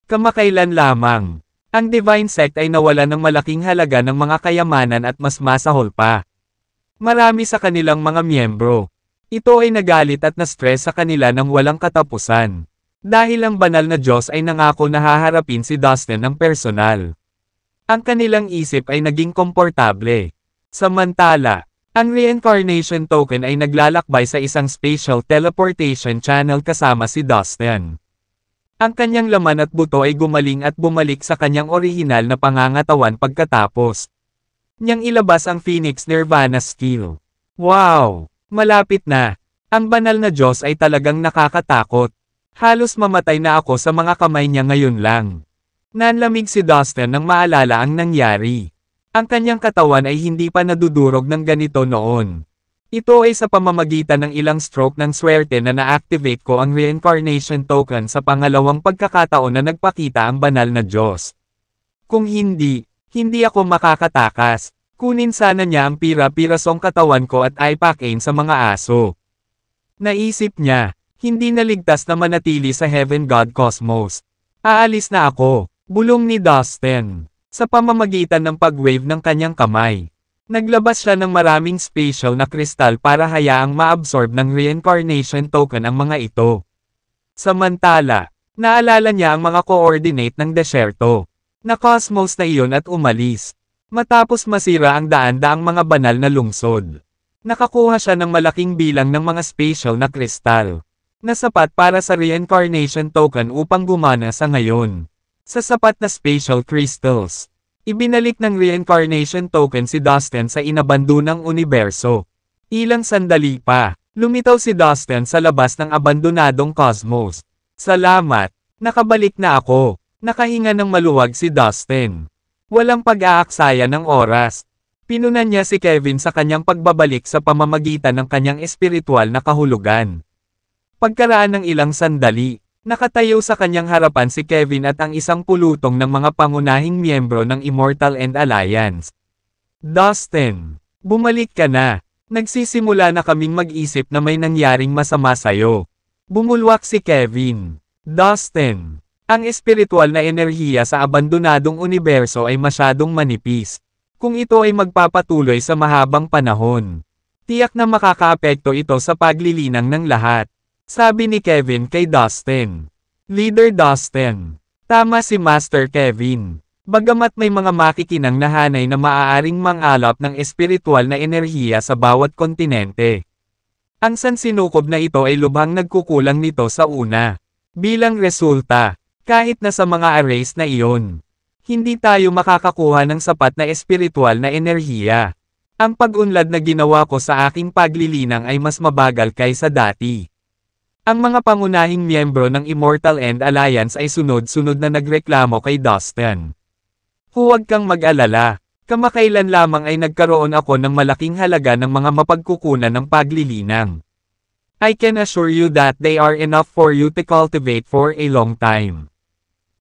Kamakailan lamang, ang Divine Sect ay nawalan ng malaking halaga ng mga kayamanan at mas masahol pa. Marami sa kanilang mga miyembro. Ito ay nagalit at na-stress sa kanila ng walang katapusan. Dahil ang banal na Diyos ay nangako na haharapin si Dustin ng personal. Ang kanilang isip ay naging komportable. Samantala, ang reincarnation token ay naglalakbay sa isang spatial teleportation channel kasama si Dustin. Ang kanyang laman at buto ay gumaling at bumalik sa kanyang orihinal na pangangatawan pagkatapos niyang ilabas ang Phoenix Nirvana skill. Wow! Malapit na. Ang banal na Diyos ay talagang nakakatakot. Halos mamatay na ako sa mga kamay niya ngayon lang. Nanlamig si Dustin nang maalala ang nangyari. Ang kanyang katawan ay hindi pa nadudurog ng ganito noon. Ito ay sa pamamagitan ng ilang stroke ng swerte na na-activate ko ang reincarnation token sa pangalawang pagkakataon na nagpakita ang banal na Diyos. Kung hindi ako makakatakas. Kunin sana niya ang pira-pirasong katawan ko at ipakain sa mga aso. Naisip niya, hindi naligtas na manatili sa Heaven God Cosmos. Aalis na ako, bulong ni Dustin. Sa pamamagitan ng pag-wave ng kanyang kamay. Naglabas siya ng maraming spatial na kristal para hayaang ma-absorb ng reincarnation token ang mga ito. Samantala, naalala niya ang mga coordinate ng desyerto. Na cosmos na iyon at umalis. Matapos masira ang daan-daang mga banal na lungsod. Nakakuha siya ng malaking bilang ng mga spatial na kristal. Na sapat para sa reincarnation token upang gumana sa ngayon. Sa sapat na spatial crystals, ibinalik ng reincarnation token si Dustin sa inabandonang universo. Ilang sandali pa, lumitaw si Dustin sa labas ng abandonadong cosmos. Salamat, nakabalik na ako. Nakahinga ng maluwag si Dustin. Walang pag-aaksaya ng oras. Pinunan niya si Kevin sa kanyang pagbabalik sa pamamagitan ng kanyang espiritual na kahulugan. Pagkaraan ng ilang sandali, nakatayo sa kanyang harapan si Kevin at ang isang pulutong ng mga pangunahing miyembro ng Immortal End Alliance. Dustin, bumalik ka na. Nagsisimula na kaming mag-isip na may nangyaring masama sa'yo. Bumulwak si Kevin. Dustin, ang espiritual na enerhiya sa abandonadong universo ay masyadong manipis. Kung ito ay magpapatuloy sa mahabang panahon, tiyak na makakaapekto ito sa paglilinang ng lahat. Sabi ni Kevin kay Dustin. Leader Dustin. Tama si Master Kevin. Bagamat may mga makikinang na hanay na maaaring mangalap ng espiritual na enerhiya sa bawat kontinente. Ang sansinukob na ito ay lubhang nagkukulang nito sa una. Bilang resulta, kahit na sa mga arrays na iyon, hindi tayo makakakuha ng sapat na espiritual na enerhiya. Ang pag-unlad na ginawa ko sa aking paglilinang ay mas mabagal kaysa dati. Ang mga pangunahing miyembro ng Immortal End Alliance ay sunod-sunod na nagreklamo kay Dustin. Huwag kang mag-alala, kamakailan lamang ay nagkaroon ako ng malaking halaga ng mga mapagkukunan ng paglilinang. I can assure you that they are enough for you to cultivate for a long time.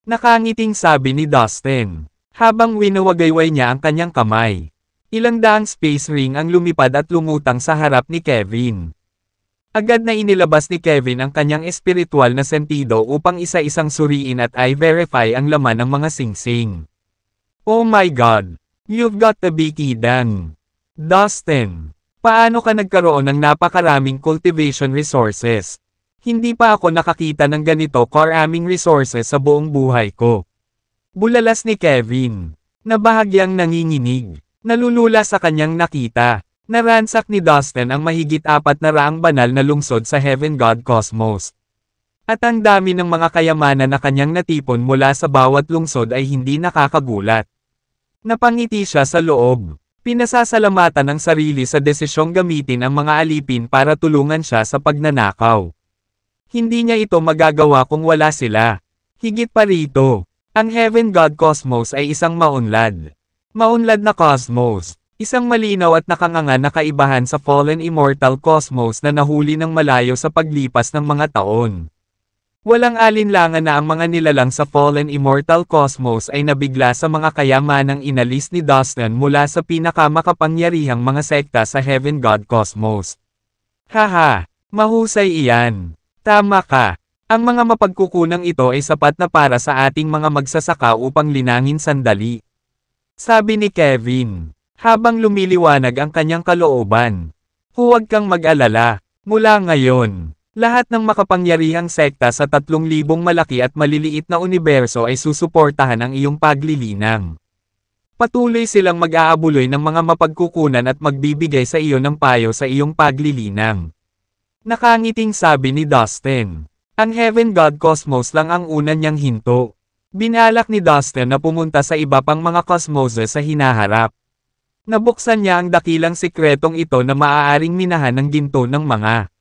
Nakangiting sabi ni Dustin, habang winawagayway niya ang kanyang kamay. Ilang daang space ring ang lumipad at lumutang sa harap ni Kevin. Agad na inilabas ni Kevin ang kanyang espiritual na sentido upang isa-isang suriin at i-verify ang laman ng mga singsing. Oh my God! You've got to be kidding! Dustin, paano ka nagkaroon ng napakaraming cultivation resources? Hindi pa ako nakakita ng ganito karaming resources sa buong buhay ko. Bulalas ni Kevin, na bahagyang nanginginig, nalulula sa kanyang nakita. Naransak ni Dustin ang mahigit 400 banal na lungsod sa Heaven God Cosmos. At ang dami ng mga kayamanan na kanyang natipon mula sa bawat lungsod ay hindi nakakagulat. Napangiti siya sa loob. Pinasasalamatan ang sarili sa desisyong gamitin ang mga alipin para tulungan siya sa pagnanakaw. Hindi niya ito magagawa kung wala sila. Higit pa rito, ang Heaven God Cosmos ay isang maunlad. Maunlad na cosmos. Isang malinaw at nakanganga na kaibahan sa fallen immortal cosmos na nahuli ng malayo sa paglipas ng mga taon. Walang alinlangan na ang mga nilalang sa fallen immortal cosmos ay nabigla sa mga kayamanang inalis ni Dustin mula sa pinakamakapangyarihang mga sekta sa Heaven God Cosmos. Haha, mahusay iyan. Tama ka. Ang mga mapagkukunang ito ay sapat na para sa ating mga magsasaka upang linangin sandali. Sabi ni Kevin, habang lumiliwanag ang kanyang kalooban. Huwag kang mag-alala. Mula ngayon, lahat ng makapangyarihang sekta sa 3,000 malaki at maliliit na universo ay susuportahan ang iyong paglilinang. Patuloy silang mag-aabuloy ng mga mapagkukunan at magbibigay sa iyo ng payo sa iyong paglilinang. Nakangiting sabi ni Dustin. Ang Heaven God Cosmos lang ang una niyang hinto. Binalak ni Dustin na pumunta sa iba pang mga cosmoses sa hinaharap. Nabuksan niya ang dakilang sikretong ito na maaaring minahan ng ginto ng mga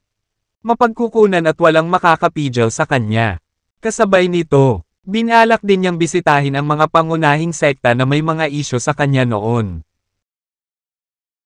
mapagkukunan at walang makakapigil sa kanya. Kasabay nito, binalak din niyang bisitahin ang mga pangunahing sekta na may mga isyo sa kanya noon.